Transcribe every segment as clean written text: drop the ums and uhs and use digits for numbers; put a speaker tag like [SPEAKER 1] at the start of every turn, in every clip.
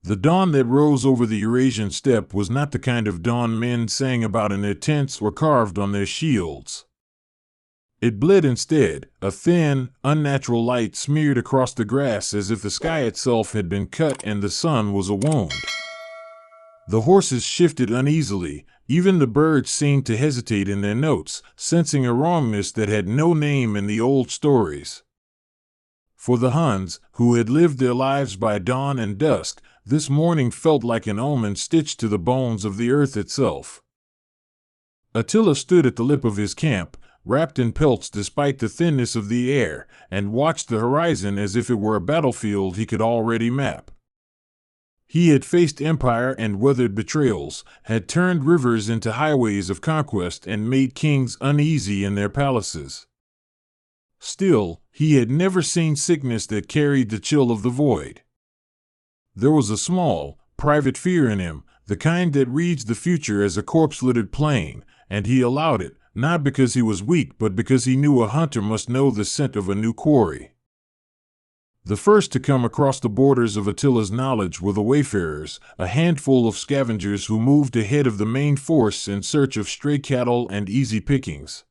[SPEAKER 1] The dawn that rose over the Eurasian steppe was not the kind of dawn men sang about in their tents or carved on their shields. It bled instead, a thin, unnatural light smeared across the grass as if the sky itself had been cut and the sun was a wound. The horses shifted uneasily, even the birds seemed to hesitate in their notes, sensing a wrongness that had no name in the old stories. For the Huns, who had lived their lives by dawn and dusk, this morning felt like an omen stitched to the bones of the earth itself. Attila stood at the lip of his camp, wrapped in pelts despite the thinness of the air, and watched the horizon as if it were a battlefield he could already map. He had faced empire and weathered betrayals, had turned rivers into highways of conquest and made kings uneasy in their palaces. Still, he had never seen sickness that carried the chill of the void. There was a small, private fear in him, the kind that reads the future as a corpse-littered plain, and he allowed it, not because he was weak but because he knew a hunter must know the scent of a new quarry. The first to come across the borders of Attila's knowledge were the wayfarers, a handful of scavengers who moved ahead of the main force in search of stray cattle and easy pickings.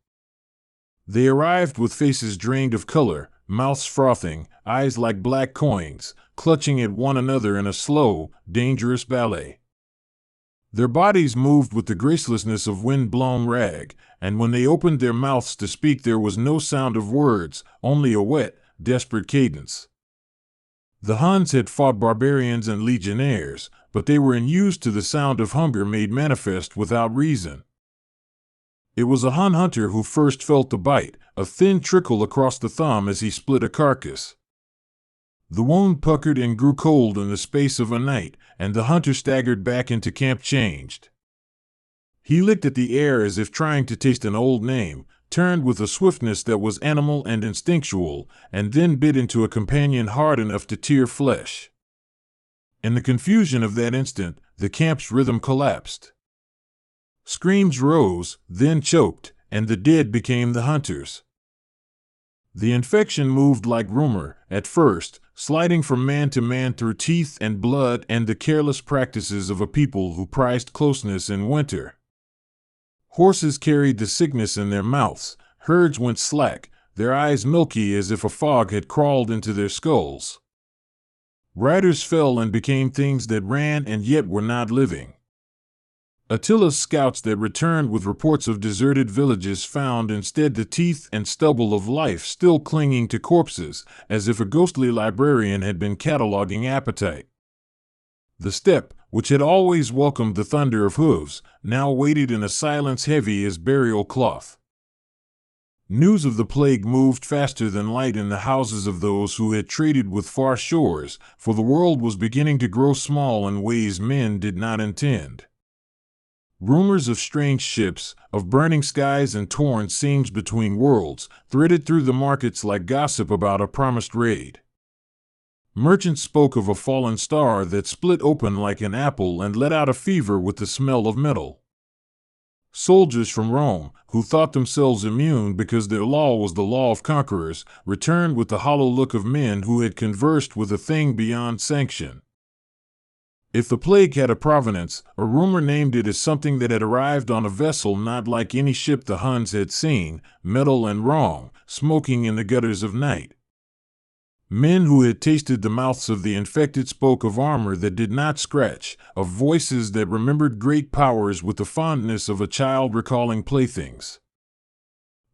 [SPEAKER 1] They arrived with faces drained of color, mouths frothing, eyes like black coins, clutching at one another in a slow, dangerous ballet. Their bodies moved with the gracelessness of wind-blown rag, and when they opened their mouths to speak there was no sound of words, only a wet, desperate cadence. The Huns had fought barbarians and legionnaires, but they were unused to the sound of hunger made manifest without reason. It was a Hun hunter who first felt the bite, a thin trickle across the thumb as he split a carcass. The wound puckered and grew cold in the space of a night, and the hunter staggered back into camp changed. He licked at the air as if trying to taste an old name, turned with a swiftness that was animal and instinctual, and then bit into a companion hard enough to tear flesh. In the confusion of that instant, the camp's rhythm collapsed. Screams rose, then choked, and the dead became the hunters. The infection moved like rumor, at first, sliding from man to man through teeth and blood and the careless practices of a people who prized closeness in winter. Horses carried the sickness in their mouths, herds went slack, their eyes milky as if a fog had crawled into their skulls. Riders fell and became things that ran and yet were not living. Attila's scouts that returned with reports of deserted villages found instead the teeth and stubble of life still clinging to corpses, as if a ghostly librarian had been cataloging appetite. The steppe, which had always welcomed the thunder of hooves, now waited in a silence heavy as burial cloth. News of the plague moved faster than light in the houses of those who had traded with far shores, for the world was beginning to grow small in ways men did not intend. Rumors of strange ships, of burning skies and torn seams between worlds, threaded through the markets like gossip about a promised raid. Merchants spoke of a fallen star that split open like an apple and let out a fever with the smell of metal. Soldiers from Rome, who thought themselves immune because their law was the law of conquerors, returned with the hollow look of men who had conversed with a thing beyond sanction. If the plague had a provenance, a rumor named it as something that had arrived on a vessel not like any ship the Huns had seen, metal and wrong, smoking in the gutters of night. Men who had tasted the mouths of the infected spoke of armor that did not scratch, of voices that remembered great powers with the fondness of a child recalling playthings.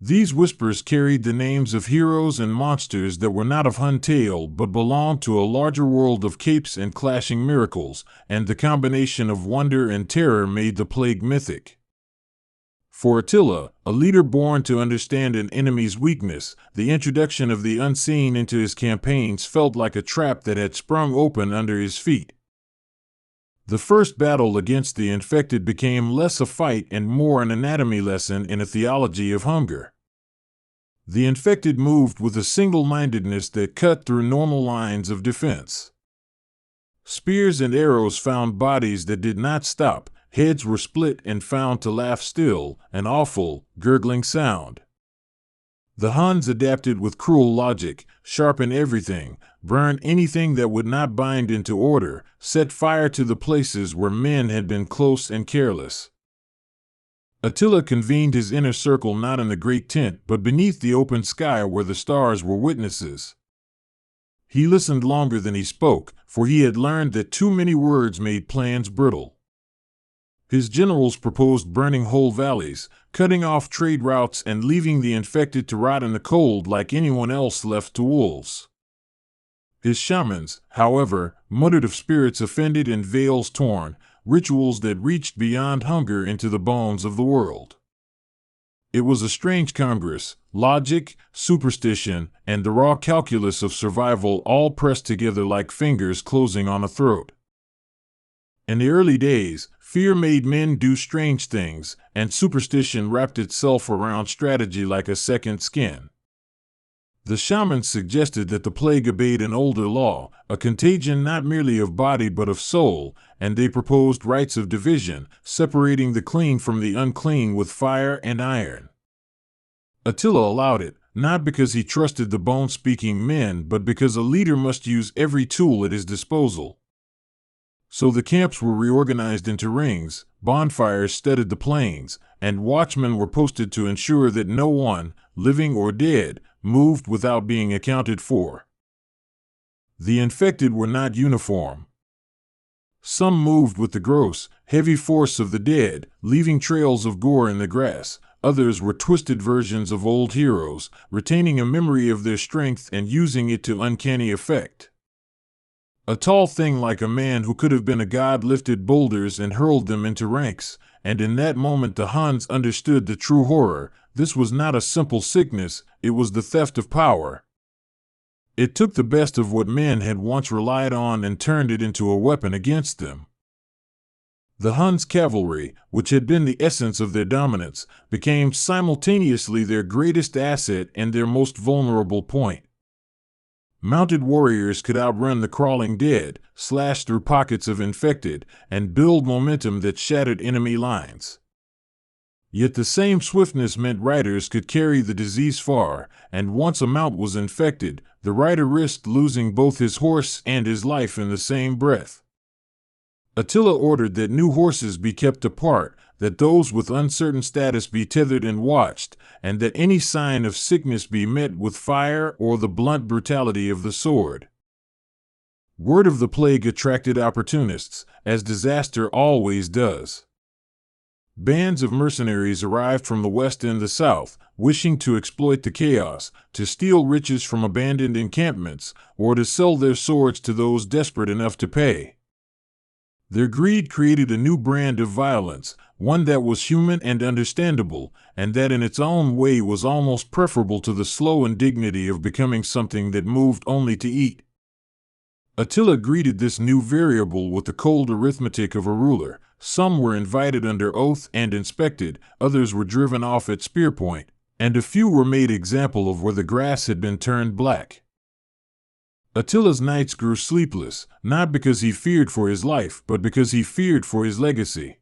[SPEAKER 1] These whispers carried the names of heroes and monsters that were not of Hun tale but belonged to a larger world of capes and clashing miracles, and the combination of wonder and terror made the plague mythic. For Attila, a leader born to understand an enemy's weakness, the introduction of the unseen into his campaigns felt like a trap that had sprung open under his feet. The first battle against the infected became less a fight and more an anatomy lesson in a theology of hunger. The infected moved with a single-mindedness that cut through normal lines of defense. Spears and arrows found bodies that did not stop, heads were split and found to laugh still, an awful, gurgling sound. The Huns adapted with cruel logic, sharpen everything, burn anything that would not bind into order, set fire to the places where men had been close and careless. Attila convened his inner circle not in the great tent but beneath the open sky where the stars were witnesses. He listened longer than he spoke, for he had learned that too many words made plans brittle. His generals proposed burning whole valleys, cutting off trade routes and leaving the infected to rot in the cold like anyone else left to wolves. His shamans, however, muttered of spirits offended and veils torn, rituals that reached beyond hunger into the bones of the world. It was a strange congress, logic, superstition, and the raw calculus of survival all pressed together like fingers closing on a throat. In the early days, fear made men do strange things, and superstition wrapped itself around strategy like a second skin. The shamans suggested that the plague obeyed an older law, a contagion not merely of body but of soul, and they proposed rites of division, separating the clean from the unclean with fire and iron. Attila allowed it, not because he trusted the bone-speaking men but because a leader must use every tool at his disposal. So the camps were reorganized into rings, bonfires studded the plains, and watchmen were posted to ensure that no one, living or dead, moved without being accounted for. The infected were not uniform. Some moved with the gross, heavy force of the dead, leaving trails of gore in the grass. Others were twisted versions of old heroes, retaining a memory of their strength and using it to uncanny effect. A tall thing like a man who could have been a god lifted boulders and hurled them into ranks, and in that moment the Huns understood the true horror. This was not a simple sickness, it was the theft of power. It took the best of what men had once relied on and turned it into a weapon against them. The Huns' cavalry, which had been the essence of their dominance, became simultaneously their greatest asset and their most vulnerable point. Mounted warriors could outrun the crawling dead, slash through pockets of infected, and build momentum that shattered enemy lines. Yet the same swiftness meant riders could carry the disease far, and once a mount was infected, the rider risked losing both his horse and his life in the same breath. Attila ordered that new horses be kept apart, that those with uncertain status be tethered and watched, and that any sign of sickness be met with fire or the blunt brutality of the sword. Word of the plague attracted opportunists, as disaster always does. Bands of mercenaries arrived from the west and the south, wishing to exploit the chaos, to steal riches from abandoned encampments, or to sell their swords to those desperate enough to pay. Their greed created a new brand of violence, one that was human and understandable, and that in its own way was almost preferable to the slow indignity of becoming something that moved only to eat. Attila greeted this new variable with the cold arithmetic of a ruler. Some were invited under oath and inspected, others were driven off at spear point, and a few were made example of where the grass had been turned black. Attila's nights grew sleepless, not because he feared for his life, but because he feared for his legacy.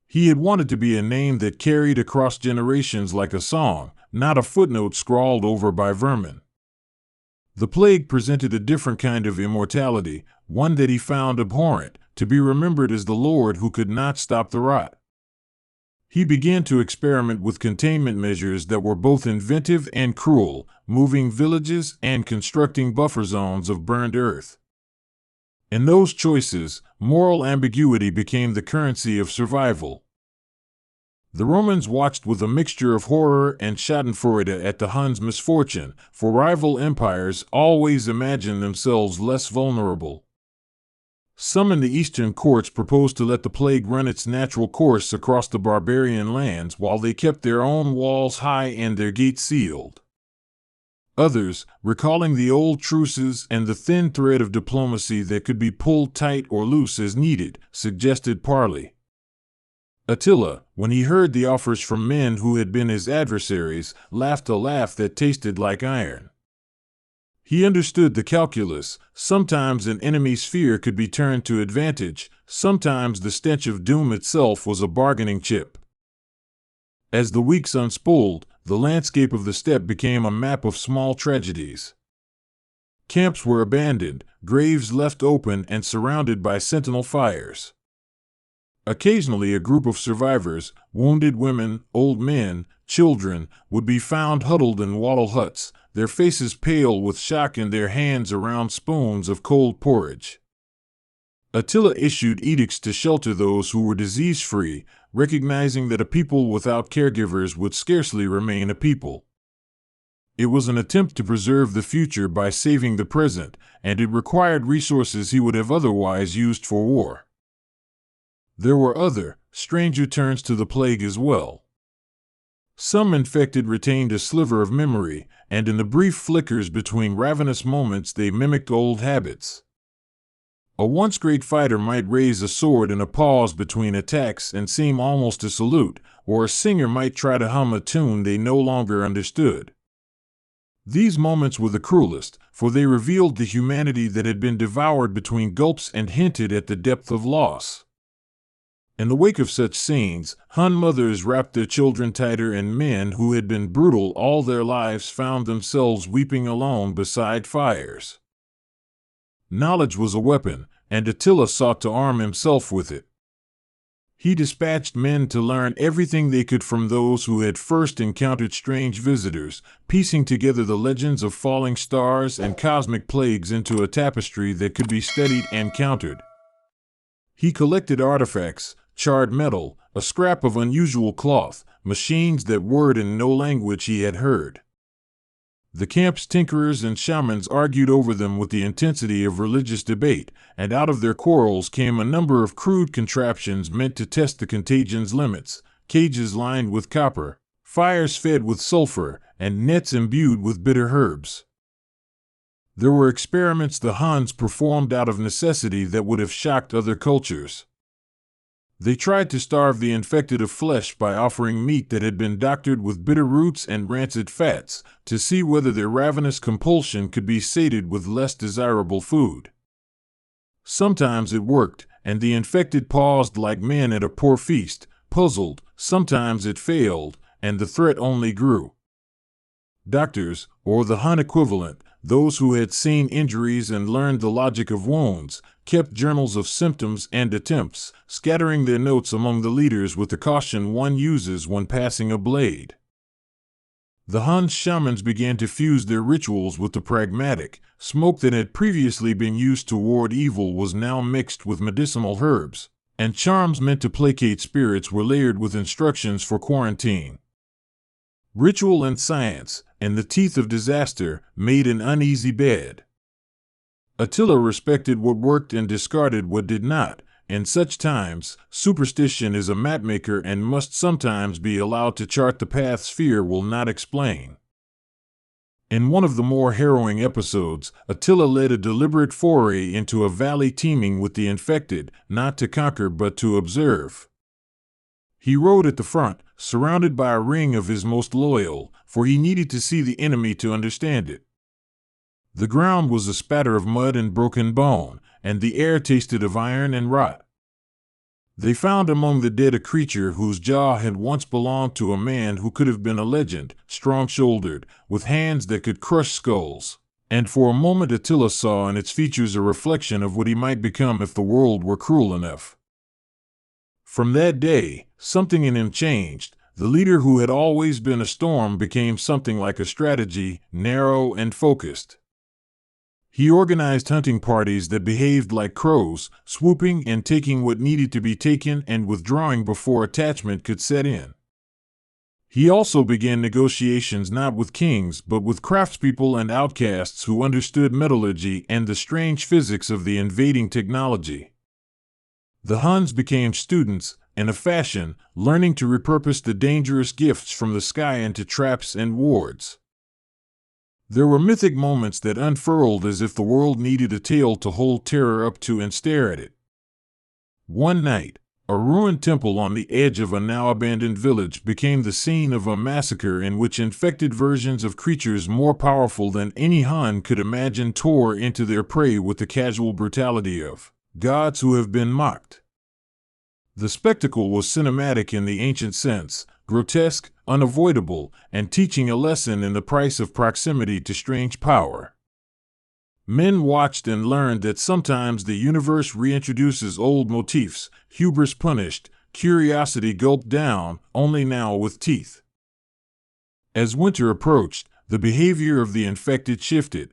[SPEAKER 1] He had wanted to be a name that carried across generations like a song, not a footnote scrawled over by vermin. The plague presented a different kind of immortality, one that he found abhorrent, to be remembered as the Lord who could not stop the rot. He began to experiment with containment measures that were both inventive and cruel, moving villages and constructing buffer zones of burned earth. In those choices, moral ambiguity became the currency of survival. The Romans watched with a mixture of horror and schadenfreude at the Huns' misfortune, for rival empires always imagined themselves less vulnerable. Some in the eastern courts proposed to let the plague run its natural course across the barbarian lands while they kept their own walls high and their gates sealed. Others, recalling the old truces and the thin thread of diplomacy that could be pulled tight or loose as needed, suggested parley. Attila, when he heard the offers from men who had been his adversaries, laughed a laugh that tasted like iron. He understood the calculus. Sometimes an enemy's fear could be turned to advantage, sometimes the stench of doom itself was a bargaining chip. As the weeks unspooled, the landscape of the steppe became a map of small tragedies. Camps were abandoned, graves left open and surrounded by sentinel fires. Occasionally, a group of survivors, wounded women, old men, children, would be found huddled in wattle huts, their faces pale with shock and their hands around spoons of cold porridge. Attila issued edicts to shelter those who were disease-free, recognizing that a people without caregivers would scarcely remain a people. It was an attempt to preserve the future by saving the present, and it required resources he would have otherwise used for war. There were other, stranger turns to the plague as well. Some infected retained a sliver of memory, and in the brief flickers between ravenous moments they mimicked old habits. A once great fighter might raise a sword in a pause between attacks and seem almost to salute, or a singer might try to hum a tune they no longer understood. These moments were the cruelest, for they revealed the humanity that had been devoured between gulps and hinted at the depth of loss. In the wake of such scenes, Hun mothers wrapped their children tighter, and men who had been brutal all their lives found themselves weeping alone beside fires. Knowledge was a weapon, and Attila sought to arm himself with it. He dispatched men to learn everything they could from those who had first encountered strange visitors, piecing together the legends of falling stars and cosmic plagues into a tapestry that could be studied and countered. He collected artifacts, charred metal, a scrap of unusual cloth, machines that word in no language he had heard. The camp's tinkerers and shamans argued over them with the intensity of religious debate, and out of their quarrels came a number of crude contraptions meant to test the contagion's limits: cages lined with copper, fires fed with sulfur, and nets imbued with bitter herbs. There were experiments the Huns performed out of necessity that would have shocked other cultures. They tried to starve the infected of flesh by offering meat that had been doctored with bitter roots and rancid fats, to see whether their ravenous compulsion could be sated with less desirable food. Sometimes it worked, and the infected paused like men at a poor feast, puzzled. Sometimes it failed, and the threat only grew. Doctors, or the Hun equivalent, those who had seen injuries and learned the logic of wounds, kept journals of symptoms and attempts, scattering their notes among the leaders with the caution one uses when passing a blade. The Hun's shamans began to fuse their rituals with the pragmatic. Smoke that had previously been used to ward evil was now mixed with medicinal herbs, and charms meant to placate spirits were layered with instructions for quarantine. Ritual and science, in the teeth of disaster, made an uneasy bed. Attila respected what worked and discarded what did not. In such times, superstition is a mapmaker and must sometimes be allowed to chart the paths fear will not explain. In one of the more harrowing episodes, Attila led a deliberate foray into a valley teeming with the infected, not to conquer but to observe. He rode at the front, surrounded by a ring of his most loyal, for he needed to see the enemy to understand it. The ground was a spatter of mud and broken bone, and the air tasted of iron and rot. They found among the dead a creature whose jaw had once belonged to a man who could have been a legend, strong-shouldered, with hands that could crush skulls. And for a moment Attila saw in its features a reflection of what he might become if the world were cruel enough. From that day, something in him changed. The leader who had always been a storm became something like a strategy, narrow and focused. He organized hunting parties that behaved like crows, swooping and taking what needed to be taken and withdrawing before attachment could set in. He also began negotiations not with kings but with craftspeople and outcasts who understood metallurgy and the strange physics of the invading technology. The Huns became students, in a fashion, learning to repurpose the dangerous gifts from the sky into traps and wards. There were mythic moments that unfurled as if the world needed a tale to hold terror up to and stare at it. One night, a ruined temple on the edge of a now abandoned village became the scene of a massacre in which infected versions of creatures more powerful than any Hun could imagine tore into their prey with the casual brutality of gods who have been mocked. The spectacle was cinematic in the ancient sense, grotesque, unavoidable, and teaching a lesson in the price of proximity to strange power. Men watched and learned that sometimes the universe reintroduces old motifs, hubris punished, curiosity gulped down, only now with teeth. As winter approached, the behavior of the infected shifted.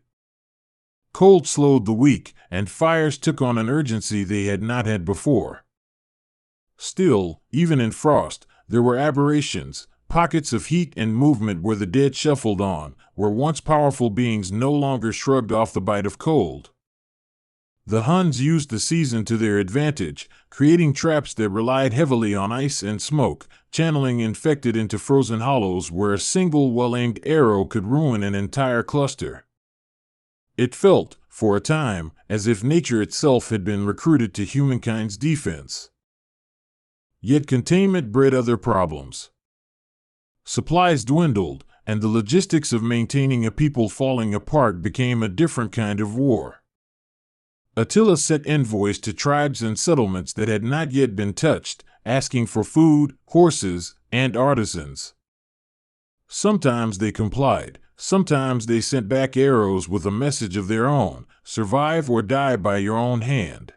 [SPEAKER 1] Cold slowed the weak, and fires took on an urgency they had not had before. Still, even in frost, there were aberrations, pockets of heat and movement where the dead shuffled on, where once powerful beings no longer shrugged off the bite of cold. The Huns used the season to their advantage, creating traps that relied heavily on ice and smoke, channeling infected into frozen hollows where a single well-aimed arrow could ruin an entire cluster. It felt, for a time, as if nature itself had been recruited to humankind's defense. Yet containment bred other problems. Supplies dwindled, and the logistics of maintaining a people falling apart became a different kind of war. Attila sent envoys to tribes and settlements that had not yet been touched, asking for food, horses, and artisans. Sometimes they complied. Sometimes they sent back arrows with a message of their own: survive or die by your own hand.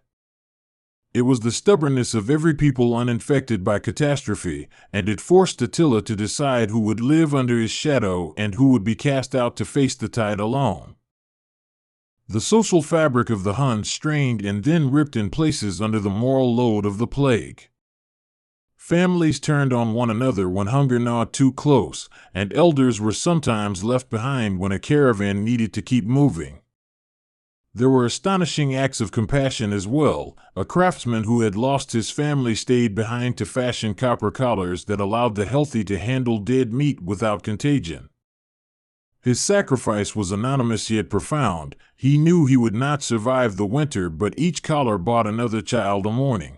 [SPEAKER 1] It was the stubbornness of every people uninfected by catastrophe, and it forced Attila to decide who would live under his shadow and who would be cast out to face the tide alone. The social fabric of the Huns strained and then ripped in places under the moral load of the plague. Families turned on one another when hunger gnawed too close, and elders were sometimes left behind when a caravan needed to keep moving. There were astonishing acts of compassion as well. A craftsman who had lost his family stayed behind to fashion copper collars that allowed the healthy to handle dead meat without contagion. His sacrifice was anonymous yet profound. He knew he would not survive the winter, but each collar bought another child a mourning.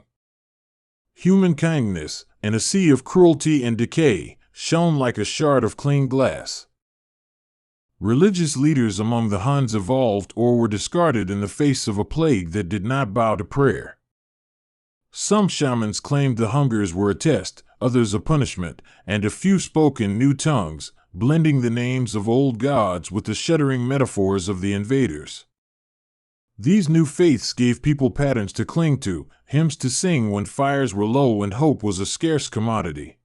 [SPEAKER 1] Human kindness, in a sea of cruelty and decay, shone like a shard of clean glass. Religious leaders among the Huns evolved or were discarded in the face of a plague that did not bow to prayer. Some shamans claimed the hungers were a test, others a punishment, and a few spoke in new tongues, blending the names of old gods with the shuddering metaphors of the invaders. These new faiths gave people patterns to cling to, hymns to sing when fires were low and hope was a scarce commodity.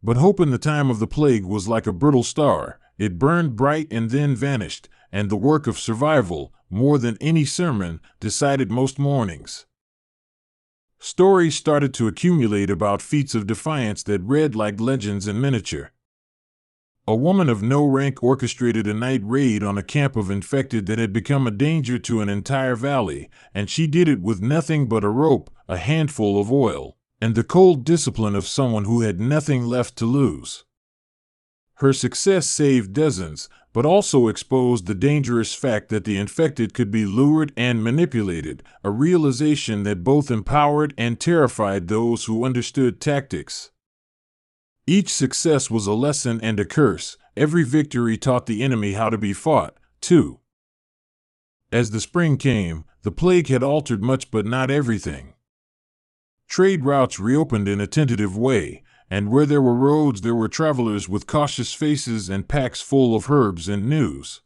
[SPEAKER 1] But hope in the time of the plague was like a brittle star. It burned bright and then vanished, and the work of survival, more than any sermon, decided most mornings. Stories started to accumulate about feats of defiance that read like legends in miniature. A woman of no rank orchestrated a night raid on a camp of infected that had become a danger to an entire valley, and she did it with nothing but a rope, a handful of oil, and the cold discipline of someone who had nothing left to lose. Her success saved dozens, but also exposed the dangerous fact that the infected could be lured and manipulated, a realization that both empowered and terrified those who understood tactics. Each success was a lesson and a curse. Every victory taught the enemy how to be fought, too. As the spring came, the plague had altered much but not everything. Trade routes reopened in a tentative way, and where there were roads there were travelers with cautious faces and packs full of herbs and news.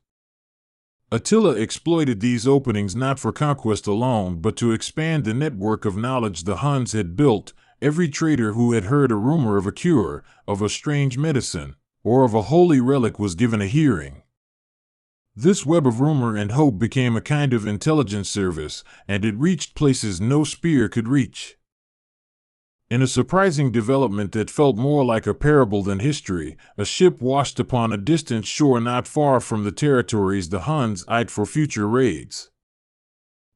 [SPEAKER 1] Attila exploited these openings not for conquest alone but to expand the network of knowledge the Huns had built. Every trader who had heard a rumor of a cure, of a strange medicine, or of a holy relic was given a hearing. This web of rumor and hope became a kind of intelligence service, and it reached places no spear could reach. In a surprising development that felt more like a parable than history, a ship washed upon a distant shore not far from the territories the Huns eyed for future raids.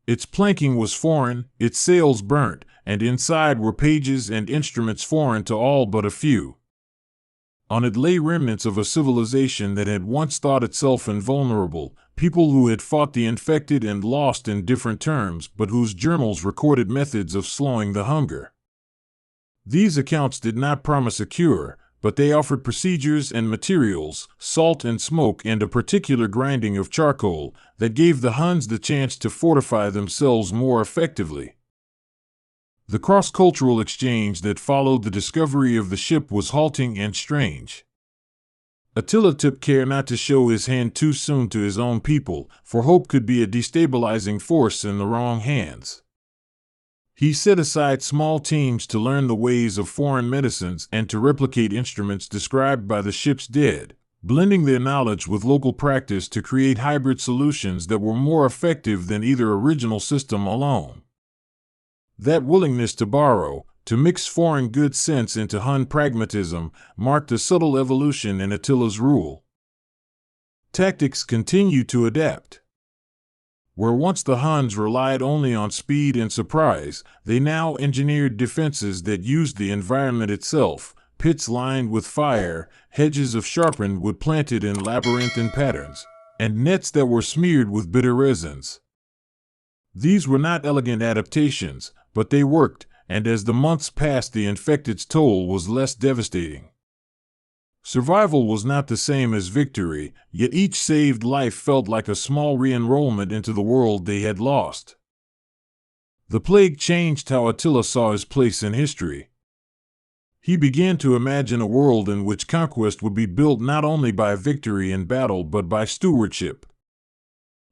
[SPEAKER 1] Its planking was foreign, its sails burnt, and inside were pages and instruments foreign to all but a few. On it lay remnants of a civilization that had once thought itself invulnerable, people who had fought the infected and lost in different terms, but whose journals recorded methods of slowing the hunger. These accounts did not promise a cure, but they offered procedures and materials, salt and smoke and a particular grinding of charcoal, that gave the Huns the chance to fortify themselves more effectively. The cross-cultural exchange that followed the discovery of the ship was halting and strange. Attila took care not to show his hand too soon to his own people, for hope could be a destabilizing force in the wrong hands. He set aside small teams to learn the ways of foreign medicines and to replicate instruments described by the ship's dead, blending their knowledge with local practice to create hybrid solutions that were more effective than either original system alone. That willingness to borrow, to mix foreign good sense into Hun pragmatism, marked a subtle evolution in Attila's rule. Tactics continued to adapt. Where once the Huns relied only on speed and surprise, they now engineered defenses that used the environment itself, pits lined with fire, hedges of sharpened wood planted in labyrinthine patterns, and nets that were smeared with bitter resins. These were not elegant adaptations, but they worked, and as the months passed, the infected's toll was less devastating. Survival was not the same as victory, yet each saved life felt like a small re-enrollment into the world they had lost. The plague changed how Attila saw his place in history. He began to imagine a world in which conquest would be built not only by victory in battle but by stewardship.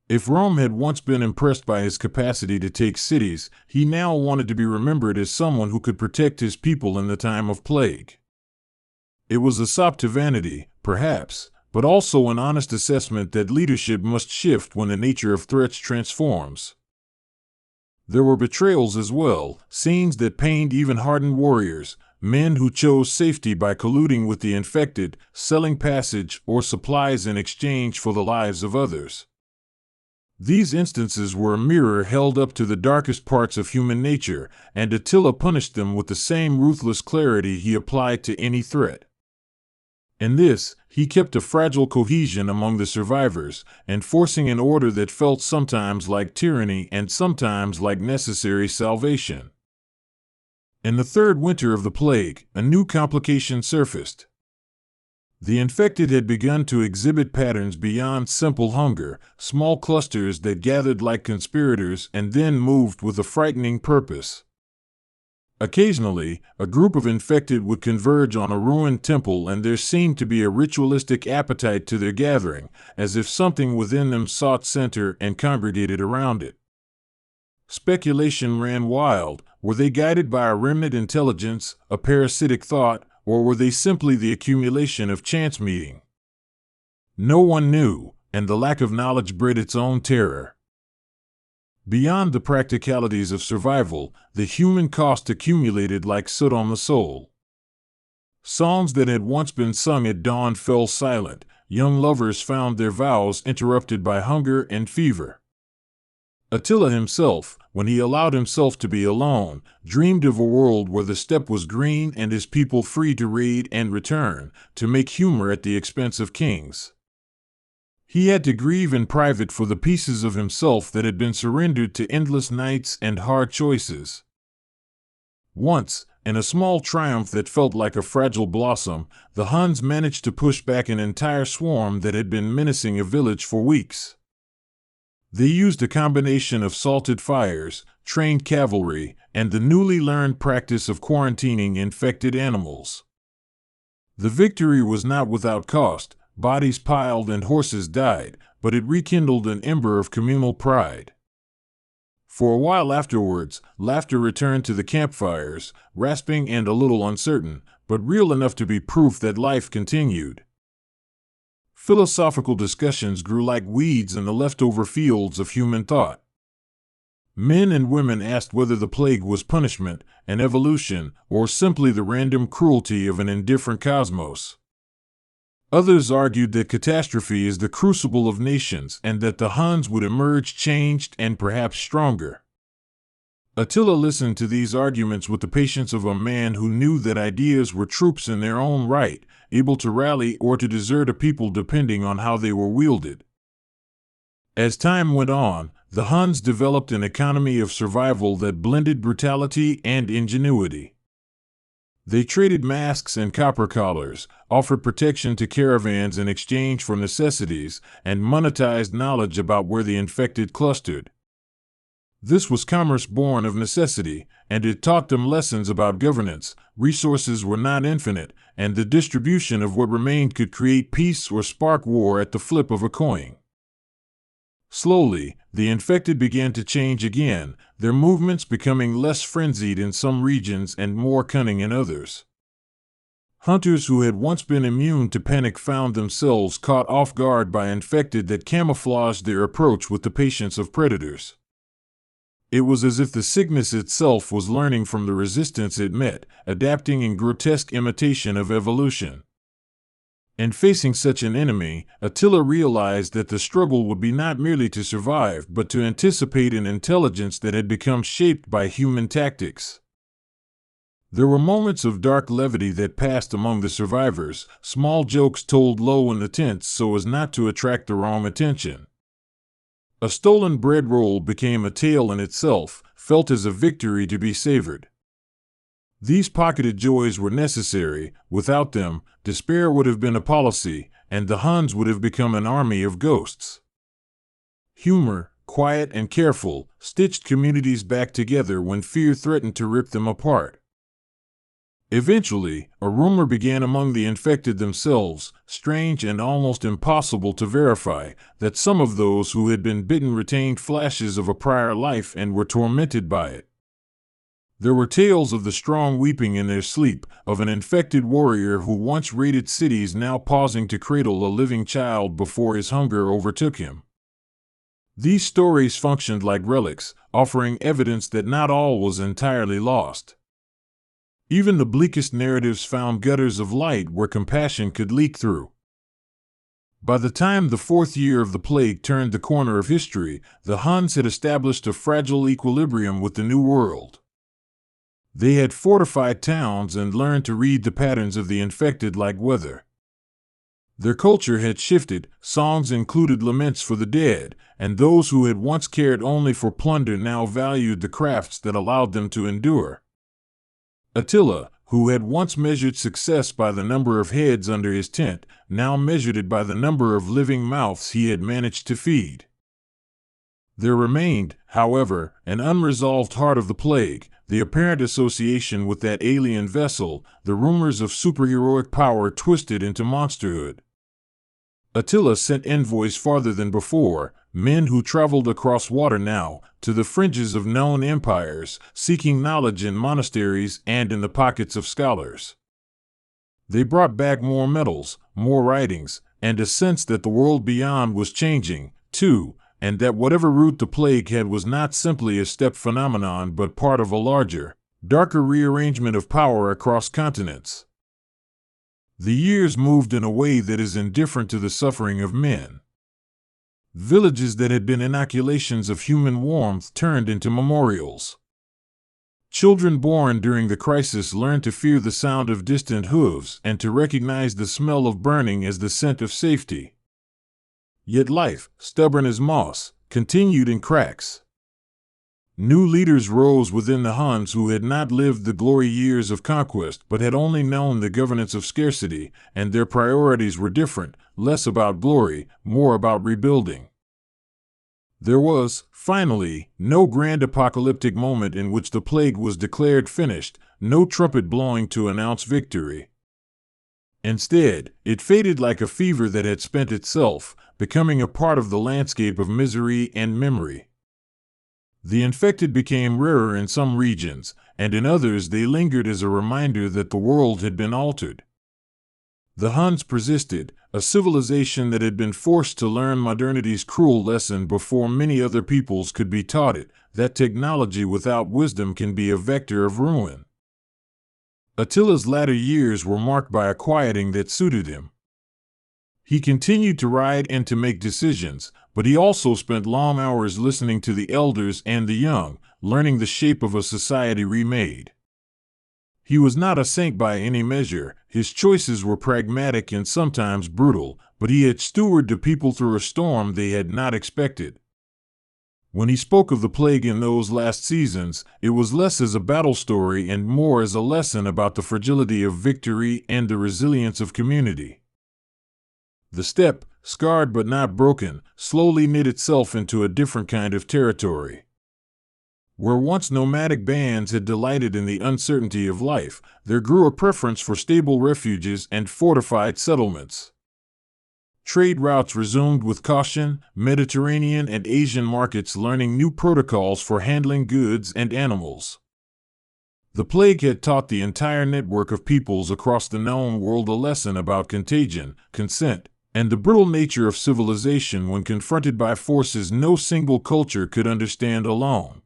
[SPEAKER 1] If Rome had once been impressed by his capacity to take cities, he now wanted to be remembered as someone who could protect his people in the time of plague. It was a sop to vanity, perhaps, but also an honest assessment that leadership must shift when the nature of threats transforms. There were betrayals as well, scenes that pained even hardened warriors, men who chose safety by colluding with the infected, selling passage or supplies in exchange for the lives of others. These instances were a mirror held up to the darkest parts of human nature, and Attila punished them with the same ruthless clarity he applied to any threat. In this, he kept a fragile cohesion among the survivors, enforcing an order that felt sometimes like tyranny and sometimes like necessary salvation. In the third winter of the plague, a new complication surfaced. The infected had begun to exhibit patterns beyond simple hunger, small clusters that gathered like conspirators and then moved with a frightening purpose. Occasionally, a group of infected would converge on a ruined temple, and there seemed to be a ritualistic appetite to their gathering, as if something within them sought center and congregated around it. Speculation ran wild. Were they guided by a remnant intelligence, a parasitic thought, or were they simply the accumulation of chance meeting? No one knew, and the lack of knowledge bred its own terror. Beyond the practicalities of survival, the human cost accumulated like soot on the soul. Songs that had once been sung at dawn fell silent. Young lovers found their vows interrupted by hunger and fever. Attila himself, when he allowed himself to be alone, dreamed of a world where the steppe was green and his people free to raid and return, to make humor at the expense of kings. He had to grieve in private for the pieces of himself that had been surrendered to endless nights and hard choices. Once, in a small triumph that felt like a fragile blossom, the Huns managed to push back an entire swarm that had been menacing a village for weeks. They used a combination of salted fires, trained cavalry, and the newly learned practice of quarantining infected animals. The victory was not without cost. Bodies piled and horses died, but it rekindled an ember of communal pride. For a while afterwards, laughter returned to the campfires, rasping and a little uncertain, but real enough to be proof that life continued. Philosophical discussions grew like weeds in the leftover fields of human thought. Men and women asked whether the plague was punishment, an evolution, or simply the random cruelty of an indifferent cosmos. Others argued that catastrophe is the crucible of nations and that the Huns would emerge changed and perhaps stronger. Attila listened to these arguments with the patience of a man who knew that ideas were troops in their own right, able to rally or to desert a people depending on how they were wielded. As time went on, the Huns developed an economy of survival that blended brutality and ingenuity. They traded masks and copper collars, offered protection to caravans in exchange for necessities, and monetized knowledge about where the infected clustered. This was commerce born of necessity, and it taught them lessons about governance. Resources were not infinite, and the distribution of what remained could create peace or spark war at the flip of a coin. Slowly, the infected began to change again, their movements becoming less frenzied in some regions and more cunning in others. Hunters who had once been immune to panic found themselves caught off guard by infected that camouflaged their approach with the patience of predators. It was as if the sickness itself was learning from the resistance it met, adapting in grotesque imitation of evolution. In facing such an enemy, Attila realized that the struggle would be not merely to survive, but to anticipate an intelligence that had become shaped by human tactics. There were moments of dark levity that passed among the survivors, small jokes told low in the tents so as not to attract the wrong attention. A stolen bread roll became a tale in itself, felt as a victory to be savored. These pocketed joys were necessary. Without them, despair would have been a policy, and the Huns would have become an army of ghosts. Humor, quiet and careful, stitched communities back together when fear threatened to rip them apart. Eventually, a rumor began among the infected themselves, strange and almost impossible to verify, that some of those who had been bitten retained flashes of a prior life and were tormented by it. There were tales of the strong weeping in their sleep, of an infected warrior who once raided cities now pausing to cradle a living child before his hunger overtook him. These stories functioned like relics, offering evidence that not all was entirely lost. Even the bleakest narratives found gutters of light where compassion could leak through. By the time the fourth year of the plague turned the corner of history, the Huns had established a fragile equilibrium with the New World. They had fortified towns and learned to read the patterns of the infected like weather. Their culture had shifted, songs included laments for the dead, and those who had once cared only for plunder now valued the crafts that allowed them to endure. Attila, who had once measured success by the number of heads under his tent, now measured it by the number of living mouths he had managed to feed. There remained, however, an unresolved heart of the plague, the apparent association with that alien vessel, the rumors of superheroic power twisted into monsterhood. Attila sent envoys farther than before, men who traveled across water now, to the fringes of known empires, seeking knowledge in monasteries and in the pockets of scholars. They brought back more medals, more writings, and a sense that the world beyond was changing, too, and that whatever root the plague had was not simply a steppe phenomenon but part of a larger, darker rearrangement of power across continents. The years moved in a way that is indifferent to the suffering of men. Villages that had been inoculations of human warmth turned into memorials. Children born during the crisis learned to fear the sound of distant hooves and to recognize the smell of burning as the scent of safety. Yet life, stubborn as moss, continued in cracks. New leaders rose within the Huns who had not lived the glory years of conquest but had only known the governance of scarcity, and their priorities were different, less about glory, more about rebuilding. There was, finally, no grand apocalyptic moment in which the plague was declared finished, no trumpet blowing to announce victory. Instead, it faded like a fever that had spent itself, becoming a part of the landscape of misery and memory. The infected became rarer in some regions, and in others they lingered as a reminder that the world had been altered. The Huns persisted, a civilization that had been forced to learn modernity's cruel lesson before many other peoples could be taught it, that technology without wisdom can be a vector of ruin. Attila's latter years were marked by a quieting that suited him. He continued to ride and to make decisions, but he also spent long hours listening to the elders and the young, learning the shape of a society remade. He was not a saint by any measure, his choices were pragmatic and sometimes brutal, but he had stewarded the people through a storm they had not expected. When he spoke of the plague in those last seasons, it was less as a battle story and more as a lesson about the fragility of victory and the resilience of community. The steppe, scarred but not broken, slowly knit itself into a different kind of territory. Where once nomadic bands had delighted in the uncertainty of life, there grew a preference for stable refuges and fortified settlements. Trade routes resumed with caution, Mediterranean and Asian markets learning new protocols for handling goods and animals. The plague had taught the entire network of peoples across the known world a lesson about contagion, consent, and the brittle nature of civilization when confronted by forces no single culture could understand alone.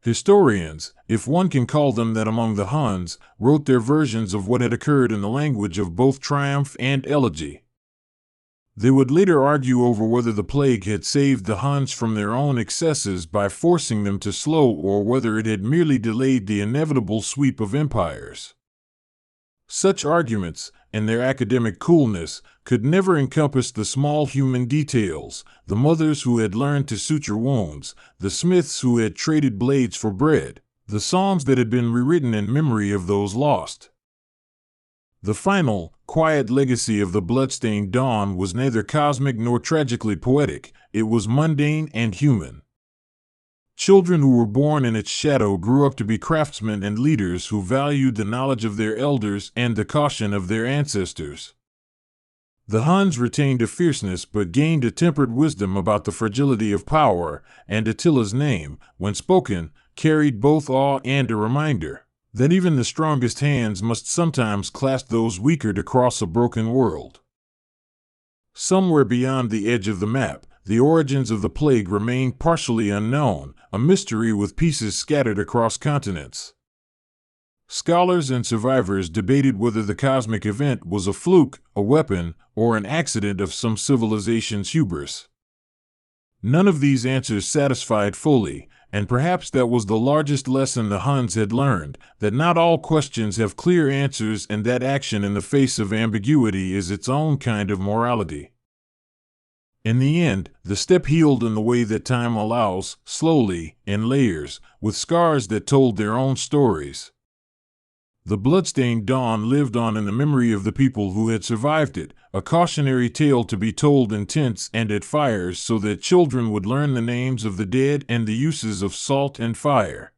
[SPEAKER 1] Historians, if one can call them that among the Huns, wrote their versions of what had occurred in the language of both triumph and elegy. They would later argue over whether the plague had saved the Huns from their own excesses by forcing them to slow or whether it had merely delayed the inevitable sweep of empires. Such arguments, in their academic coolness, could never encompass the small human details, the mothers who had learned to suture wounds, the smiths who had traded blades for bread, the songs that had been rewritten in memory of those lost. The final, quiet legacy of the bloodstained dawn was neither cosmic nor tragically poetic, it was mundane and human. Children who were born in its shadow grew up to be craftsmen and leaders who valued the knowledge of their elders and the caution of their ancestors. The Huns retained a fierceness but gained a tempered wisdom about the fragility of power, and Attila's name, when spoken, carried both awe and a reminder that even the strongest hands must sometimes clasp those weaker to cross a broken world. Somewhere beyond the edge of the map, the origins of the plague remain partially unknown, a mystery with pieces scattered across continents. Scholars and survivors debated whether the cosmic event was a fluke, a weapon, or an accident of some civilization's hubris. None of these answers satisfied fully, and perhaps that was the largest lesson the Huns had learned, that not all questions have clear answers and that action in the face of ambiguity is its own kind of morality. In the end, the steppe healed in the way that time allows, slowly, in layers, with scars that told their own stories. The bloodstained dawn lived on in the memory of the people who had survived it, a cautionary tale to be told in tents and at fires so that children would learn the names of the dead and the uses of salt and fire.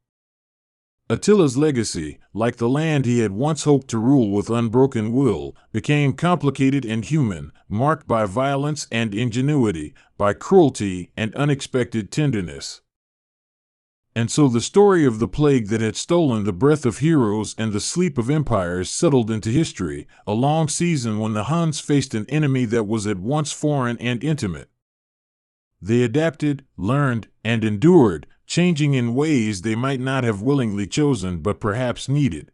[SPEAKER 1] Attila's legacy, like the land he had once hoped to rule with unbroken will, became complicated and human, marked by violence and ingenuity, by cruelty and unexpected tenderness. And so the story of the plague that had stolen the breath of heroes and the sleep of empires settled into history, a long season when the Huns faced an enemy that was at once foreign and intimate. They adapted, learned, and endured, changing in ways they might not have willingly chosen but perhaps needed.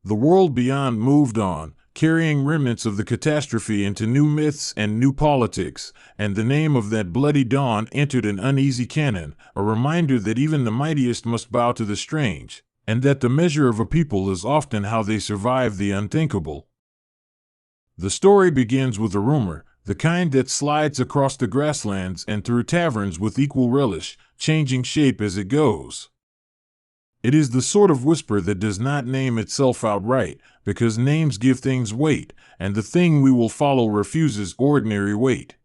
[SPEAKER 1] The world beyond moved on, carrying remnants of the catastrophe into new myths and new politics, and the name of that bloody dawn entered an uneasy canon, a reminder that even the mightiest must bow to the strange, and that the measure of a people is often how they survive the unthinkable. The story begins with a rumor, the kind that slides across the grasslands and through taverns with equal relish, changing shape as it goes. It is the sort of whisper that does not name itself outright, because names give things weight, and the thing we will follow refuses ordinary weight.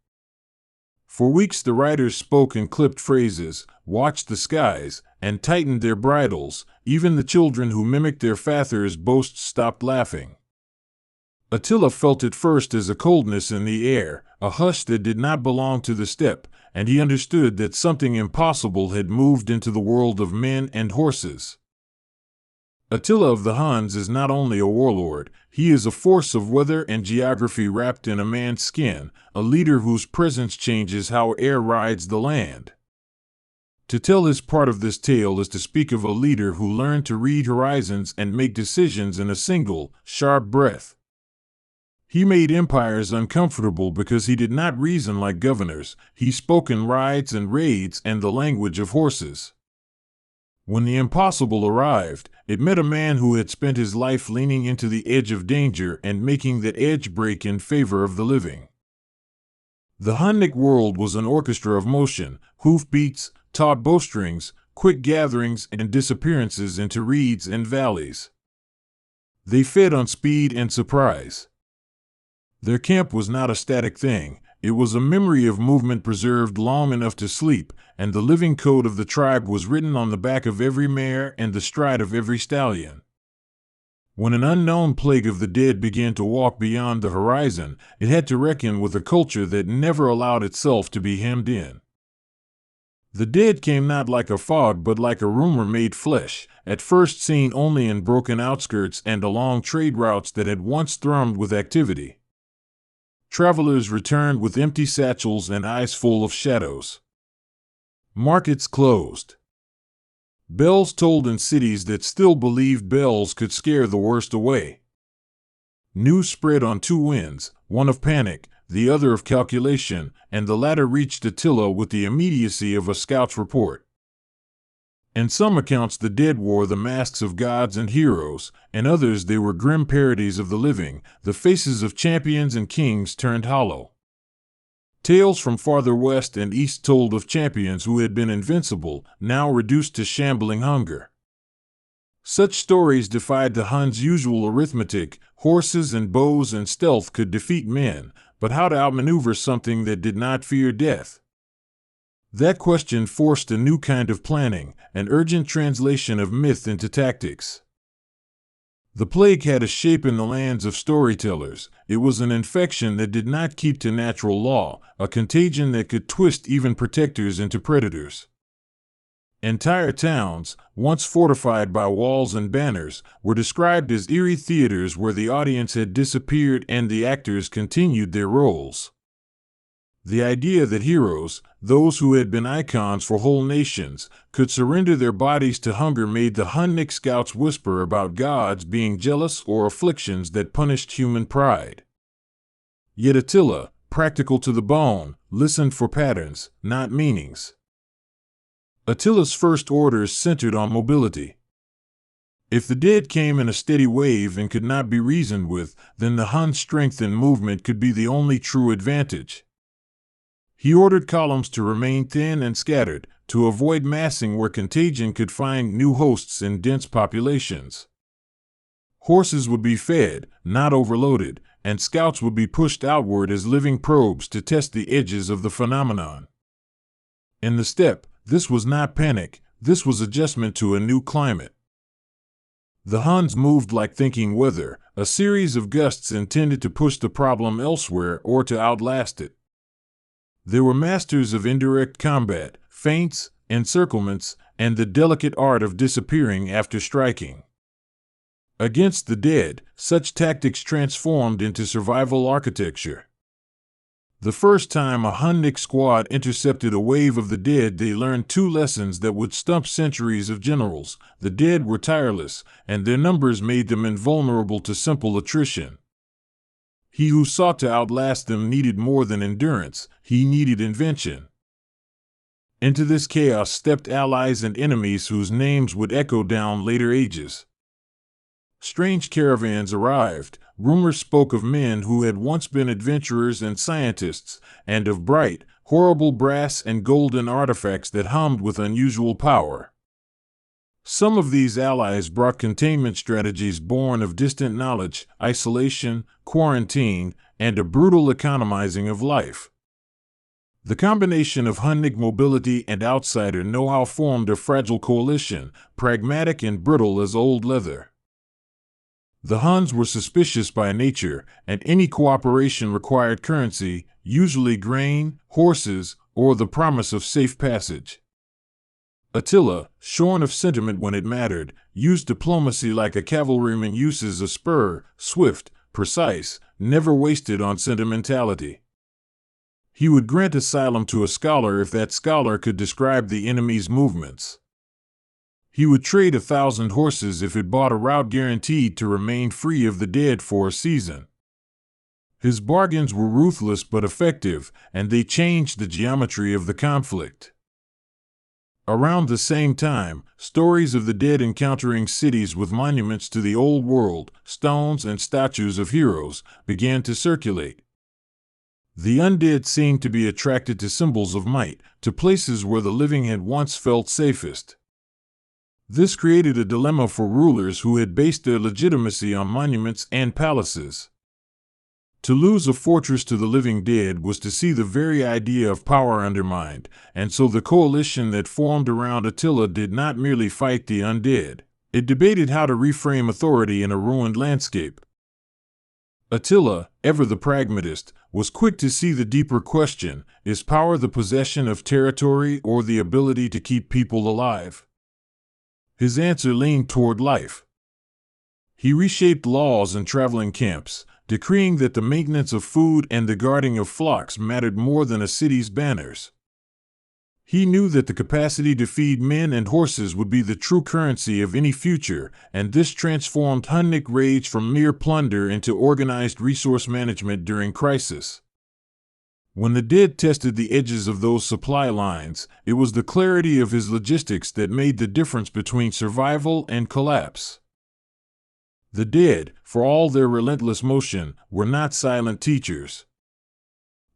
[SPEAKER 1] For weeks the writers spoke in clipped phrases, watched the skies, and tightened their bridles. Even the children who mimicked their father's boasts stopped laughing. Attila felt it first as a coldness in the air, a hush that did not belong to the steppe, and he understood that something impossible had moved into the world of men and horses. Attila of the Huns is not only a warlord, he is a force of weather and geography wrapped in a man's skin, a leader whose presence changes how air rides the land. To tell his part of this tale is to speak of a leader who learned to read horizons and make decisions in a single, sharp breath. He made empires uncomfortable because he did not reason like governors, he spoke in rides and raids and the language of horses. When the impossible arrived, it met a man who had spent his life leaning into the edge of danger and making that edge break in favor of the living. The Hunnic world was an orchestra of motion, hoofbeats, taut bowstrings, quick gatherings and disappearances into reeds and valleys. They fed on speed and surprise. Their camp was not a static thing. It was a memory of movement preserved long enough to sleep, and the living code of the tribe was written on the back of every mare and the stride of every stallion. When an unknown plague of the dead began to walk beyond the horizon, it had to reckon with a culture that never allowed itself to be hemmed in. The dead came not like a fog but like a rumor made flesh, at first seen only in broken outskirts and along trade routes that had once thrummed with activity. Travelers returned with empty satchels and eyes full of shadows. Markets closed. Bells tolled in cities that still believed bells could scare the worst away. News spread on two winds, one of panic, the other of calculation, and the latter reached Attila with the immediacy of a scout's report. In some accounts the dead wore the masks of gods and heroes, in others they were grim parodies of the living, the faces of champions and kings turned hollow. Tales from farther west and east told of champions who had been invincible, now reduced to shambling hunger. Such stories defied the Huns' usual arithmetic. Horses and bows and stealth could defeat men, but how to outmaneuver something that did not fear death? That question forced a new kind of planning, an urgent translation of myth into tactics. The plague had a shape in the lands of storytellers. It was an infection that did not keep to natural law, a contagion that could twist even protectors into predators. Entire towns, once fortified by walls and banners, were described as eerie theaters where the audience had disappeared and the actors continued their roles. The idea that heroes, those who had been icons for whole nations, could surrender their bodies to hunger made the Hunnic scouts whisper about gods being jealous or afflictions that punished human pride. Yet Attila, practical to the bone, listened for patterns, not meanings. Attila's first orders centered on mobility. If the dead came in a steady wave and could not be reasoned with, then the Hun's strength and movement could be the only true advantage. He ordered columns to remain thin and scattered, to avoid massing where contagion could find new hosts in dense populations. Horses would be fed, not overloaded, and scouts would be pushed outward as living probes to test the edges of the phenomenon. In the steppe, this was not panic, this was adjustment to a new climate. The Huns moved like thinking weather, a series of gusts intended to push the problem elsewhere or to outlast it. They were masters of indirect combat, feints, encirclements, and the delicate art of disappearing after striking. Against the dead, such tactics transformed into survival architecture. The first time a Hunnic squad intercepted a wave of the dead, they learned two lessons that would stump centuries of generals. The dead were tireless, and their numbers made them invulnerable to simple attrition. He who sought to outlast them needed more than endurance, he needed invention. Into this chaos stepped allies and enemies whose names would echo down later ages. Strange caravans arrived. Rumors spoke of men who had once been adventurers and scientists, and of bright, horrible brass and golden artifacts that hummed with unusual power. Some of these allies brought containment strategies born of distant knowledge, isolation, quarantine, and a brutal economizing of life. The combination of Hunnic mobility and outsider know-how formed a fragile coalition, pragmatic and brittle as old leather. The Huns were suspicious by nature, and any cooperation required currency, usually grain, horses, or the promise of safe passage. Attila, shorn of sentiment when it mattered, used diplomacy like a cavalryman uses a spur, swift, precise, never wasted on sentimentality. He would grant asylum to a scholar if that scholar could describe the enemy's movements. He would trade 1,000 horses if it bought a route guaranteed to remain free of the dead for a season. His bargains were ruthless but effective, and they changed the geometry of the conflict. Around the same time, stories of the dead encountering cities with monuments to the old world, stones and statues of heroes, began to circulate. The undead seemed to be attracted to symbols of might, to places where the living had once felt safest. This created a dilemma for rulers who had based their legitimacy on monuments and palaces. To lose a fortress to the living dead was to see the very idea of power undermined, and so the coalition that formed around Attila did not merely fight the undead. It debated how to reframe authority in a ruined landscape. Attila, ever the pragmatist, was quick to see the deeper question: is power the possession of territory or the ability to keep people alive? His answer leaned toward life. He reshaped laws and traveling camps, decreeing that the maintenance of food and the guarding of flocks mattered more than a city's banners. He knew that the capacity to feed men and horses would be the true currency of any future, and this transformed Hunnic rage from mere plunder into organized resource management during crisis. When the dead tested the edges of those supply lines, it was the clarity of his logistics that made the difference between survival and collapse. The dead, for all their relentless motion, were not silent teachers.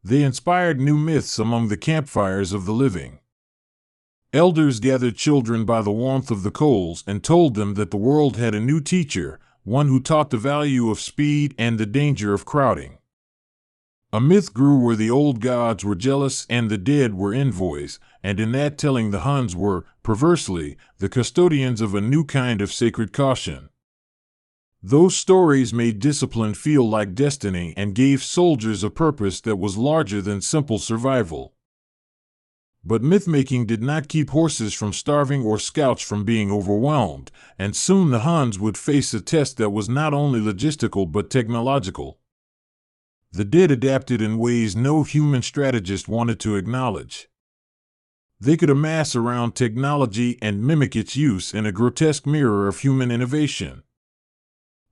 [SPEAKER 1] They inspired new myths among the campfires of the living. Elders gathered children by the warmth of the coals and told them that the world had a new teacher, one who taught the value of speed and the danger of crowding. A myth grew where the old gods were jealous and the dead were envoys, and in that telling the Huns were, perversely, the custodians of a new kind of sacred caution. Those stories made discipline feel like destiny and gave soldiers a purpose that was larger than simple survival. But myth-making did not keep horses from starving or scouts from being overwhelmed, and soon the Huns would face a test that was not only logistical but technological. The dead adapted in ways no human strategist wanted to acknowledge. They could amass around technology and mimic its use in a grotesque mirror of human innovation.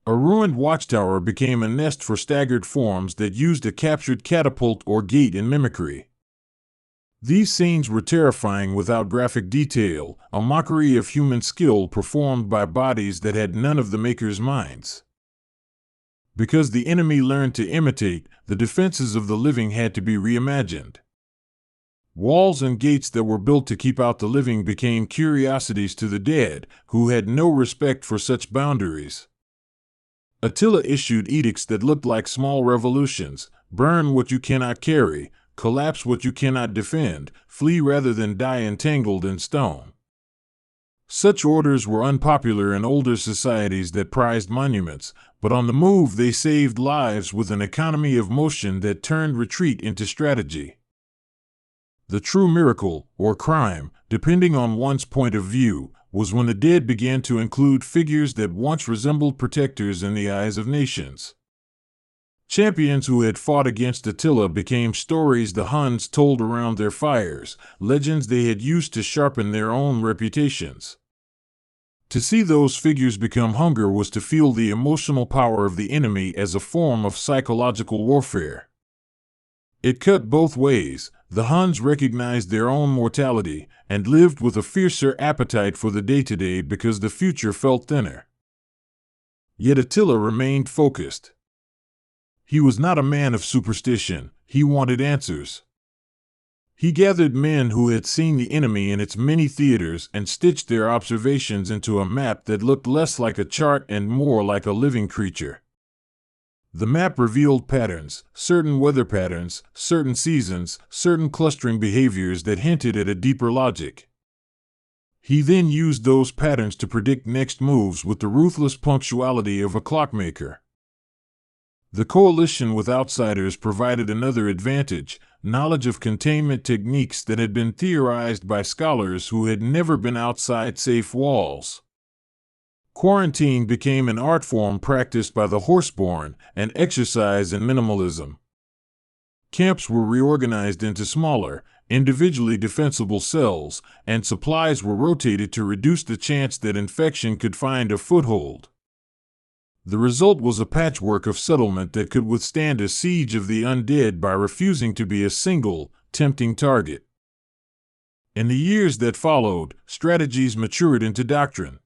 [SPEAKER 1] A ruined watchtower became a nest for staggered forms that used a captured catapult or gate in mimicry. These scenes were terrifying without graphic detail, a mockery of human skill performed by bodies that had none of the maker's minds. Because the enemy learned to imitate, the defenses of the living had to be reimagined. Walls and gates that were built to keep out the living became curiosities to the dead, who had no respect for such boundaries. Attila issued edicts that looked like small revolutions: burn what you cannot carry, collapse what you cannot defend, flee rather than die entangled in stone. Such orders were unpopular in older societies that prized monuments, but on the move they saved lives with an economy of motion that turned retreat into strategy. The true miracle, or crime, depending on one's point of view, was when the dead began to include figures that once resembled protectors in the eyes of nations. Champions who had fought against Attila became stories the Huns told around their fires, legends they had used to sharpen their own reputations. To see those figures become hunger was to feel the emotional power of the enemy as a form of psychological warfare. It cut both ways. The Huns recognized their own mortality and lived with a fiercer appetite for the day-to-day because the future felt thinner. Yet Attila remained focused. He was not a man of superstition. He wanted answers. He gathered men who had seen the enemy in its many theaters and stitched their observations into a map that looked less like a chart and more like a living creature. The map revealed patterns, certain weather patterns, certain seasons, certain clustering behaviors that hinted at a deeper logic. He then used those patterns to predict next moves with the ruthless punctuality of a clockmaker. The coalition with outsiders provided another advantage: knowledge of containment techniques that had been theorized by scholars who had never been outside safe walls. Quarantine became an art form practiced by the horseborn, an exercise in minimalism. Camps were reorganized into smaller, individually defensible cells, and supplies were rotated to reduce the chance that infection could find a foothold. The result was a patchwork of settlement that could withstand a siege of the undead by refusing to be a single, tempting target. In the years that followed, strategies matured into doctrine.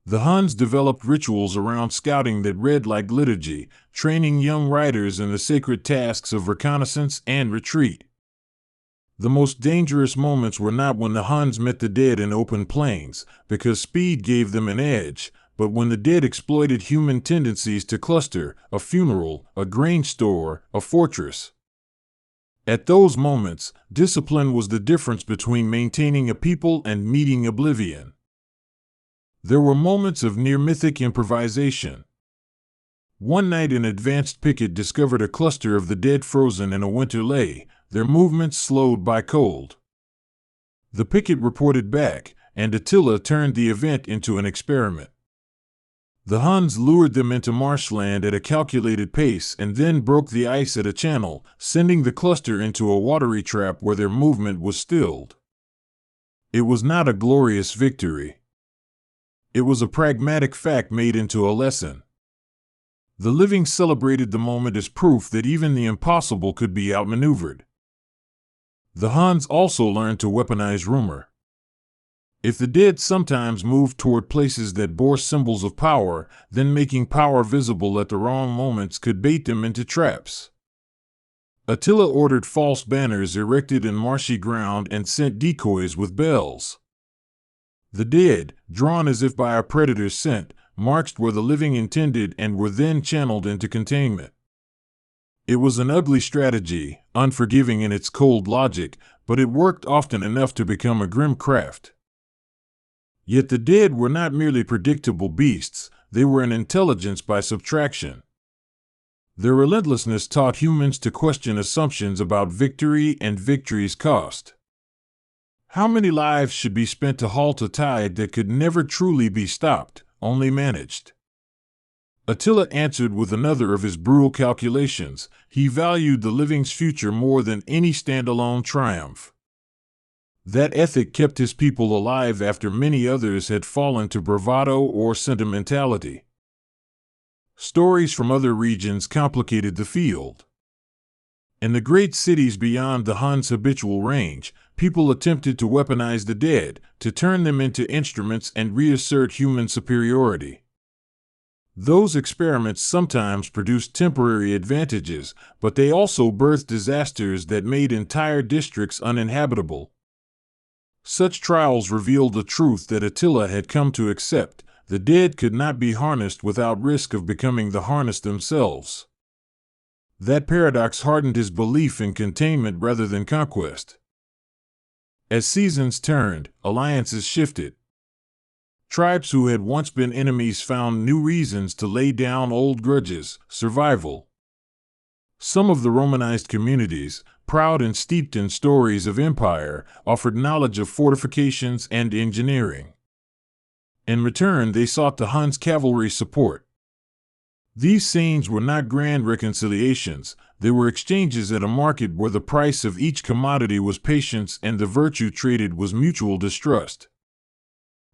[SPEAKER 1] The Huns developed rituals around scouting that read like liturgy, training young riders in the sacred tasks of reconnaissance and retreat. The most dangerous moments were not when the Huns met the dead in open plains, because speed gave them an edge, but when the dead exploited human tendencies to cluster, a funeral, a grain store, a fortress. At those moments, discipline was the difference between maintaining a people and meeting oblivion. There were moments of near-mythic improvisation. One night an advanced picket discovered a cluster of the dead frozen in a winter lay, their movements slowed by cold. The picket reported back, and Attila turned the event into an experiment. The Huns lured them into marshland at a calculated pace and then broke the ice at a channel, sending the cluster into a watery trap where their movement was stilled. It was not a glorious victory. It was a pragmatic fact made into a lesson. The living celebrated the moment as proof that even the impossible could be outmaneuvered. The Huns also learned to weaponize rumor. If the dead sometimes moved toward places that bore symbols of power, then making power visible at the wrong moments could bait them into traps. Attila ordered false banners erected in marshy ground and sent decoys with bells. The dead, drawn as if by a predator's scent, marched where the living intended and were then channeled into containment. It was an ugly strategy, unforgiving in its cold logic, but it worked often enough to become a grim craft. Yet the dead were not merely predictable beasts, they were an intelligence by subtraction. Their relentlessness taught humans to question assumptions about victory and victory's cost. How many lives should be spent to halt a tide that could never truly be stopped, only managed? Attila answered with another of his brutal calculations. He valued the living's future more than any standalone triumph. That ethic kept his people alive after many others had fallen to bravado or sentimentality. Stories from other regions complicated the field. In the great cities beyond the Huns' habitual range, people attempted to weaponize the dead, to turn them into instruments and reassert human superiority. Those experiments sometimes produced temporary advantages, but they also birthed disasters that made entire districts uninhabitable. Such trials revealed the truth that Attila had come to accept: the dead could not be harnessed without risk of becoming the harnessed themselves. That paradox hardened his belief in containment rather than conquest. As seasons turned, alliances shifted. Tribes who had once been enemies found new reasons to lay down old grudges. Survival. Some of the Romanized communities, proud and steeped in stories of empire, offered knowledge of fortifications and engineering. In return, they sought the Huns' cavalry support. These scenes were not grand reconciliations, they were exchanges at a market where the price of each commodity was patience and the virtue traded was mutual distrust.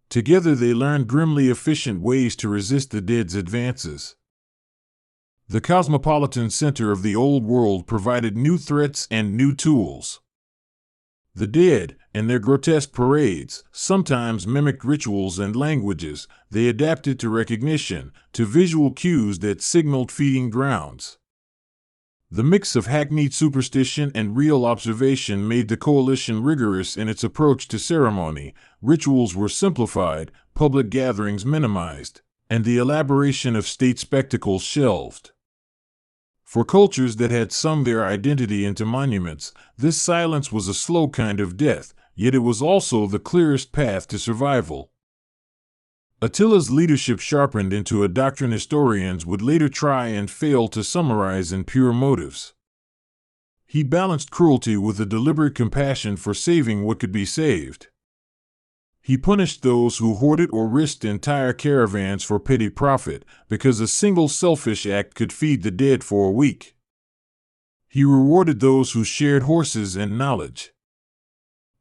[SPEAKER 1] Together they learned grimly efficient ways to resist the dead's advances. The cosmopolitan center of the old world provided new threats and new tools. The dead, in their grotesque parades, sometimes mimicked rituals and languages. They adapted to recognition, to visual cues that signaled feeding grounds. The mix of hackneyed superstition and real observation made the coalition rigorous in its approach to ceremony. Rituals were simplified, public gatherings minimized, and the elaboration of state spectacles shelved. For cultures that had sung their identity into monuments, this silence was a slow kind of death, yet it was also the clearest path to survival. Attila's leadership sharpened into a doctrine historians would later try and fail to summarize in pure motives. He balanced cruelty with a deliberate compassion for saving what could be saved. He punished those who hoarded or risked entire caravans for petty profit, because a single selfish act could feed the dead for a week. He rewarded those who shared horses and knowledge.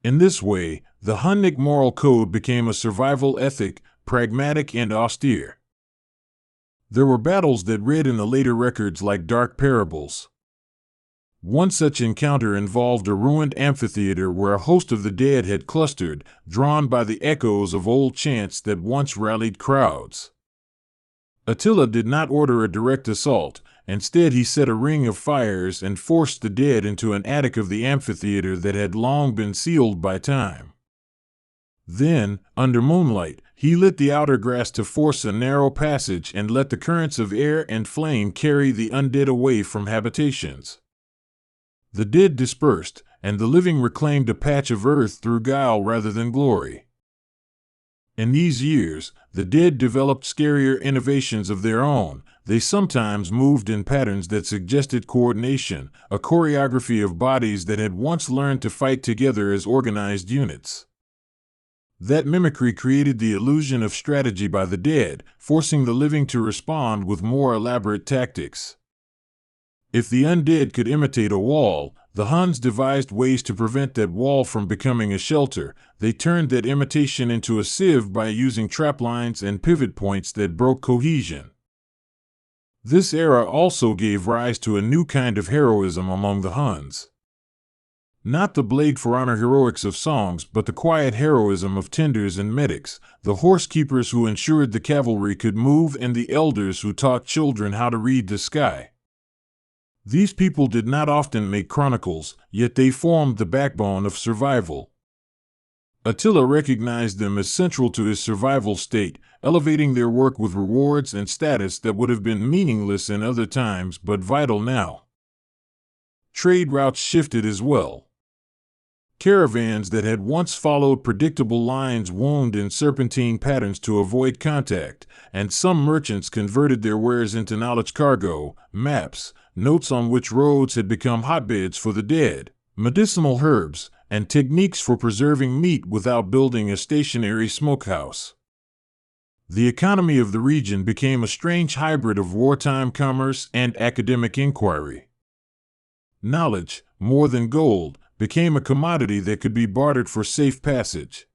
[SPEAKER 1] In this way, the Hunnic moral code became a survival ethic, pragmatic and austere. There were battles that read in the later records like dark parables. One such encounter involved a ruined amphitheater where a host of the dead had clustered, drawn by the echoes of old chants that once rallied crowds. Attila did not order a direct assault. Instead, he set a ring of fires and forced the dead into an attic of the amphitheater that had long been sealed by time. Then, under moonlight, He lit the outer grass to force a narrow passage and let the currents of air and flame carry the undead away from habitations. The dead dispersed, and the living reclaimed a patch of earth through guile rather than glory. In these years, the dead developed scarier innovations of their own. They sometimes moved in patterns that suggested coordination, a choreography of bodies that had once learned to fight together as organized units. That mimicry created the illusion of strategy by the dead, forcing the living to respond with more elaborate tactics. If the undead could imitate a wall, the Huns devised ways to prevent that wall from becoming a shelter. They turned that imitation into a sieve by using trap lines and pivot points that broke cohesion. This era also gave rise to a new kind of heroism among the Huns. Not the blade for honor heroics of songs, but the quiet heroism of tenders and medics, the horse keepers who ensured the cavalry could move and the elders who taught children how to read the sky. These people did not often make chronicles, yet they formed the backbone of survival. Attila recognized them as central to his survival state, elevating their work with rewards and status that would have been meaningless in other times but vital now. Trade routes shifted as well. Caravans that had once followed predictable lines wound in serpentine patterns to avoid contact, and some merchants converted their wares into knowledge cargo, maps, notes on which roads had become hotbeds for the dead, medicinal herbs, and techniques for preserving meat without building a stationary smokehouse. The economy of the region became a strange hybrid of wartime commerce and academic inquiry. Knowledge, more than gold, became a commodity that could be bartered for safe passage.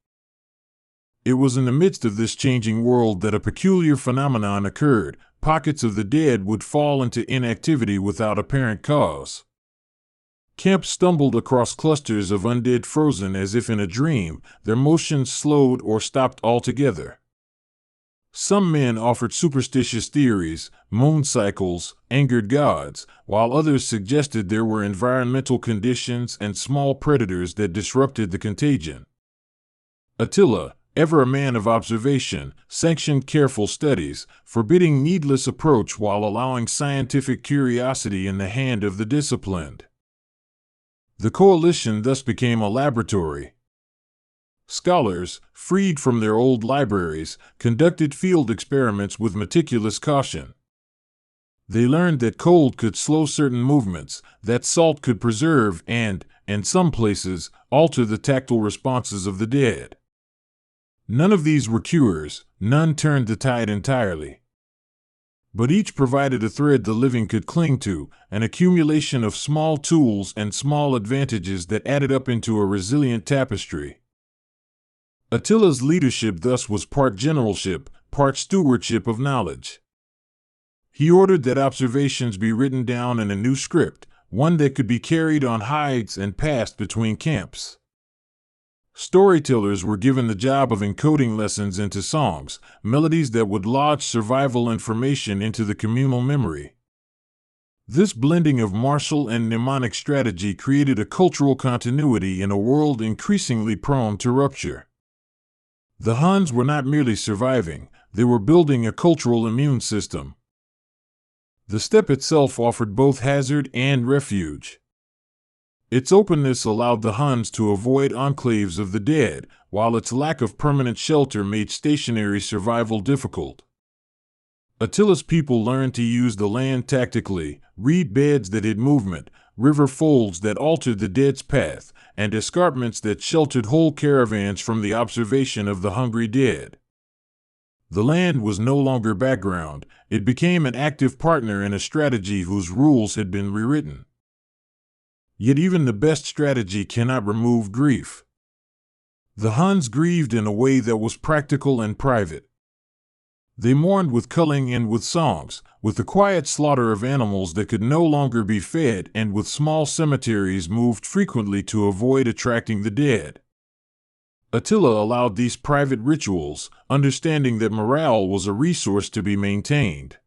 [SPEAKER 1] It was in the midst of this changing world that a peculiar phenomenon occurred. Pockets of the dead would fall into inactivity without apparent cause. Camps stumbled across clusters of undead frozen as if in a dream, their motions slowed or stopped altogether. Some men offered superstitious theories, moon cycles, angered gods, while others suggested there were environmental conditions and small predators that disrupted the contagion. Attila, ever a man of observation, sanctioned careful studies, forbidding needless approach while allowing scientific curiosity in the hand of the disciplined. The coalition thus became a laboratory. Scholars, freed from their old libraries, conducted field experiments with meticulous caution. They learned that cold could slow certain movements, that salt could preserve and, in some places, alter the tactile responses of the dead. None of these were cures, none turned the tide entirely. But each provided a thread the living could cling to, an accumulation of small tools and small advantages that added up into a resilient tapestry. Attila's leadership thus was part generalship, part stewardship of knowledge. He ordered that observations be written down in a new script, one that could be carried on hides and passed between camps. Storytellers were given the job of encoding lessons into songs, melodies that would lodge survival information into the communal memory. This blending of martial and mnemonic strategy created a cultural continuity in a world increasingly prone to rupture. The Huns were not merely surviving, they were building a cultural immune system. The steppe itself offered both hazard and refuge. Its openness allowed the Huns to avoid enclaves of the dead, while its lack of permanent shelter made stationary survival difficult. Attila's people learned to use the land tactically, reed beds that hid movement, river folds that altered the dead's path, and escarpments that sheltered whole caravans from the observation of the hungry dead. The land was no longer background, it became an active partner in a strategy whose rules had been rewritten. Yet even the best strategy cannot remove grief. The Huns grieved in a way that was practical and private. They mourned with culling and with songs, with the quiet slaughter of animals that could no longer be fed, and with small cemeteries moved frequently to avoid attracting the dead. Attila allowed these private rituals, understanding that morale was a resource to be maintained.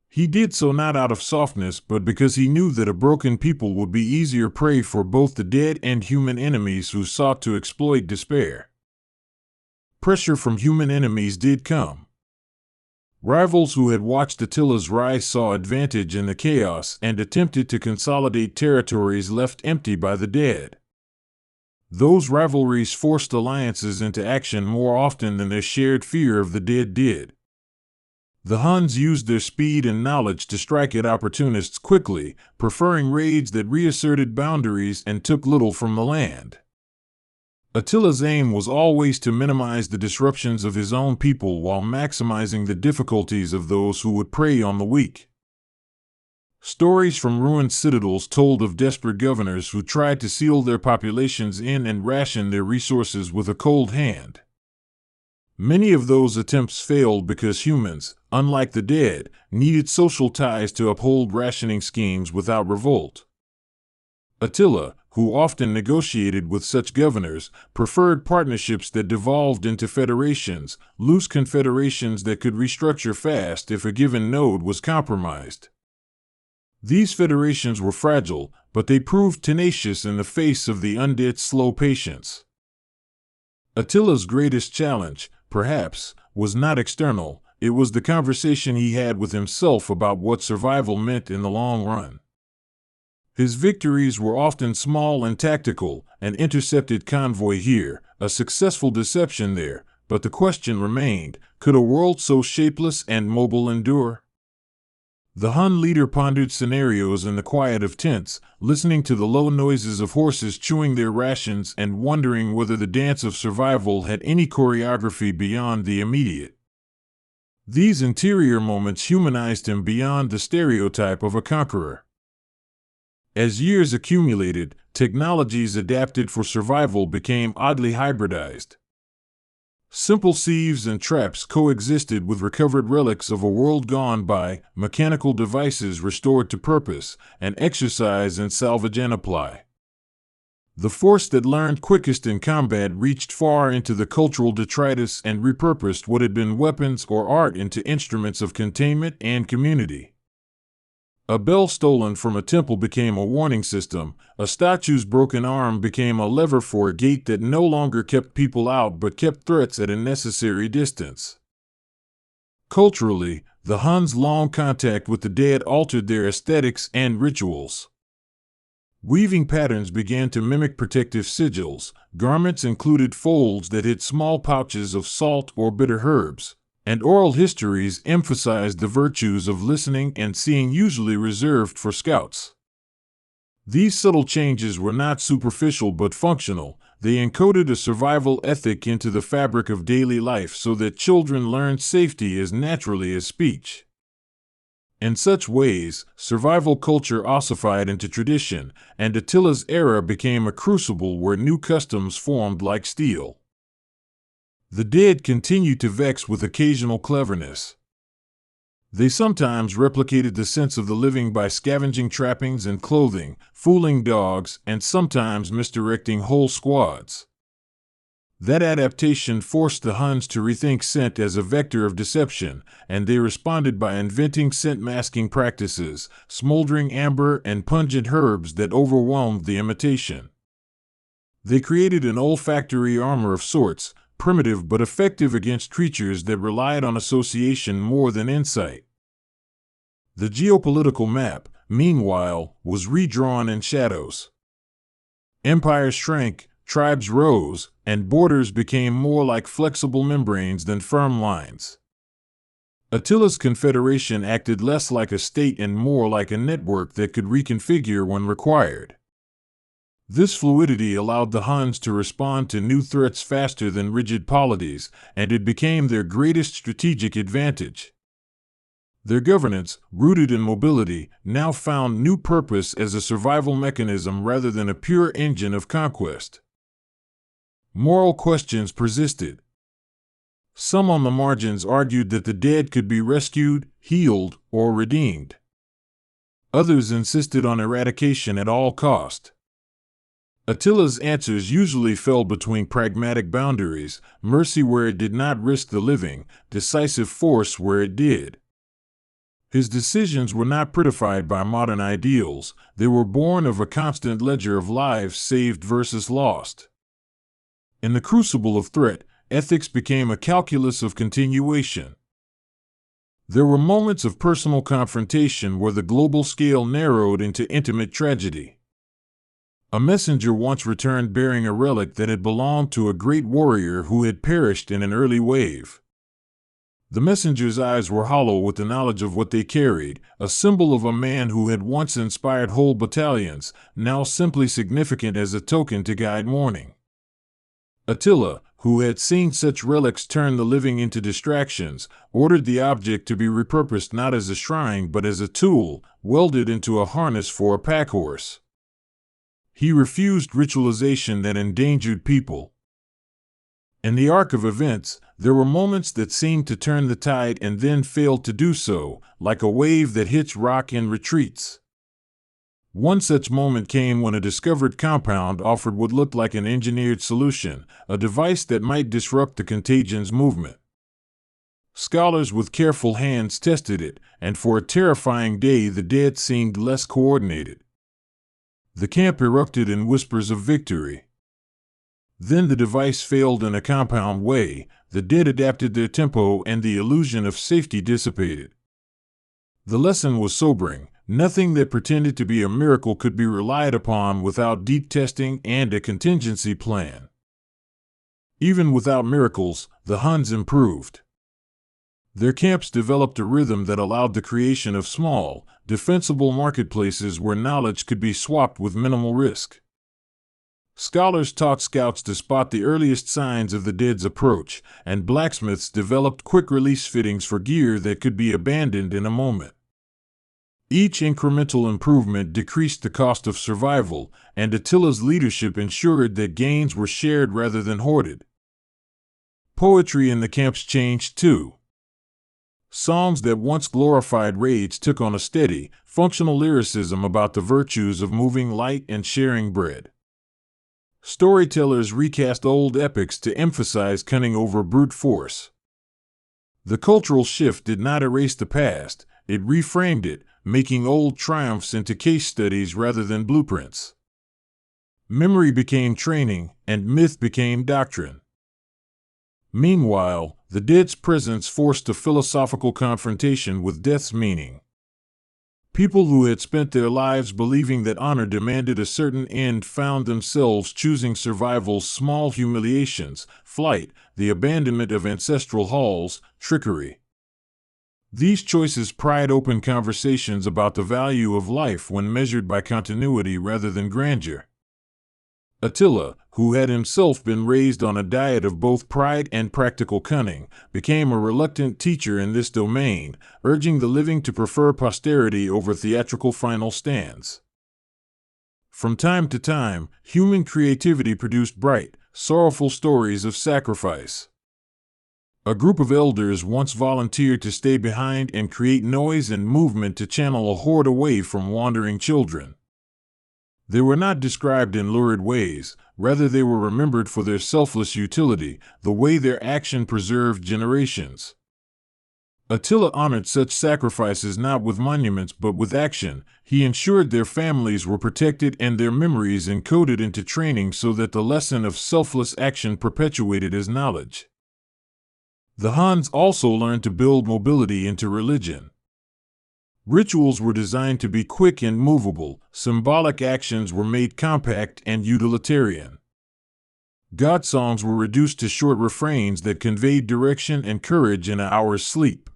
[SPEAKER 1] He did so not out of softness, but because he knew that a broken people would be easier prey for both the dead and human enemies who sought to exploit despair. pressure from human enemies did come. Rivals who had watched Attila's rise saw advantage in the chaos and attempted to consolidate territories left empty by the dead. Those rivalries forced alliances into action more often than their shared fear of the dead did. The Huns used their speed and knowledge to strike at opportunists quickly, preferring raids that reasserted boundaries and took little from the land. Attila's aim was always to minimize the disruptions of his own people while maximizing the difficulties of those who would prey on the weak. Stories from ruined citadels told of desperate governors who tried to seal their populations in and ration their resources with a cold hand. Many of those attempts failed because humans, unlike the dead, needed social ties to uphold rationing schemes without revolt. Attila, who often negotiated with such governors, preferred partnerships that devolved into federations, loose confederations that could restructure fast if a given node was compromised. These federations were fragile, but they proved tenacious in the face of the undead's slow patience. Attila's greatest challenge, perhaps, was not external. It was the conversation he had with himself about what survival meant in the long run. His victories were often small and tactical, an intercepted convoy here, a successful deception there, but the question remained, could a world so shapeless and mobile endure? The Hun leader pondered scenarios in the quiet of tents, listening to the low noises of horses chewing their rations and wondering whether the dance of survival had any choreography beyond the immediate. These interior moments humanized him beyond the stereotype of a conqueror. As years accumulated, technologies adapted for survival became oddly hybridized. Simple sieves and traps coexisted with recovered relics of a world gone by, mechanical devices restored to purpose, and exercise and salvage and apply. The force that learned quickest in combat reached far into the cultural detritus and repurposed what had been weapons or art into instruments of containment and community. A bell stolen from a temple became a warning system, a statue's broken arm became a lever for a gate that no longer kept people out but kept threats at a necessary distance. Culturally, the Huns' long contact with the dead altered their aesthetics and rituals. Weaving patterns began to mimic protective sigils, garments included folds that hid small pouches of salt or bitter herbs, and oral histories emphasized the virtues of listening and seeing, usually reserved for scouts. These subtle changes were not superficial but functional. They encoded a survival ethic into the fabric of daily life so that children learned safety as naturally as speech. In such ways, survival culture ossified into tradition, and Attila's era became a crucible where new customs formed like steel. The dead continued to vex with occasional cleverness. They sometimes replicated the sense of the living by scavenging trappings and clothing, fooling dogs, and sometimes misdirecting whole squads. That adaptation forced the Huns to rethink scent as a vector of deception, and they responded by inventing scent masking practices, smoldering amber and pungent herbs that overwhelmed the imitation. They created an olfactory armor of sorts, primitive but effective against creatures that relied on association more than insight. The geopolitical map, meanwhile, was redrawn in shadows. Empires shrank, tribes rose, and borders became more like flexible membranes than firm lines. Attila's confederation acted less like a state and more like a network that could reconfigure when required. This fluidity allowed the Huns to respond to new threats faster than rigid polities, and it became their greatest strategic advantage. Their governance, rooted in mobility, now found new purpose as a survival mechanism rather than a pure engine of conquest. Moral questions persisted. Some on the margins argued that the dead could be rescued, healed, or redeemed. Others insisted on eradication at all cost. Attila's answers usually fell between pragmatic boundaries, mercy where it did not risk the living, decisive force where it did. His decisions were not prettified by modern ideals, they were born of a constant ledger of lives saved versus lost. In the crucible of threat, ethics became a calculus of continuation. There were moments of personal confrontation where the global scale narrowed into intimate tragedy. A messenger once returned bearing a relic that had belonged to a great warrior who had perished in an early wave. The messenger's eyes were hollow with the knowledge of what they carried, a symbol of a man who had once inspired whole battalions, now simply significant as a token to guide mourning. Attila, who had seen such relics turn the living into distractions, ordered the object to be repurposed not as a shrine but as a tool, welded into a harness for a packhorse. He refused ritualization that endangered people. In the arc of events, there were moments that seemed to turn the tide and then failed to do so, like a wave that hits rock and retreats. One such moment came when a discovered compound offered what looked like an engineered solution, a device that might disrupt the contagion's movement. Scholars with careful hands tested it, and for a terrifying day the dead seemed less coordinated. The camp erupted in whispers of victory. Then the device failed in a compound way, the dead adapted their tempo and the illusion of safety dissipated. The lesson was sobering. Nothing that pretended to be a miracle could be relied upon without deep testing and a contingency plan. Even without miracles, the Huns improved. Their camps developed a rhythm that allowed the creation of small, defensible marketplaces where knowledge could be swapped with minimal risk. Scholars taught scouts to spot the earliest signs of the dead's approach, and blacksmiths developed quick-release fittings for gear that could be abandoned in a moment. Each incremental improvement decreased the cost of survival, and Attila's leadership ensured that gains were shared rather than hoarded. Poetry in the camps changed too. Songs that once glorified raids took on a steady, functional lyricism about the virtues of moving light and sharing bread. Storytellers recast old epics to emphasize cunning over brute force. The cultural shift did not erase the past, it reframed it, making old triumphs into case studies rather than blueprints. Memory became training, and myth became doctrine. Meanwhile, the dead's presence forced a philosophical confrontation with death's meaning. People who had spent their lives believing that honor demanded a certain end found themselves choosing survival's small humiliations, flight, the abandonment of ancestral halls, trickery. These choices pried open conversations about the value of life when measured by continuity rather than grandeur. Attila, who had himself been raised on a diet of both pride and practical cunning, became a reluctant teacher in this domain, urging the living to prefer posterity over theatrical final stands. From time to time, human creativity produced bright, sorrowful stories of sacrifice. A group of elders once volunteered to stay behind and create noise and movement to channel a horde away from wandering children. They were not described in lurid ways, rather they were remembered for their selfless utility, the way their action preserved generations. Attila honored such sacrifices not with monuments but with action. He ensured their families were protected and their memories encoded into training so that the lesson of selfless action perpetuated as knowledge. The Huns also learned to build mobility into religion. Rituals were designed to be quick and movable, symbolic actions were made compact and utilitarian. God songs were reduced to short refrains that conveyed direction and courage in an hour's sleep.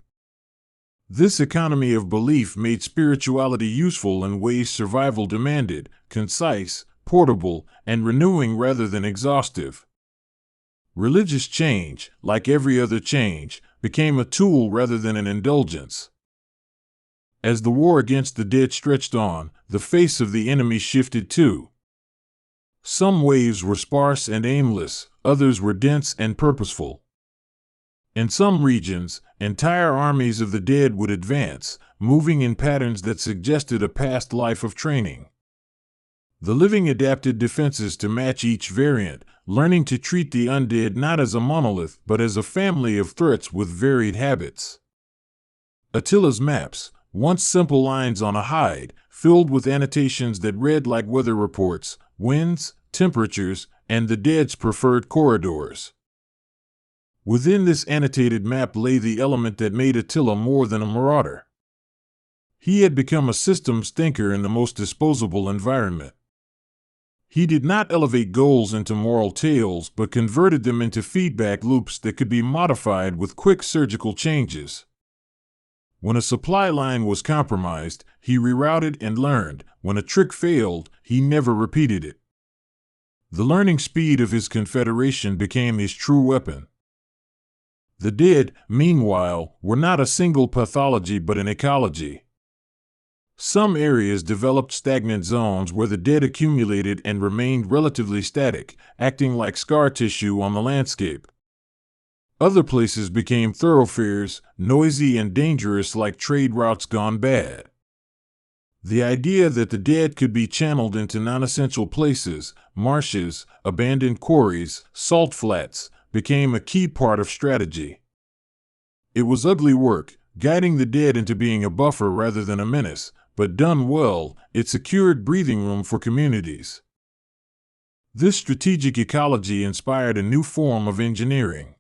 [SPEAKER 1] This economy of belief made spirituality useful in ways survival demanded, concise, portable, and renewing rather than exhaustive. Religious change, like every other change, became a tool rather than an indulgence. As the war against the dead stretched on, the face of the enemy shifted too. Some waves were sparse and aimless, others were dense and purposeful. In some regions, entire armies of the dead would advance, moving in patterns that suggested a past life of training. The living adapted defenses to match each variant, learning to treat the undead not as a monolith but as a family of threats with varied habits. Attila's maps, once simple lines on a hide, filled with annotations that read like weather reports, winds, temperatures, and the dead's preferred corridors. Within this annotated map lay the element that made Attila more than a marauder. He had become a systems thinker in the most disposable environment. He did not elevate goals into moral tales, but converted them into feedback loops that could be modified with quick surgical changes. When a supply line was compromised, he rerouted and learned. When a trick failed, he never repeated it. The learning speed of his confederation became his true weapon. The dead, meanwhile, were not a single pathology but an ecology. Some areas developed stagnant zones where the dead accumulated and remained relatively static, acting like scar tissue on the landscape. Other places became thoroughfares, noisy and dangerous like trade routes gone bad. The idea that the dead could be channeled into non-essential places, marshes, abandoned quarries, salt flats, became a key part of strategy. It was ugly work, guiding the dead into being a buffer rather than a menace, but done well, it secured breathing room for communities. This strategic ecology inspired a new form of engineering.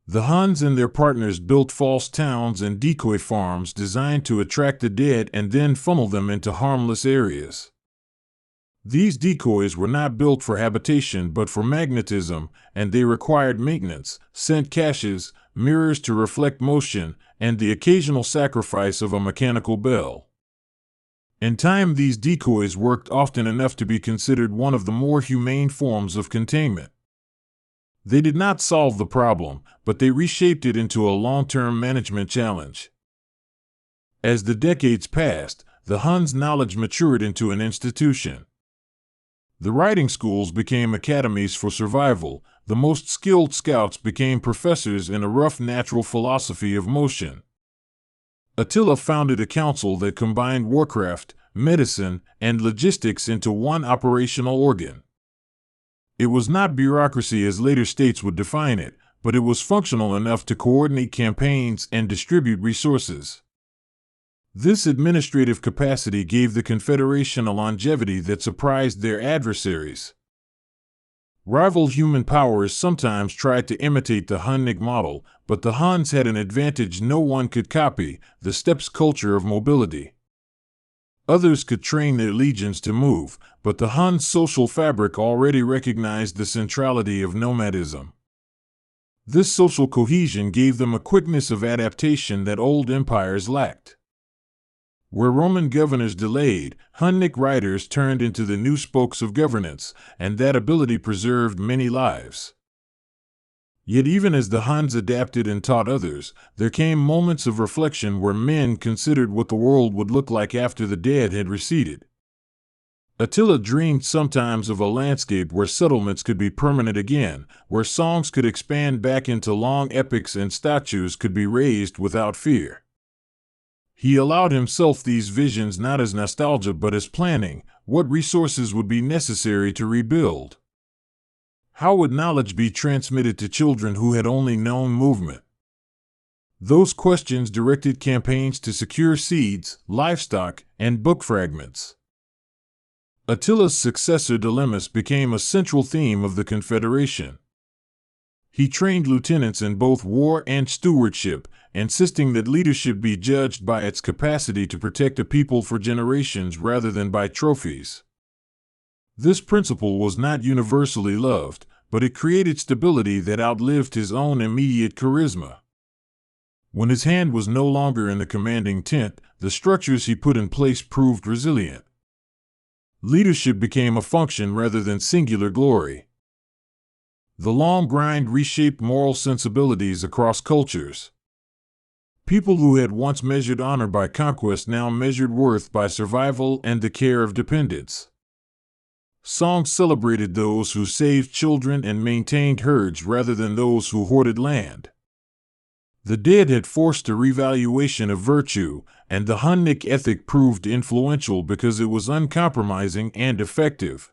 [SPEAKER 1] The Huns and their partners built false towns and decoy farms designed to attract the dead and then funnel them into harmless areas. These decoys were not built for habitation but for magnetism, and they required maintenance, scent caches, mirrors to reflect motion, and the occasional sacrifice of a mechanical bell. In time, these decoys worked often enough to be considered one of the more humane forms of containment. They did not solve the problem, but they reshaped it into a long-term management challenge. As the decades passed, the Huns' knowledge matured into an institution. The riding schools became academies for survival. The most skilled scouts became professors in a rough natural philosophy of motion. Attila founded a council that combined warcraft, medicine, and logistics into one operational organ. It was not bureaucracy as later states would define it, but it was functional enough to coordinate campaigns and distribute resources. This administrative capacity gave the Confederation a longevity that surprised their adversaries. Rival human powers sometimes tried to imitate the Hunnic model, but the Huns had an advantage no one could copy: the steppes culture of mobility. Others could train their legions to move, but the Huns' social fabric already recognized the centrality of nomadism. This social cohesion gave them a quickness of adaptation that old empires lacked. Where Roman governors delayed, Hunnic riders turned into the new spokes of governance, and that ability preserved many lives. Yet even as the Huns adapted and taught others, there came moments of reflection where men considered what the world would look like after the dead had receded. Attila dreamed sometimes of a landscape where settlements could be permanent again, where songs could expand back into long epics and statues could be raised without fear. He allowed himself these visions not as nostalgia but as planning. What resources would be necessary to rebuild? How would knowledge be transmitted to children who had only known movement? Those questions directed campaigns to secure seeds, livestock, and book fragments. Attila's successor Dilemmas became a central theme of the Confederation. He trained lieutenants in both war and stewardship, insisting that leadership be judged by its capacity to protect a people for generations rather than by trophies. This principle was not universally loved, but it created stability that outlived his own immediate charisma. When his hand was no longer in the commanding tent, the structures he put in place proved resilient. Leadership became a function rather than singular glory. The long grind reshaped moral sensibilities across cultures. People who had once measured honor by conquest now measured worth by survival and the care of dependents. Songs celebrated those who saved children and maintained herds rather than those who hoarded land. The dead had forced a revaluation of virtue, and the Hunnic ethic proved influential because it was uncompromising and effective.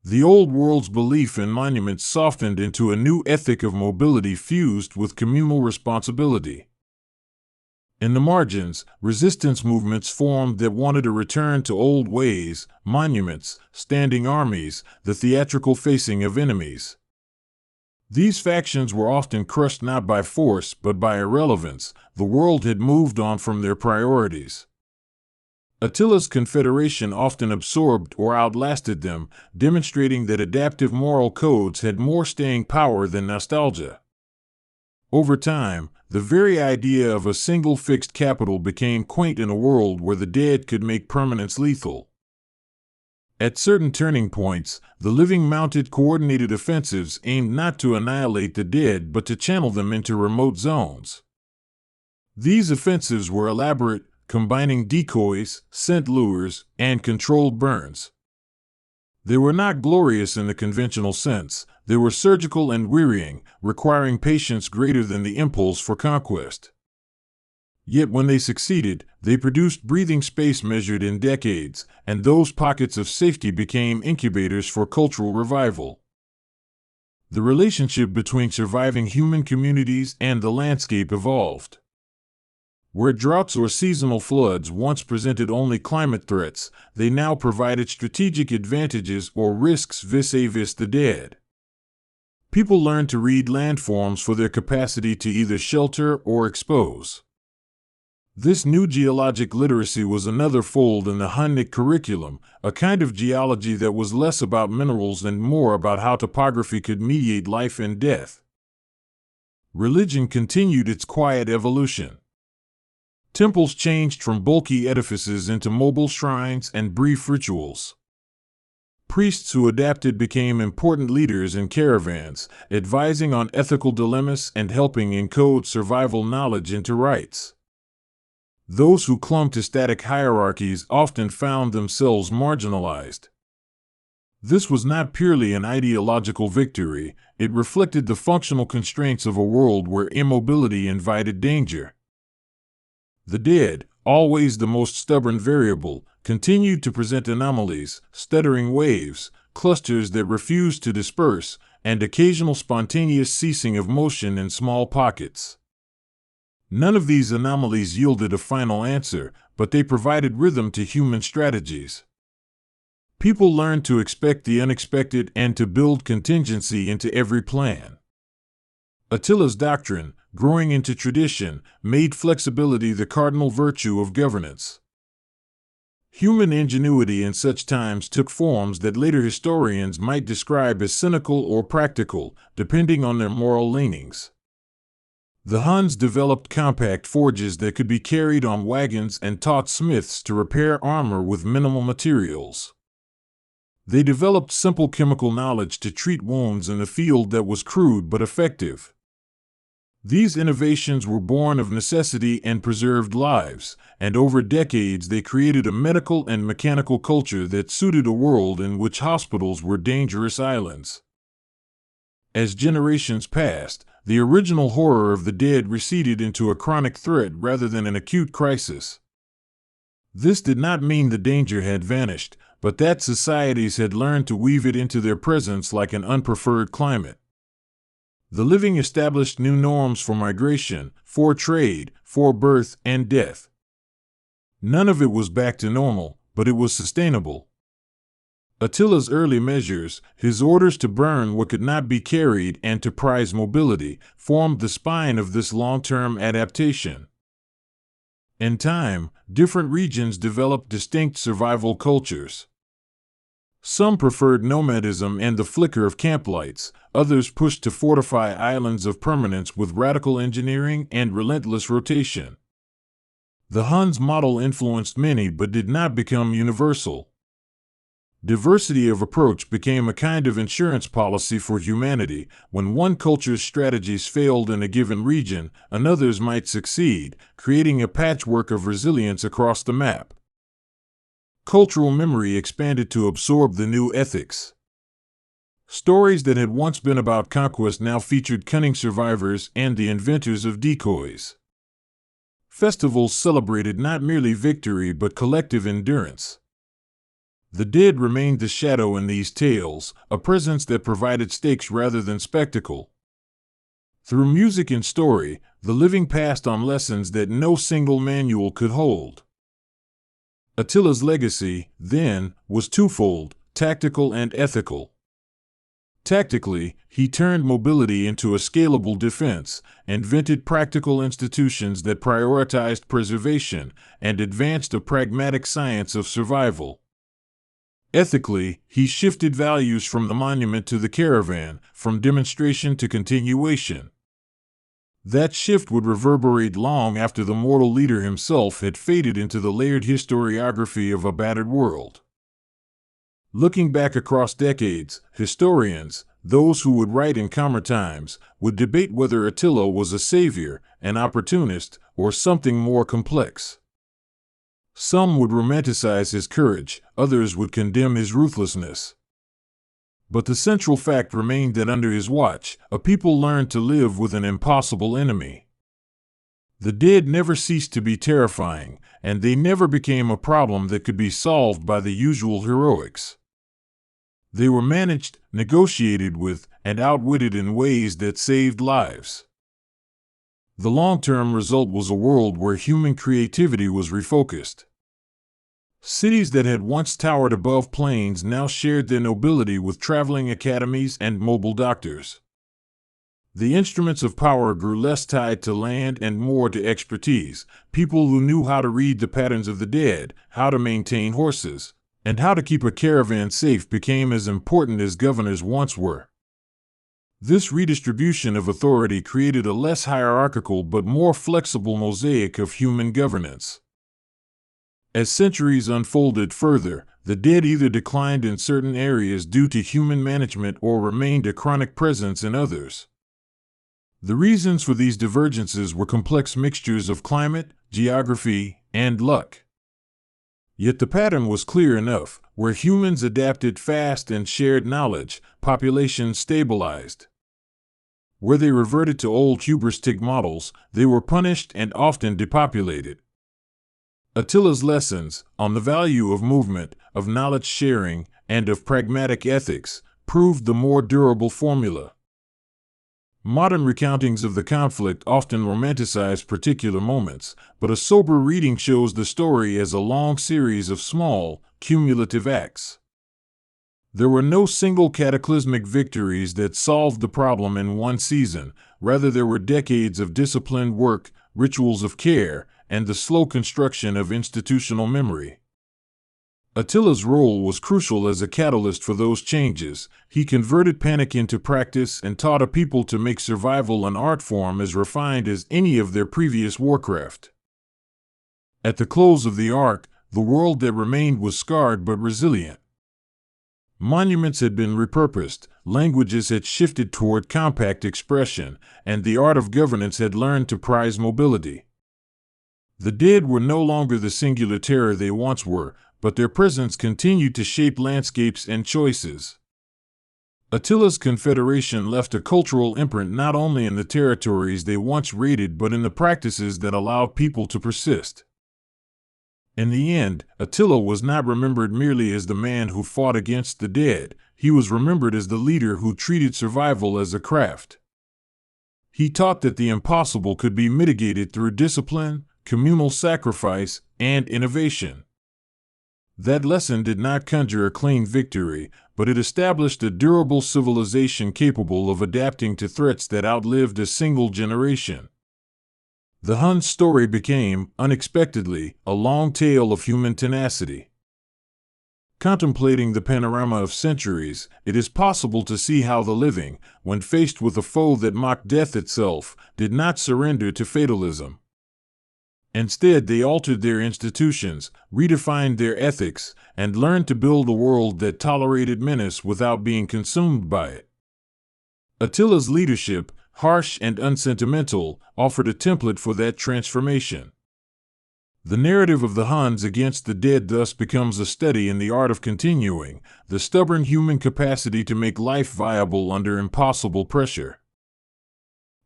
[SPEAKER 1] The old world's belief in monuments softened into a new ethic of mobility fused with communal responsibility. In the margins, resistance movements formed that wanted a return to old ways: monuments, standing armies, the theatrical facing of enemies. These factions were often crushed not by force but by irrelevance. The world had moved on from their priorities. Attila's confederation often absorbed or outlasted them, demonstrating that adaptive moral codes had more staying power than nostalgia. Over time, the very idea of a single fixed capital became quaint in a world where the dead could make permanence lethal. At certain turning points, the living mounted coordinated offensives aimed not to annihilate the dead but to channel them into remote zones. These offensives were elaborate, combining decoys, scent lures, and controlled burns. They were not glorious in the conventional sense. They were surgical and wearying, requiring patience greater than the impulse for conquest. Yet when they succeeded, they produced breathing space measured in decades, and those pockets of safety became incubators for cultural revival. The relationship between surviving human communities and the landscape evolved. Where droughts or seasonal floods once presented only climate threats, they now provided strategic advantages or risks vis-a-vis the dead. People learned to read landforms for their capacity to either shelter or expose. This new geologic literacy was another fold in the Hunnic curriculum, a kind of geology that was less about minerals and more about how topography could mediate life and death. Religion continued its quiet evolution. Temples changed from bulky edifices into mobile shrines and brief rituals. Priests who adapted became important leaders in caravans, advising on ethical dilemmas and helping encode survival knowledge into rites. Those who clung to static hierarchies often found themselves marginalized. This was not purely an ideological victory, it reflected the functional constraints of a world where immobility invited danger. The dead, always the most stubborn variable, continued to present anomalies, stuttering waves, clusters that refused to disperse, and occasional spontaneous ceasing of motion in small pockets. None of these anomalies yielded a final answer, but they provided rhythm to human strategies. People learned to expect the unexpected and to build contingency into every plan. Attila's doctrine, growing into tradition, made flexibility the cardinal virtue of governance. Human ingenuity in such times took forms that later historians might describe as cynical or practical, depending on their moral leanings. The Huns developed compact forges that could be carried on wagons and taught smiths to repair armor with minimal materials. They developed simple chemical knowledge to treat wounds in a field that was crude but effective. These innovations were born of necessity and preserved lives, and over decades they created a medical and mechanical culture that suited a world in which hospitals were dangerous islands. As generations passed, the original horror of the dead receded into a chronic threat rather than an acute crisis. This did not mean the danger had vanished, but that societies had learned to weave it into their presence like an unpreferred climate. The living established new norms for migration, for trade, for birth and death. None of it was back to normal, but it was sustainable. Attila's early measures, his orders to burn what could not be carried and to prize mobility, formed the spine of this long-term adaptation. In time, different regions developed distinct survival cultures. Some preferred nomadism and the flicker of camp lights, others pushed to fortify islands of permanence with radical engineering and relentless rotation. The Huns' model influenced many but did not become universal. Diversity of approach became a kind of insurance policy for humanity. When one culture's strategies failed in a given region, another's might succeed, creating a patchwork of resilience across the map. Cultural memory expanded to absorb the new ethics. Stories that had once been about conquest now featured cunning survivors and the inventors of decoys. Festivals celebrated not merely victory but collective endurance. The dead remained the shadow in these tales, a presence that provided stakes rather than spectacle. Through music and story, the living passed on lessons that no single manual could hold. Attila's legacy, then, was twofold, tactical and ethical. Tactically, he turned mobility into a scalable defense, invented practical institutions that prioritized preservation, and advanced a pragmatic science of survival. Ethically, he shifted values from the monument to the caravan, from demonstration to continuation. That shift would reverberate long after the mortal leader himself had faded into the layered historiography of a battered world. Looking back across decades, historians, those who would write in calmer times, would debate whether Attila was a savior, an opportunist, or something more complex. Some would romanticize his courage, others would condemn his ruthlessness. But the central fact remained that under his watch, a people learned to live with an impossible enemy. The dead never ceased to be terrifying, and they never became a problem that could be solved by the usual heroics. They were managed, negotiated with, and outwitted in ways that saved lives. The long-term result was a world where human creativity was refocused. Cities that had once towered above plains now shared their nobility with traveling academies and mobile doctors. The instruments of power grew less tied to land and more to expertise, people who knew how to read the patterns of the dead, how to maintain horses, and how to keep a caravan safe became as important as governors once were. This redistribution of authority created a less hierarchical but more flexible mosaic of human governance. As centuries unfolded further, the dead either declined in certain areas due to human management or remained a chronic presence in others. The reasons for these divergences were complex mixtures of climate, geography, and luck. Yet the pattern was clear enough: where humans adapted fast and shared knowledge, populations stabilized. Where they reverted to old hubristic models, they were punished and often depopulated. Attila's lessons on the value of movement, of knowledge sharing, and of pragmatic ethics proved the more durable formula. Modern recountings of the conflict often romanticize particular moments, but a sober reading shows the story as a long series of small, cumulative acts. There were no single cataclysmic victories that solved the problem in one season. Rather, there were decades of disciplined work, rituals of care, and the slow construction of institutional memory. Attila's role was crucial as a catalyst for those changes. He converted panic into practice and taught a people to make survival an art form as refined as any of their previous warcraft. At the close of the arc, the world that remained was scarred but resilient. Monuments had been repurposed, languages had shifted toward compact expression, and the art of governance had learned to prize mobility. The dead were no longer the singular terror they once were, but their presence continued to shape landscapes and choices. Attila's confederation left a cultural imprint not only in the territories they once raided but in the practices that allowed people to persist. In the end, Attila was not remembered merely as the man who fought against the dead. He was remembered as the leader who treated survival as a craft. He taught that the impossible could be mitigated through discipline, communal sacrifice, and innovation. That lesson did not conjure a clean victory, but it established a durable civilization capable of adapting to threats that outlived a single generation. The Hun's story became, unexpectedly, a long tale of human tenacity. Contemplating the panorama of centuries, it is possible to see how the living, when faced with a foe that mocked death itself, did not surrender to fatalism. Instead, they altered their institutions, redefined their ethics, and learned to build a world that tolerated menace without being consumed by it. Attila's leadership, harsh and unsentimental, offered a template for that transformation. The narrative of the Huns against the dead thus becomes a study in the art of continuing, the stubborn human capacity to make life viable under impossible pressure.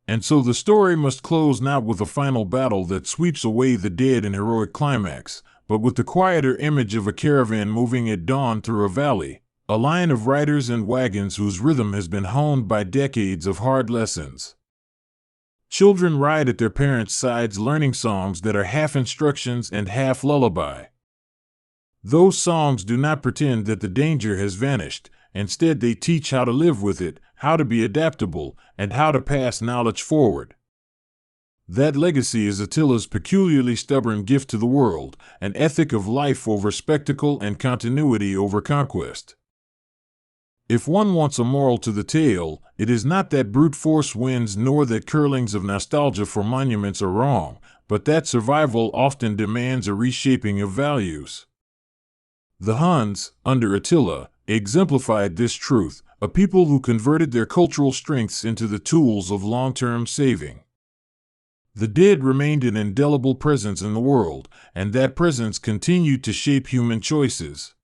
[SPEAKER 1] And so the story must close not with a final battle that sweeps away the dead in heroic climax, but with the quieter image of a caravan moving at dawn through a valley, a line of riders and wagons whose rhythm has been honed by decades of hard lessons. Children ride at their parents' sides learning songs that are half instructions and half lullaby. Those songs do not pretend that the danger has vanished. Instead, they teach how to live with it, how to be adaptable, and how to pass knowledge forward. That legacy is Attila's peculiarly stubborn gift to the world, an ethic of life over spectacle and continuity over conquest. If one wants a moral to the tale, it is not that brute force wins nor that curlings of nostalgia for monuments are wrong, but that survival often demands a reshaping of values. The Huns, under Attila, exemplified this truth, a people who converted their cultural strengths into the tools of long-term saving. The dead remained an indelible presence in the world, and that presence continued to shape human choices.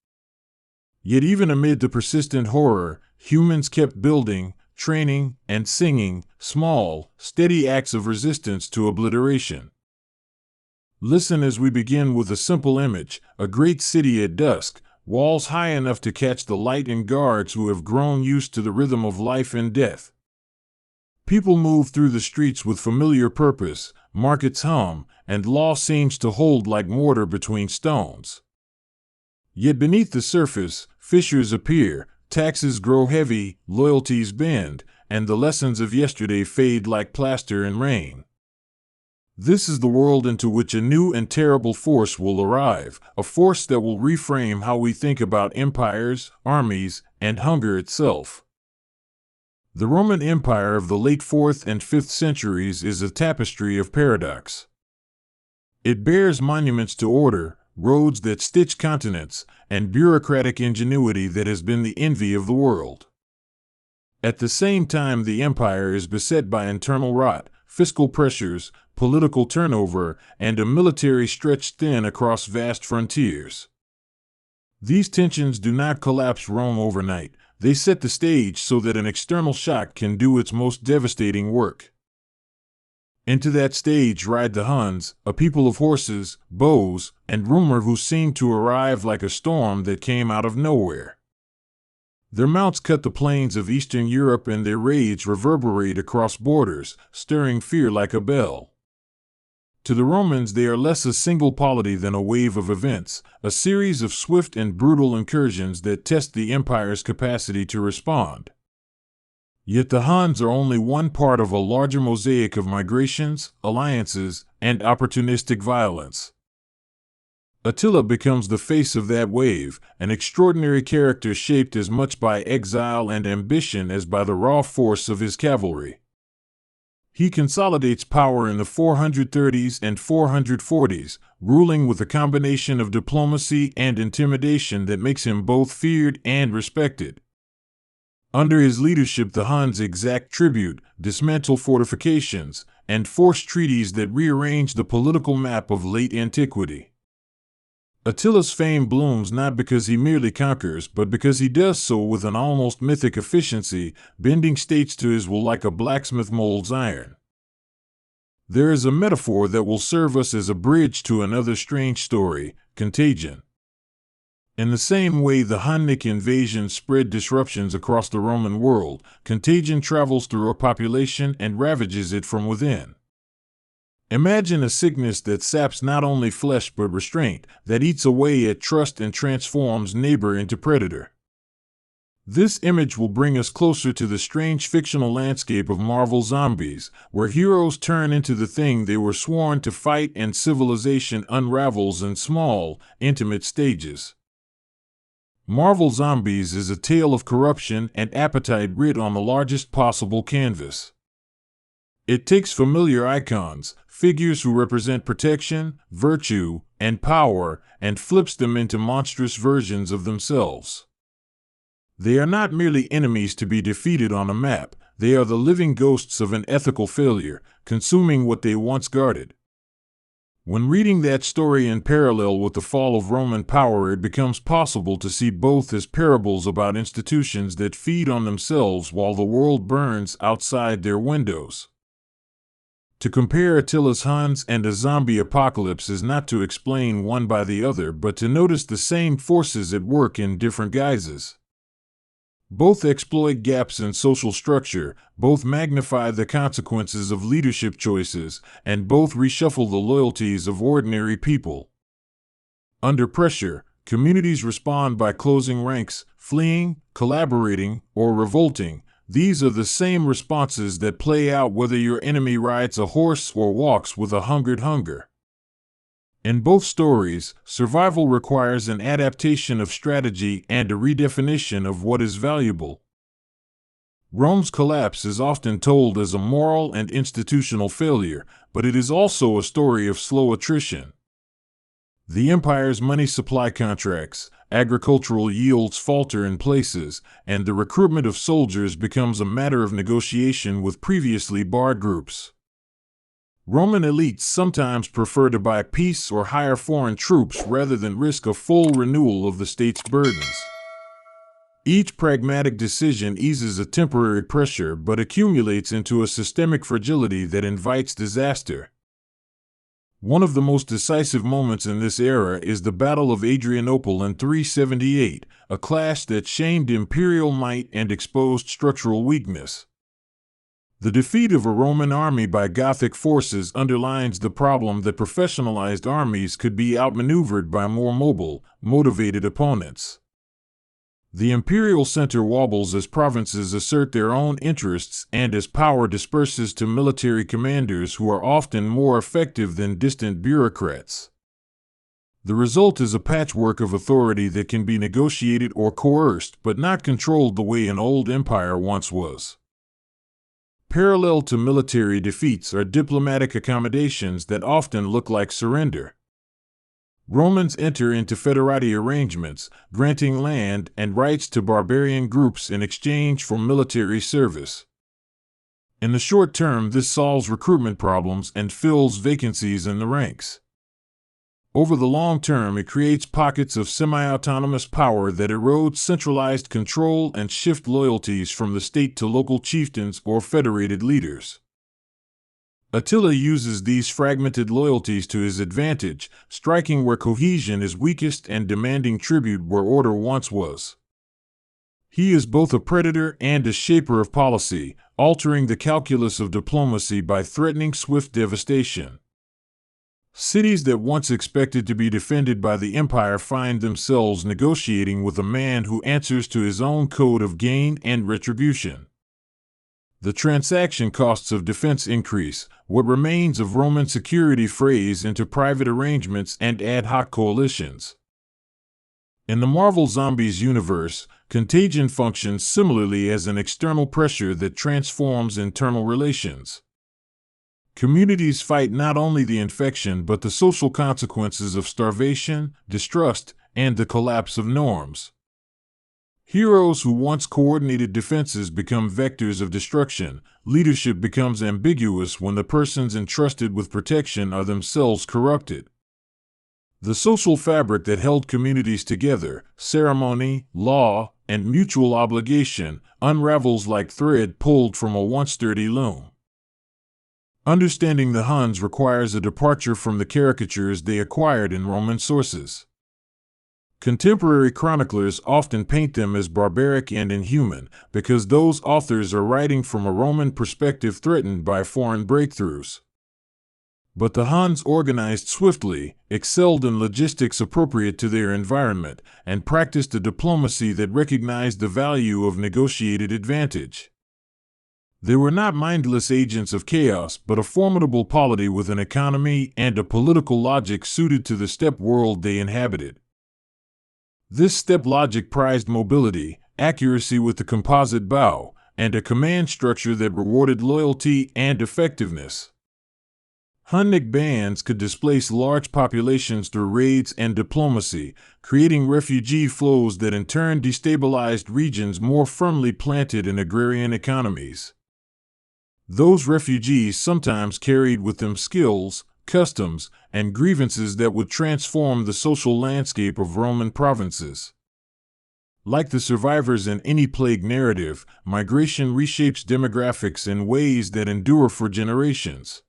[SPEAKER 1] Yet even amid the persistent horror, humans kept building, training, and singing small, steady acts of resistance to obliteration. Listen as we begin with a simple image, a great city at dusk, walls high enough to catch the light and guards who have grown used to the rhythm of life and death. People move through the streets with familiar purpose, markets hum, and law seems to hold like mortar between stones. Yet beneath the surface, fissures appear, taxes grow heavy, loyalties bend, and the lessons of yesterday fade like plaster in rain. This is the world into which a new and terrible force will arrive, a force that will reframe how we think about empires, armies, and hunger itself. The Roman Empire of the late 4th and 5th centuries is a tapestry of paradox. It bears monuments to order, roads that stitch continents, and bureaucratic ingenuity that has been the envy of the world. At the same time, the empire is beset by internal rot, fiscal pressures, political turnover, and a military stretched thin across vast frontiers. These tensions do not collapse Rome overnight. They set the stage so that an external shock can do its most devastating work. Into that stage ride the Huns, a people of horses, bows, and rumor who seem to arrive like a storm that came out of nowhere. Their mounts cut the plains of Eastern Europe and their raids reverberate across borders, stirring fear like a bell. To the Romans, they are less a single polity than a wave of events, a series of swift and brutal incursions that test the empire's capacity to respond. Yet the Huns are only one part of a larger mosaic of migrations, alliances, and opportunistic violence. Attila becomes the face of that wave, an extraordinary character shaped as much by exile and ambition as by the raw force of his cavalry. He consolidates power in the 430s and 440s, ruling with a combination of diplomacy and intimidation that makes him both feared and respected. Under his leadership, the Huns exact tribute, dismantle fortifications, and force treaties that rearrange the political map of late antiquity. Attila's fame blooms not because he merely conquers, but because he does so with an almost mythic efficiency, bending states to his will like a blacksmith molds iron. There is a metaphor that will serve us as a bridge to another strange story, contagion. In the same way the Hunnic invasion spread disruptions across the Roman world, contagion travels through a population and ravages it from within. Imagine a sickness that saps not only flesh but restraint, that eats away at trust and transforms neighbor into predator. This image will bring us closer to the strange fictional landscape of Marvel zombies, where heroes turn into the thing they were sworn to fight and civilization unravels in small, intimate stages. Marvel Zombies is a tale of corruption and appetite writ on the largest possible canvas. It takes familiar icons, figures who represent protection, virtue, and power, and flips them into monstrous versions of themselves. They are not merely enemies to be defeated on a map, they are the living ghosts of an ethical failure, consuming what they once guarded. When reading that story in parallel with the fall of Roman power, it becomes possible to see both as parables about institutions that feed on themselves while the world burns outside their windows. To compare Attila's Huns and a zombie apocalypse is not to explain one by the other, but to notice the same forces at work in different guises. Both exploit gaps in social structure, both magnify the consequences of leadership choices, and both reshuffle the loyalties of ordinary people. Under pressure, communities respond by closing ranks, fleeing, collaborating, or revolting. These are the same responses that play out whether your enemy rides a horse or walks with a hungered hunger. In both stories, survival requires an adaptation of strategy and a redefinition of what is valuable. Rome's collapse is often told as a moral and institutional failure, but it is also a story of slow attrition. The empire's money supply contracts, agricultural yields falter in places, and the recruitment of soldiers becomes a matter of negotiation with previously barred groups. Roman elites sometimes prefer to buy peace or hire foreign troops rather than risk a full renewal of the state's burdens. Each pragmatic decision eases a temporary pressure but accumulates into a systemic fragility that invites disaster. One of the most decisive moments in this era is the Battle of Adrianople in 378, a clash that shamed imperial might and exposed structural weakness. The defeat of a Roman army by Gothic forces underlines the problem that professionalized armies could be outmaneuvered by more mobile, motivated opponents. The imperial center wobbles as provinces assert their own interests and as power disperses to military commanders who are often more effective than distant bureaucrats. The result is a patchwork of authority that can be negotiated or coerced, but not controlled the way an old empire once was. Parallel to military defeats are diplomatic accommodations that often look like surrender. Romans enter into federati arrangements, granting land and rights to barbarian groups in exchange for military service. In the short term, this solves recruitment problems and fills vacancies in the ranks. Over the long term, it creates pockets of semi-autonomous power that erode centralized control and shift loyalties from the state to local chieftains or federated leaders. Attila uses these fragmented loyalties to his advantage, striking where cohesion is weakest and demanding tribute where order once was. He is both a predator and a shaper of policy, altering the calculus of diplomacy by threatening swift devastation. Cities that once expected to be defended by the empire find themselves negotiating with a man who answers to his own code of gain and retribution. The transaction costs of defense increase, what remains of Roman security frays into private arrangements and ad hoc coalitions. In the Marvel Zombies universe, contagion functions similarly as an external pressure that transforms internal relations. Communities fight not only the infection but the social consequences of starvation, distrust, and the collapse of norms. Heroes who once coordinated defenses become vectors of destruction. Leadership becomes ambiguous when the persons entrusted with protection are themselves corrupted. The social fabric that held communities together, ceremony, law, and mutual obligation, unravels like thread pulled from a once sturdy loom. Understanding the Huns requires a departure from the caricatures they acquired in Roman sources. Contemporary chroniclers often paint them as barbaric and inhuman because those authors are writing from a Roman perspective threatened by foreign breakthroughs. But the Huns organized swiftly, excelled in logistics appropriate to their environment, and practiced a diplomacy that recognized the value of negotiated advantage. They were not mindless agents of chaos, but a formidable polity with an economy and a political logic suited to the steppe world they inhabited. This steppe logic prized mobility, accuracy with the composite bow, and a command structure that rewarded loyalty and effectiveness. Hunnic bands could displace large populations through raids and diplomacy, creating refugee flows that in turn destabilized regions more firmly planted in agrarian economies. Those refugees sometimes carried with them skills, customs, and grievances that would transform the social landscape of Roman provinces. Like the survivors in any plague narrative, migration reshapes demographics in ways that endure for generations.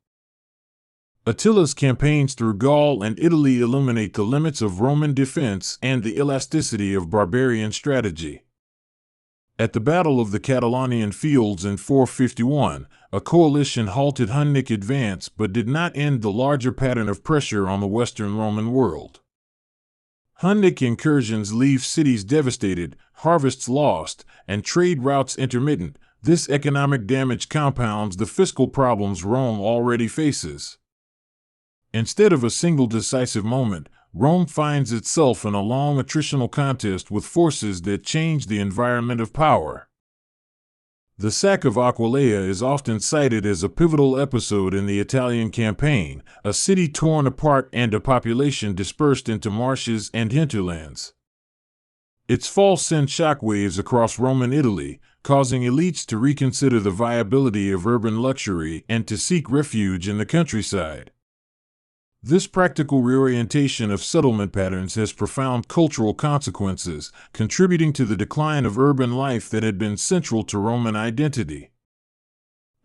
[SPEAKER 1] Attila's campaigns through Gaul and Italy illuminate the limits of Roman defense and the elasticity of barbarian strategy. At the Battle of the Catalonian Fields in 451, a coalition halted Hunnic advance but did not end the larger pattern of pressure on the Western Roman world. Hunnic incursions leave cities devastated, harvests lost, and trade routes intermittent. This economic damage compounds the fiscal problems Rome already faces. Instead of a single decisive moment, Rome finds itself in a long attritional contest with forces that change the environment of power. The sack of Aquileia is often cited as a pivotal episode in the Italian campaign, a city torn apart and a population dispersed into marshes and hinterlands. Its fall sent shockwaves across Roman Italy, causing elites to reconsider the viability of urban luxury and to seek refuge in the countryside. This practical reorientation of settlement patterns has profound cultural consequences, contributing to the decline of urban life that had been central to Roman identity.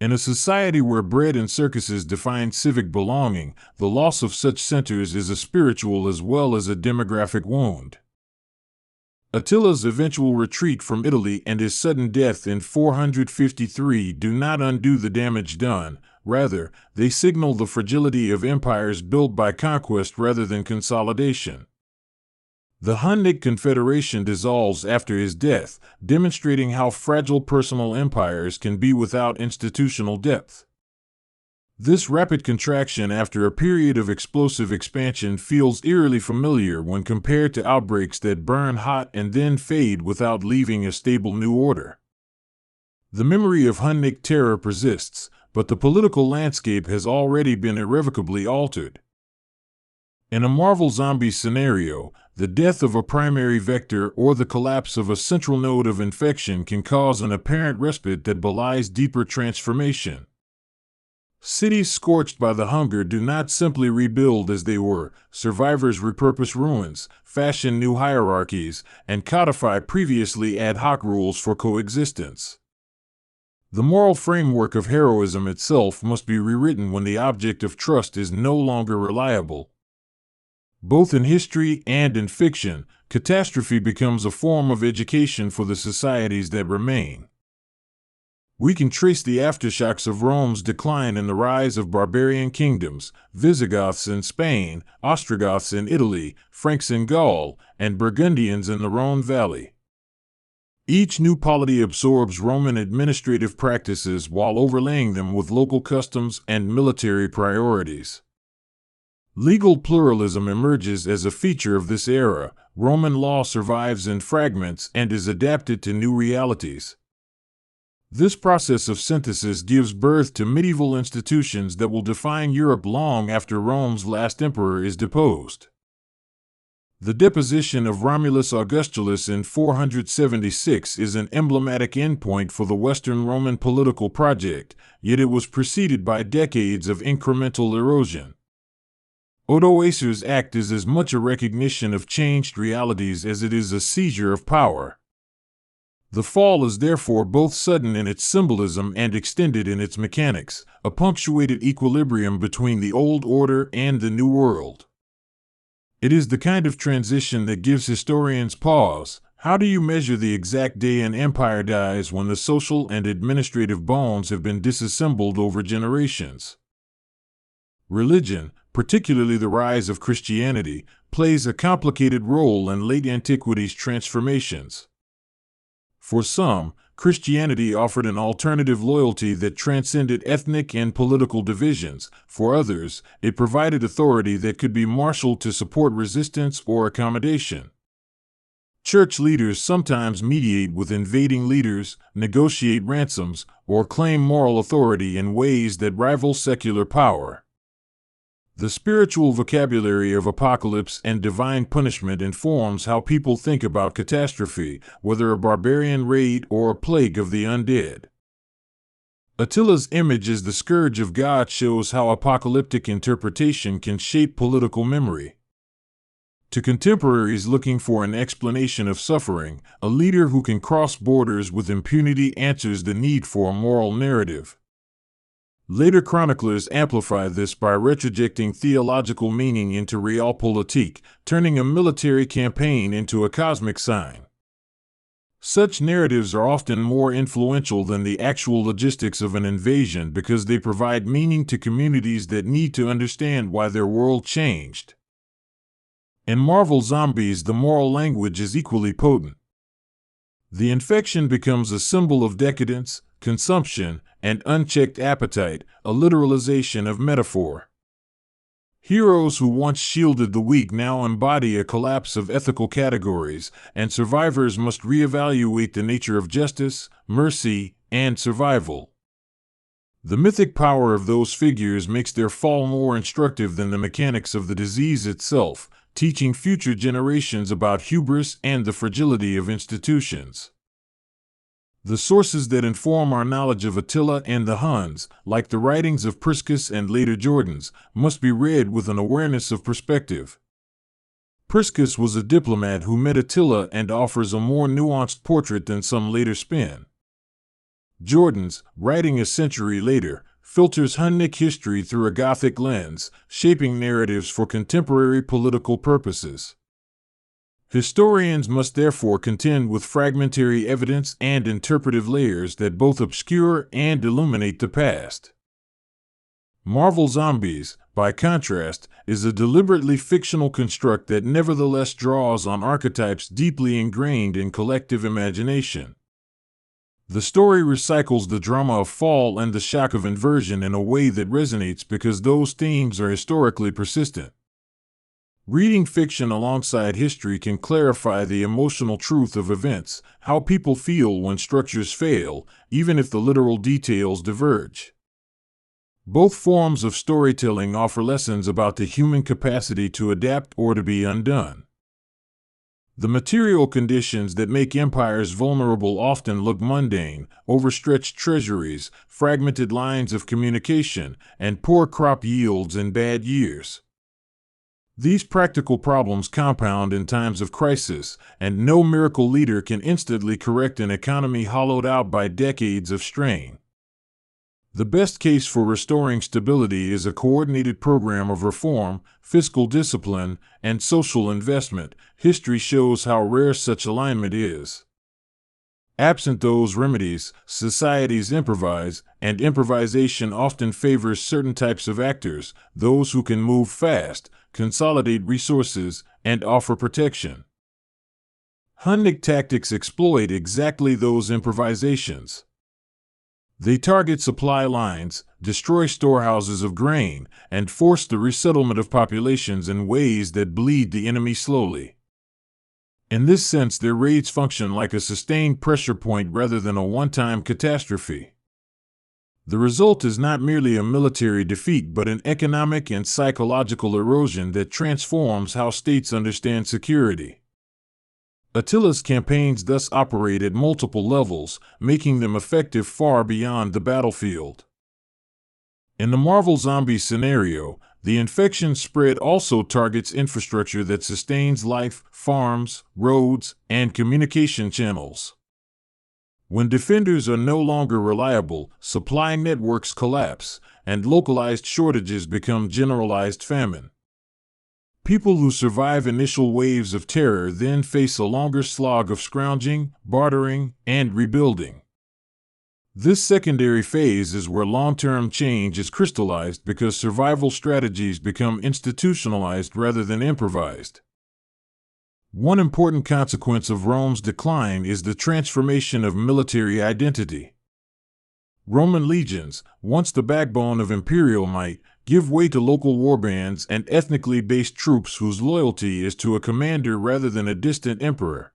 [SPEAKER 1] In a society where bread and circuses define civic belonging, the loss of such centers is a spiritual as well as a demographic wound. Attila's eventual retreat from Italy and his sudden death in 453 do not undo the damage done. Rather, they signal the fragility of empires built by conquest rather than consolidation. The Hunnic Confederation dissolves after his death, demonstrating how fragile personal empires can be without institutional depth. This rapid contraction after a period of explosive expansion feels eerily familiar when compared to outbreaks that burn hot and then fade without leaving a stable new order. The memory of Hunnic terror persists, but the political landscape has already been irrevocably altered. In a Marvel zombie scenario, the death of a primary vector or the collapse of a central node of infection can cause an apparent respite that belies deeper transformation. Cities scorched by the hunger do not simply rebuild as they were. Survivors repurpose ruins, fashion new hierarchies, and codify previously ad hoc rules for coexistence. The moral framework of heroism itself must be rewritten when the object of trust is no longer reliable. Both in history and in fiction, catastrophe becomes a form of education for the societies that remain. We can trace the aftershocks of Rome's decline in the rise of barbarian kingdoms: Visigoths in Spain, Ostrogoths in Italy, Franks in Gaul, and Burgundians in the Rhone Valley. Each new polity absorbs Roman administrative practices while overlaying them with local customs and military priorities. Legal pluralism emerges as a feature of this era. Roman law survives in fragments and is adapted to new realities. This process of synthesis gives birth to medieval institutions that will define Europe long after Rome's last emperor is deposed. The deposition of Romulus Augustulus in 476 is an emblematic endpoint for the Western Roman political project, yet it was preceded by decades of incremental erosion. Odoacer's act is as much a recognition of changed realities as it is a seizure of power. The fall is therefore both sudden in its symbolism and extended in its mechanics, a punctuated equilibrium between the old order and the new world. It is the kind of transition that gives historians pause. How do you measure the exact day an empire dies when the social and administrative bones have been disassembled over generations? Religion, particularly the rise of Christianity, plays a complicated role in late antiquity's transformations. For some, Christianity offered an alternative loyalty that transcended ethnic and political divisions. For others, it provided authority that could be marshaled to support resistance or accommodation. Church leaders sometimes mediate with invading leaders, negotiate ransoms, or claim moral authority in ways that rival secular power. The spiritual vocabulary of apocalypse and divine punishment informs how people think about catastrophe, whether a barbarian raid or a plague of the undead. Attila's image as the scourge of God shows how apocalyptic interpretation can shape political memory. To contemporaries looking for an explanation of suffering, a leader who can cross borders with impunity answers the need for a moral narrative. Later chroniclers amplify this by retrojecting theological meaning into realpolitik, turning a military campaign into a cosmic sign. Such narratives are often more influential than the actual logistics of an invasion because they provide meaning to communities that need to understand why their world changed. In Marvel Zombies, the moral language is equally potent. The infection becomes a symbol of decadence, consumption, and unchecked appetite, a literalization of metaphor. Heroes who once shielded the weak now embody a collapse of ethical categories, and survivors must reevaluate the nature of justice, mercy, and survival. The mythic power of those figures makes their fall more instructive than the mechanics of the disease itself, teaching future generations about hubris and the fragility of institutions. The sources that inform our knowledge of Attila and the Huns, like the writings of Priscus and later Jordans, must be read with an awareness of perspective. Priscus was a diplomat who met Attila and offers a more nuanced portrait than some later spin. Jordans, writing a century later, filters Hunnic history through a Gothic lens, shaping narratives for contemporary political purposes. Historians must therefore contend with fragmentary evidence and interpretive layers that both obscure and illuminate the past. Marvel Zombies, by contrast, is a deliberately fictional construct that nevertheless draws on archetypes deeply ingrained in collective imagination. The story recycles the drama of fall and the shock of inversion in a way that resonates because those themes are historically persistent. Reading fiction alongside history can clarify the emotional truth of events, how people feel when structures fail, even if the literal details diverge. Both forms of storytelling offer lessons about the human capacity to adapt or to be undone. The material conditions that make empires vulnerable often look mundane: overstretched treasuries, fragmented lines of communication, and poor crop yields in bad years. These practical problems compound in times of crisis, and no miracle leader can instantly correct an economy hollowed out by decades of strain. The best case for restoring stability is a coordinated program of reform, fiscal discipline, and social investment. History shows how rare such alignment is. Absent those remedies, societies improvise, and improvisation often favors certain types of actors, those who can move fast, consolidate resources, and offer protection. Hunnic tactics exploit exactly those improvisations. They target supply lines, destroy storehouses of grain, and force the resettlement of populations in ways that bleed the enemy slowly. In this sense, their raids function like a sustained pressure point rather than a one-time catastrophe. The result is not merely a military defeat but an economic and psychological erosion that transforms how states understand security. Attila's campaigns thus operate at multiple levels, making them effective far beyond the battlefield. In the Marvel Zombie scenario, the infection spread also targets infrastructure that sustains life: farms, roads, and communication channels. When defenders are no longer reliable, supply networks collapse, and localized shortages become generalized famine. People who survive initial waves of terror then face a longer slog of scrounging, bartering, and rebuilding. This secondary phase is where long-term change is crystallized because survival strategies become institutionalized rather than improvised. One important consequence of Rome's decline is the transformation of military identity. Roman legions, once the backbone of imperial might, give way to local warbands and ethnically based troops whose loyalty is to a commander rather than a distant emperor.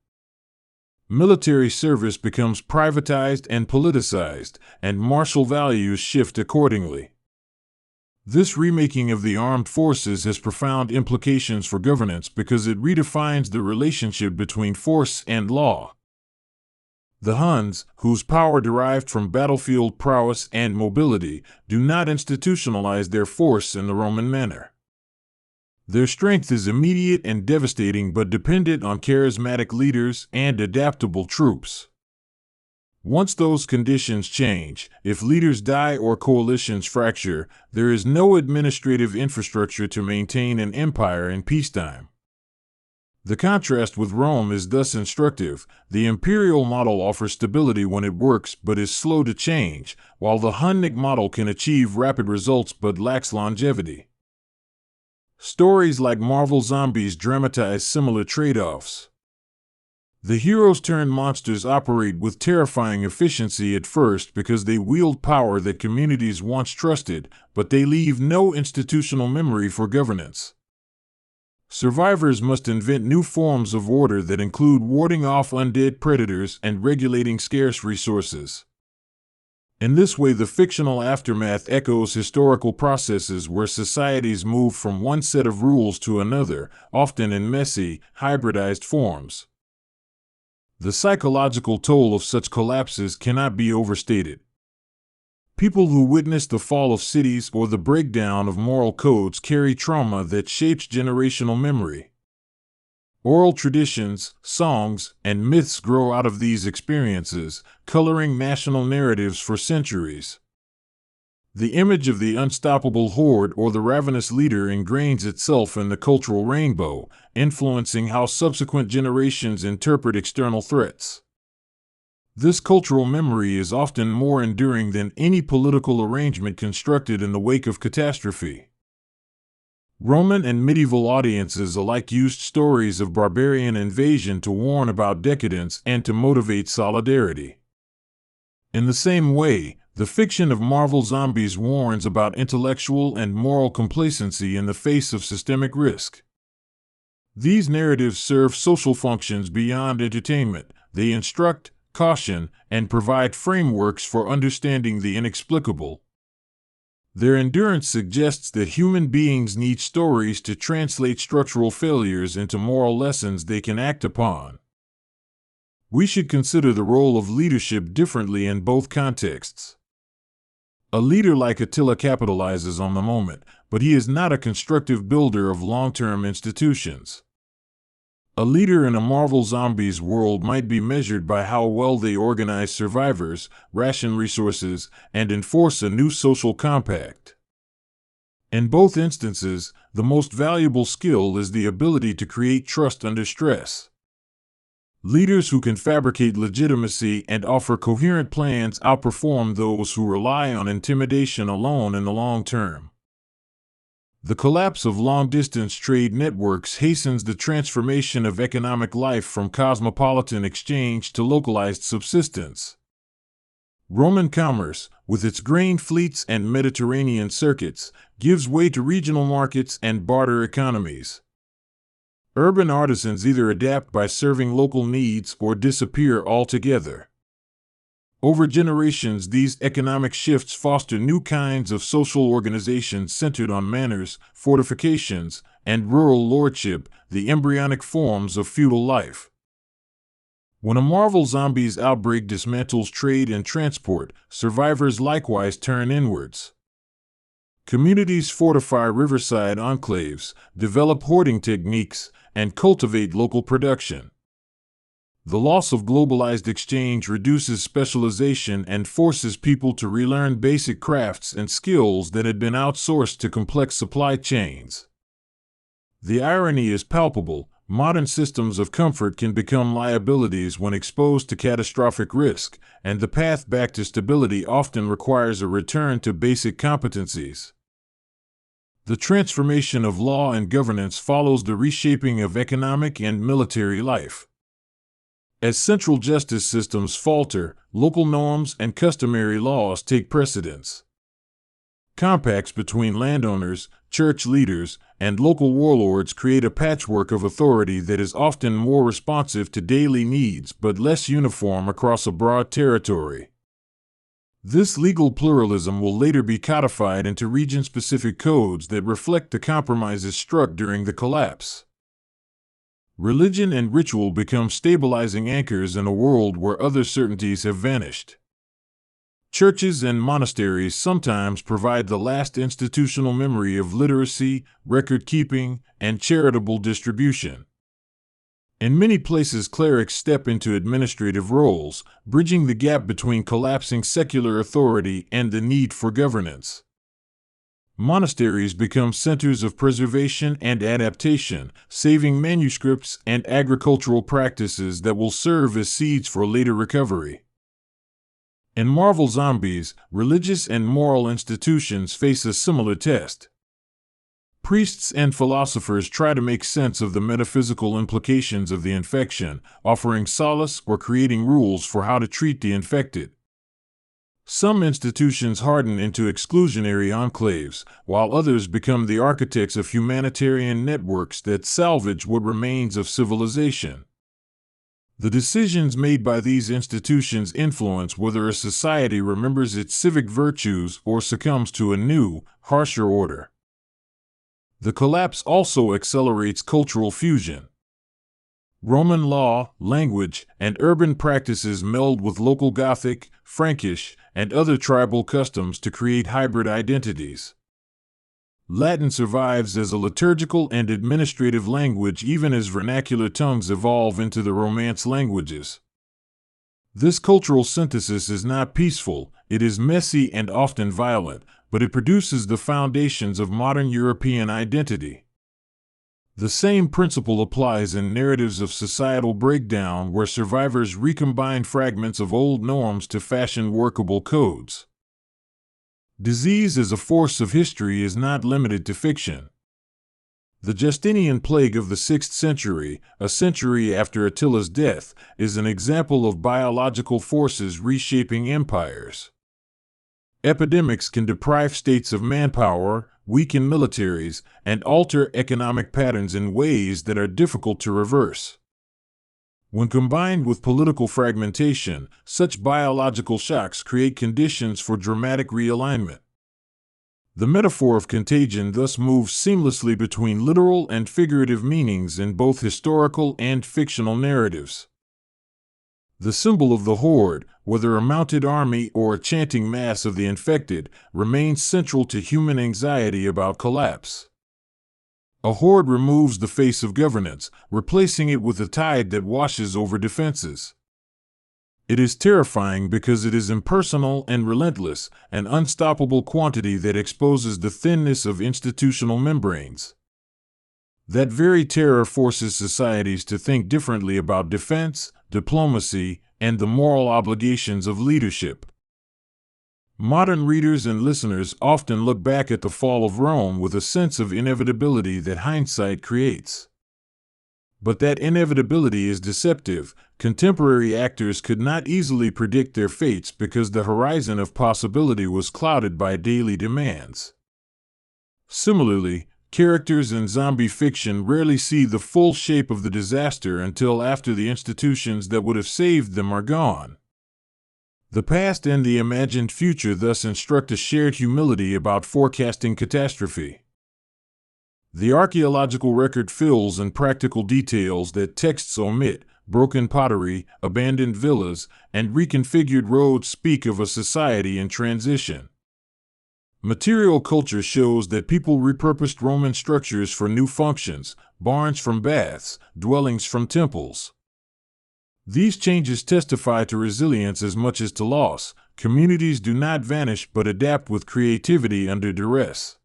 [SPEAKER 1] Military service becomes privatized and politicized, and martial values shift accordingly. This remaking of the armed forces has profound implications for governance because it redefines the relationship between force and law. The Huns, whose power derived from battlefield prowess and mobility, do not institutionalize their force in the Roman manner. Their strength is immediate and devastating but dependent on charismatic leaders and adaptable troops. Once those conditions change, if leaders die or coalitions fracture, there is no administrative infrastructure to maintain an empire in peacetime. The contrast with Rome is thus instructive. The imperial model offers stability when it works but is slow to change, while the Hunnic model can achieve rapid results but lacks longevity. Stories like Marvel Zombies dramatize similar trade-offs. The heroes turned monsters operate with terrifying efficiency at first because they wield power that communities once trusted, but they leave no institutional memory for governance. Survivors must invent new forms of order that include warding off undead predators and regulating scarce resources. In this way, the fictional aftermath echoes historical processes where societies move from one set of rules to another, often in messy, hybridized forms. The psychological toll of such collapses cannot be overstated. People who witness the fall of cities or the breakdown of moral codes carry trauma that shapes generational memory. Oral traditions, songs, and myths grow out of these experiences, coloring national narratives for centuries. The image of the unstoppable horde or the ravenous leader ingrains itself in the cultural rainbow, influencing how subsequent generations interpret external threats. This cultural memory is often more enduring than any political arrangement constructed in the wake of catastrophe. Roman and medieval audiences alike used stories of barbarian invasion to warn about decadence and to motivate solidarity. In the same way, the fiction of Marvel Zombies warns about intellectual and moral complacency in the face of systemic risk. These narratives serve social functions beyond entertainment. They instruct, caution, and provide frameworks for understanding the inexplicable. Their endurance suggests that human beings need stories to translate structural failures into moral lessons they can act upon. We should consider the role of leadership differently in both contexts. A leader like Attila capitalizes on the moment, but he is not a constructive builder of long-term institutions. A leader in a Marvel Zombies world might be measured by how well they organize survivors, ration resources, and enforce a new social compact. In both instances, the most valuable skill is the ability to create trust under stress. Leaders who can fabricate legitimacy and offer coherent plans outperform those who rely on intimidation alone in the long term. The collapse of long-distance trade networks hastens the transformation of economic life from cosmopolitan exchange to localized subsistence. Roman commerce, with its grain fleets and Mediterranean circuits, gives way to regional markets and barter economies. Urban artisans either adapt by serving local needs or disappear altogether. Over generations, these economic shifts foster new kinds of social organizations centered on manors, fortifications, and rural lordship, the embryonic forms of feudal life. When a Marvel Zombies outbreak dismantles trade and transport, survivors likewise turn inwards. Communities fortify riverside enclaves, develop hoarding techniques, and cultivate local production. The loss of globalized exchange reduces specialization and forces people to relearn basic crafts and skills that had been outsourced to complex supply chains. The irony is palpable. Modern systems of comfort can become liabilities when exposed to catastrophic risk, and the path back to stability often requires a return to basic competencies. The transformation of law and governance follows the reshaping of economic and military life. As central justice systems falter, local norms and customary laws take precedence. Compacts between landowners, church leaders, and local warlords create a patchwork of authority that is often more responsive to daily needs but less uniform across a broad territory. This legal pluralism will later be codified into region-specific codes that reflect the compromises struck during the collapse. Religion and ritual become stabilizing anchors in a world where other certainties have vanished. Churches and monasteries sometimes provide the last institutional memory of literacy, record-keeping, and charitable distribution. In many places, clerics step into administrative roles, bridging the gap between collapsing secular authority and the need for governance. Monasteries become centers of preservation and adaptation, saving manuscripts and agricultural practices that will serve as seeds for later recovery. In Marvel Zombies, religious and moral institutions face a similar test. Priests and philosophers try to make sense of the metaphysical implications of the infection, offering solace or creating rules for how to treat the infected. Some institutions harden into exclusionary enclaves, while others become the architects of humanitarian networks that salvage what remains of civilization. The decisions made by these institutions influence whether a society remembers its civic virtues or succumbs to a new, harsher order. The collapse also accelerates cultural fusion. Roman law, language, and urban practices meld with local Gothic, Frankish, and other tribal customs to create hybrid identities. Latin survives as a liturgical and administrative language even as vernacular tongues evolve into the Romance languages. This cultural synthesis is not peaceful, it is messy and often violent, but it produces the foundations of modern European identity. The same principle applies in narratives of societal breakdown where survivors recombine fragments of old norms to fashion workable codes. Disease as a force of history is not limited to fiction. The Justinian plague of the 6th century, a century after Attila's death, is an example of biological forces reshaping empires. Epidemics can deprive states of manpower, weaken militaries, and alter economic patterns in ways that are difficult to reverse. When combined with political fragmentation, such biological shocks create conditions for dramatic realignment. The metaphor of contagion thus moves seamlessly between literal and figurative meanings in both historical and fictional narratives. The symbol of the horde, whether a mounted army or a chanting mass of the infected, remains central to human anxiety about collapse. A horde removes the face of governance, replacing it with a tide that washes over defenses. It is terrifying because it is impersonal and relentless, an unstoppable quantity that exposes the thinness of institutional membranes. That very terror forces societies to think differently about defense, diplomacy, and the moral obligations of leadership. Modern readers and listeners often look back at the fall of Rome with a sense of inevitability that hindsight creates. But that inevitability is deceptive. Contemporary actors could not easily predict their fates because the horizon of possibility was clouded by daily demands. Similarly, characters in zombie fiction rarely see the full shape of the disaster until after the institutions that would have saved them are gone. The past and the imagined future thus instruct a shared humility about forecasting catastrophe. The archaeological record fills in practical details that texts omit. Broken pottery, abandoned villas, and reconfigured roads speak of a society in transition. Material culture shows that people repurposed Roman structures for new functions, barns from baths, dwellings from temples. These changes testify to resilience as much as to loss. Communities do not vanish but adapt with creativity under duress.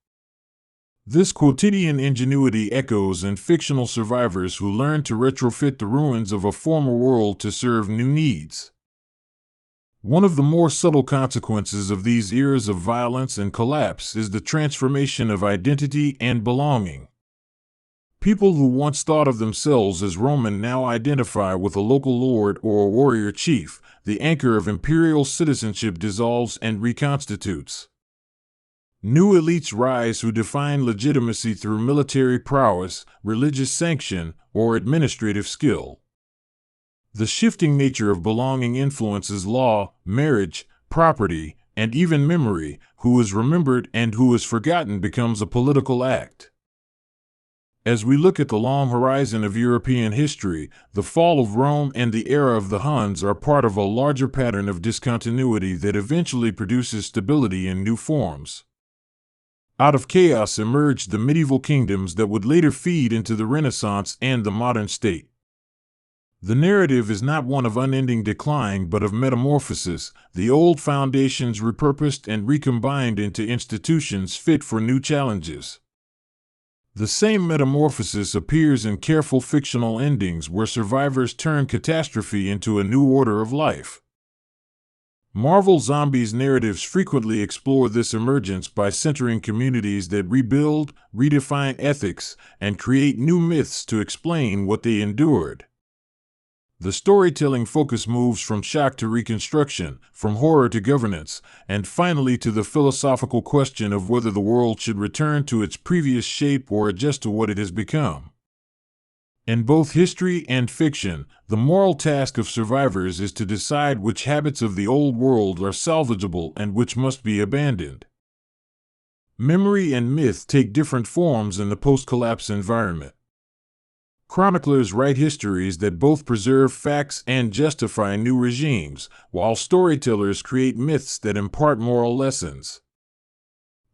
[SPEAKER 1] This quotidian ingenuity echoes in fictional survivors who learn to retrofit the ruins of a former world to serve new needs. One of the more subtle consequences of these eras of violence and collapse is the transformation of identity and belonging. People who once thought of themselves as Roman now identify with a local lord or a warrior chief. The anchor of imperial citizenship dissolves and reconstitutes. New elites rise who define legitimacy through military prowess, religious sanction, or administrative skill. The shifting nature of belonging influences law, marriage, property, and even memory. Who is remembered and who is forgotten becomes a political act. As we look at the long horizon of European history, the fall of Rome and the era of the Huns are part of a larger pattern of discontinuity that eventually produces stability in new forms. Out of chaos emerged the medieval kingdoms that would later feed into the Renaissance and the modern state. The narrative is not one of unending decline but of metamorphosis, the old foundations repurposed and recombined into institutions fit for new challenges. The same metamorphosis appears in careful fictional endings where survivors turn catastrophe into a new order of life. Marvel Zombies narratives frequently explore this emergence by centering communities that rebuild, redefine ethics, and create new myths to explain what they endured. The storytelling focus moves from shock to reconstruction, from horror to governance, and finally to the philosophical question of whether the world should return to its previous shape or adjust to what it has become. In both history and fiction, the moral task of survivors is to decide which habits of the old world are salvageable and which must be abandoned. Memory and myth take different forms in the post-collapse environment. Chroniclers write histories that both preserve facts and justify new regimes, while storytellers create myths that impart moral lessons.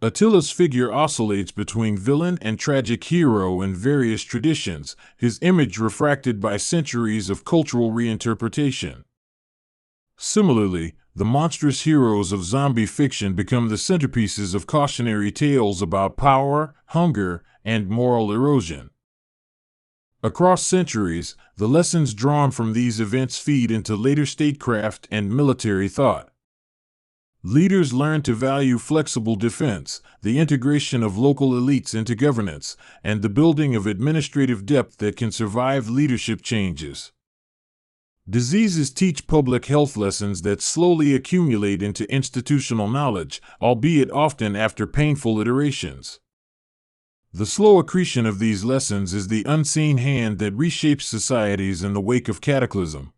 [SPEAKER 1] Attila's figure oscillates between villain and tragic hero in various traditions, his image refracted by centuries of cultural reinterpretation. Similarly, the monstrous heroes of zombie fiction become the centerpieces of cautionary tales about power, hunger, and moral erosion. Across centuries, the lessons drawn from these events feed into later statecraft and military thought. Leaders learn to value flexible defense, the integration of local elites into governance, and the building of administrative depth that can survive leadership changes. Diseases teach public health lessons that slowly accumulate into institutional knowledge, albeit often after painful iterations. The slow accretion of these lessons is the unseen hand that reshapes societies in the wake of cataclysm.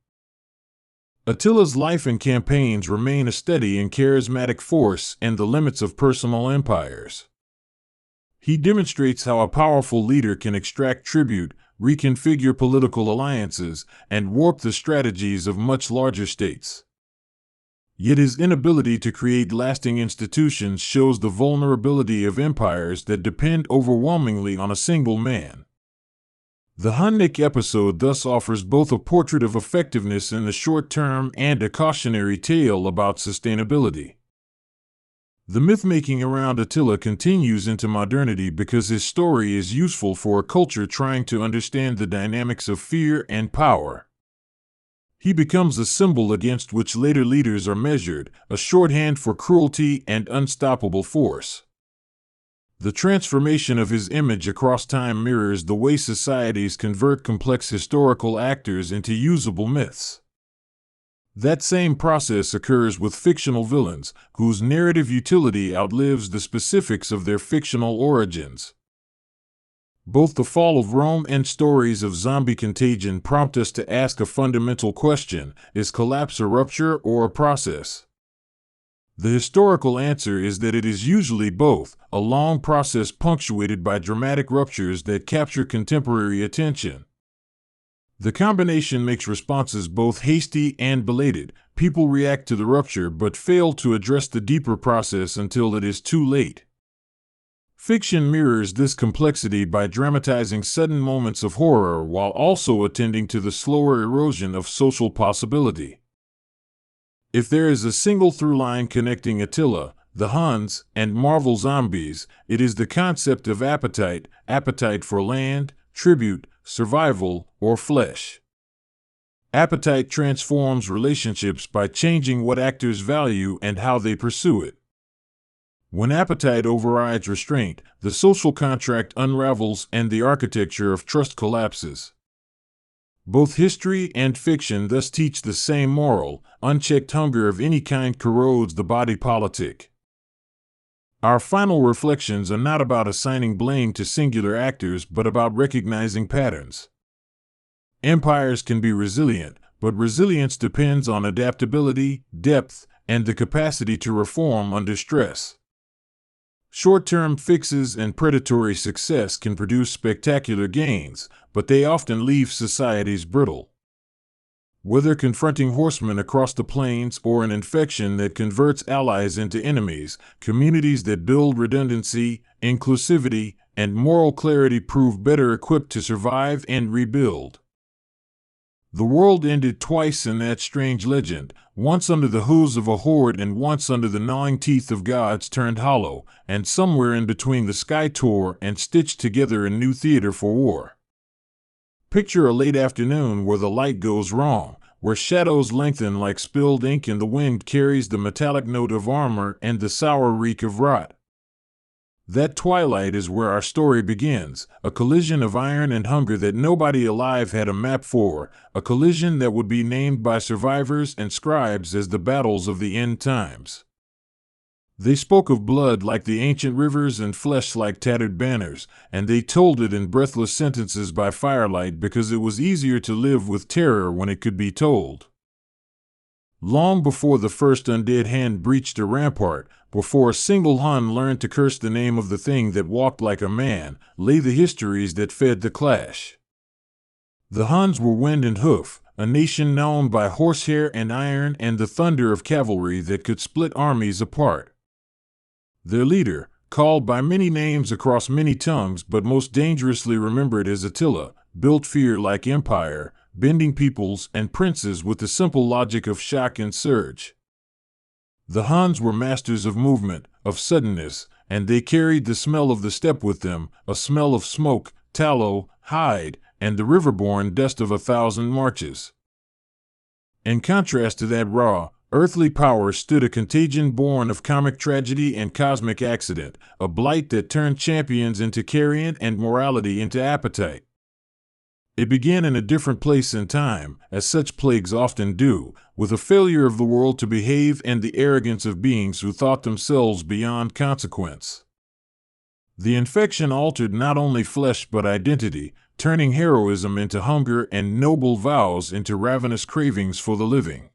[SPEAKER 1] Attila's life and campaigns remain a steady and charismatic force in the limits of personal empires. He demonstrates how a powerful leader can extract tribute, reconfigure political alliances, and warp the strategies of much larger states. Yet his inability to create lasting institutions shows the vulnerability of empires that depend overwhelmingly on a single man. The Hunnic episode thus offers both a portrait of effectiveness in the short term and a cautionary tale about sustainability. The myth-making around Attila continues into modernity because his story is useful for a culture trying to understand the dynamics of fear and power. He becomes a symbol against which later leaders are measured, a shorthand for cruelty and unstoppable force. The transformation of his image across time mirrors the way societies convert complex historical actors into usable myths. That same process occurs with fictional villains, whose narrative utility outlives the specifics of their fictional origins. Both the fall of Rome and stories of zombie contagion prompt us to ask a fundamental question: is collapse a rupture or a process? The historical answer is that it is usually both, a long process punctuated by dramatic ruptures that capture contemporary attention. The combination makes responses both hasty and belated. People react to the rupture but fail to address the deeper process until it is too late. Fiction mirrors this complexity by dramatizing sudden moments of horror while also attending to the slower erosion of social possibility. If there is a single through line connecting Attila, the Huns, and Marvel Zombies, it is the concept of appetite for land, tribute, survival, or flesh. Appetite transforms relationships by changing what actors value and how they pursue it. When appetite overrides restraint, the social contract unravels and the architecture of trust collapses. Both history and fiction thus teach the same moral: unchecked hunger of any kind corrodes the body politic. Our final reflections are not about assigning blame to singular actors but about recognizing patterns. Empires can be resilient, but resilience depends on adaptability, depth, and the capacity to reform under stress. Short-term fixes and predatory success can produce spectacular gains, but they often leave societies brittle. Whether confronting horsemen across the plains or an infection that converts allies into enemies, communities that build redundancy, inclusivity, and moral clarity prove better equipped to survive and rebuild. The world ended twice in that strange legend, once under the hooves of a horde and once under the gnawing teeth of gods turned hollow, and somewhere in between the sky tore and stitched together a new theater for war. Picture a late afternoon where the light goes wrong, where shadows lengthen like spilled ink and the wind carries the metallic note of armor and the sour reek of rot. That twilight is where our story begins, a collision of iron and hunger that nobody alive had a map for, a collision that would be named by survivors and scribes as the battles of the end times. They spoke of blood like the ancient rivers and flesh like tattered banners, and they told it in breathless sentences by firelight because it was easier to live with terror when it could be told. Long before the first undead hand breached a rampart, before a single Hun learned to curse the name of the thing that walked like a man, lay the histories that fed the clash. The Huns were wind and hoof, a nation known by horsehair and iron and the thunder of cavalry that could split armies apart. Their leader, called by many names across many tongues but most dangerously remembered as Attila, built fear like empire, bending peoples and princes with the simple logic of shock and surge. The Huns were masters of movement, of suddenness, and they carried the smell of the steppe with them, a smell of smoke, tallow, hide, and the river-borne dust of 1,000 marches. In contrast to that raw, earthly power stood a contagion born of comic tragedy and cosmic accident, a blight that turned champions into carrion and morality into appetite. It began in a different place and time, as such plagues often do, with a failure of the world to behave and the arrogance of beings who thought themselves beyond consequence. The infection altered not only flesh but identity, turning heroism into hunger and noble vows into ravenous cravings for the living.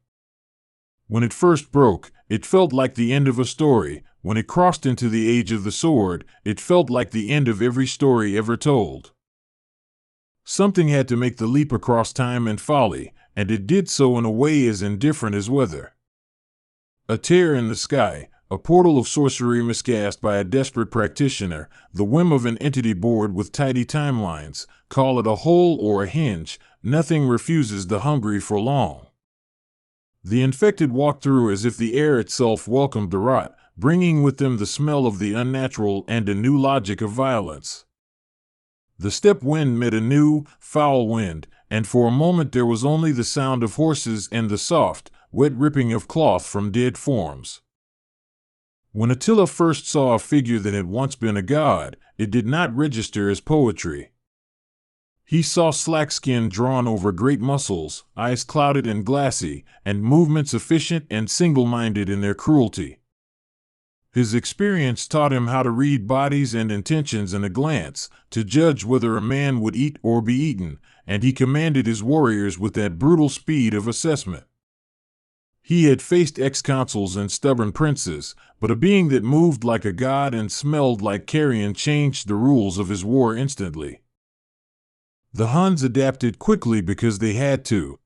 [SPEAKER 1] When it first broke, it felt like the end of a story. When it crossed into the age of the sword, it felt like the end of every story ever told. Something had to make the leap across time and folly, and it did so in a way as indifferent as weather. A tear in the sky, a portal of sorcery miscast by a desperate practitioner, the whim of an entity bored with tidy timelines, call it a hole or a hinge, nothing refuses the hungry for long. The infected walked through as if the air itself welcomed the rot, bringing with them the smell of the unnatural and a new logic of violence. The steppe wind met a new, foul wind, and for a moment there was only the sound of horses and the soft, wet ripping of cloth from dead forms. When Attila first saw a figure that had once been a god, it did not register as poetry. He saw slack skin drawn over great muscles, eyes clouded and glassy, and movements efficient and single-minded in their cruelty. His experience taught him how to read bodies and intentions in a glance, to judge whether a man would eat or be eaten, and he commanded his warriors with that brutal speed of assessment. He had faced ex-consuls and stubborn princes, but a being that moved like a god and smelled like carrion changed the rules of his war instantly. The Huns adapted quickly because they had to.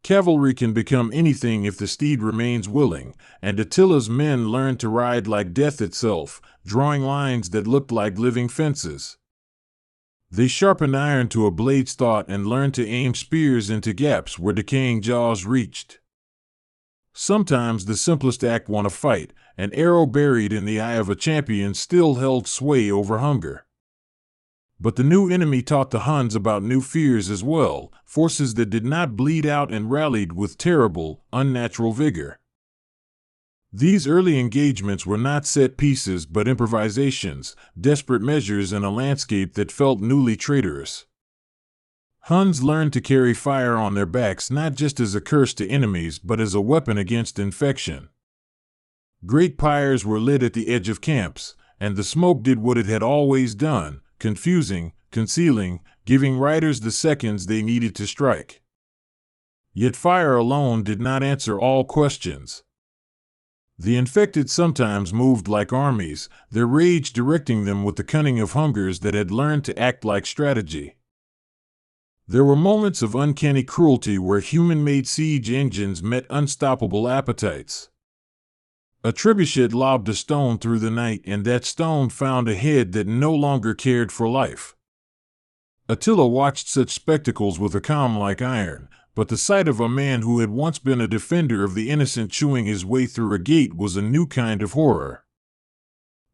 [SPEAKER 1] Cavalry can become anything if the steed remains willing, and Attila's men learned to ride like death itself, drawing lines that looked like living fences. They sharpened iron to a blade's thought and learned to aim spears into gaps where decaying jaws reached. Sometimes the simplest act won a fight, an arrow buried in the eye of a champion still held sway over hunger. But the new enemy taught the Huns about new fears as well, forces that did not bleed out and rallied with terrible, unnatural vigor. These early engagements were not set pieces but improvisations, desperate measures in a landscape that felt newly traitorous. Huns learned to carry fire on their backs not just as a curse to enemies but as a weapon against infection. Great pyres were lit at the edge of camps, and the smoke did what it had always done, confusing, concealing, giving riders the seconds they needed to strike. Yet fire alone did not answer all questions. The infected sometimes moved like armies, their rage directing them with the cunning of hungers that had learned to act like strategy. There were moments of uncanny cruelty where human-made siege engines met unstoppable appetites. A trebuchet lobbed a stone through the night, and that stone found a head that no longer cared for life. Attila watched such spectacles with a calm like iron, but the sight of a man who had once been a defender of the innocent chewing his way through a gate was a new kind of horror.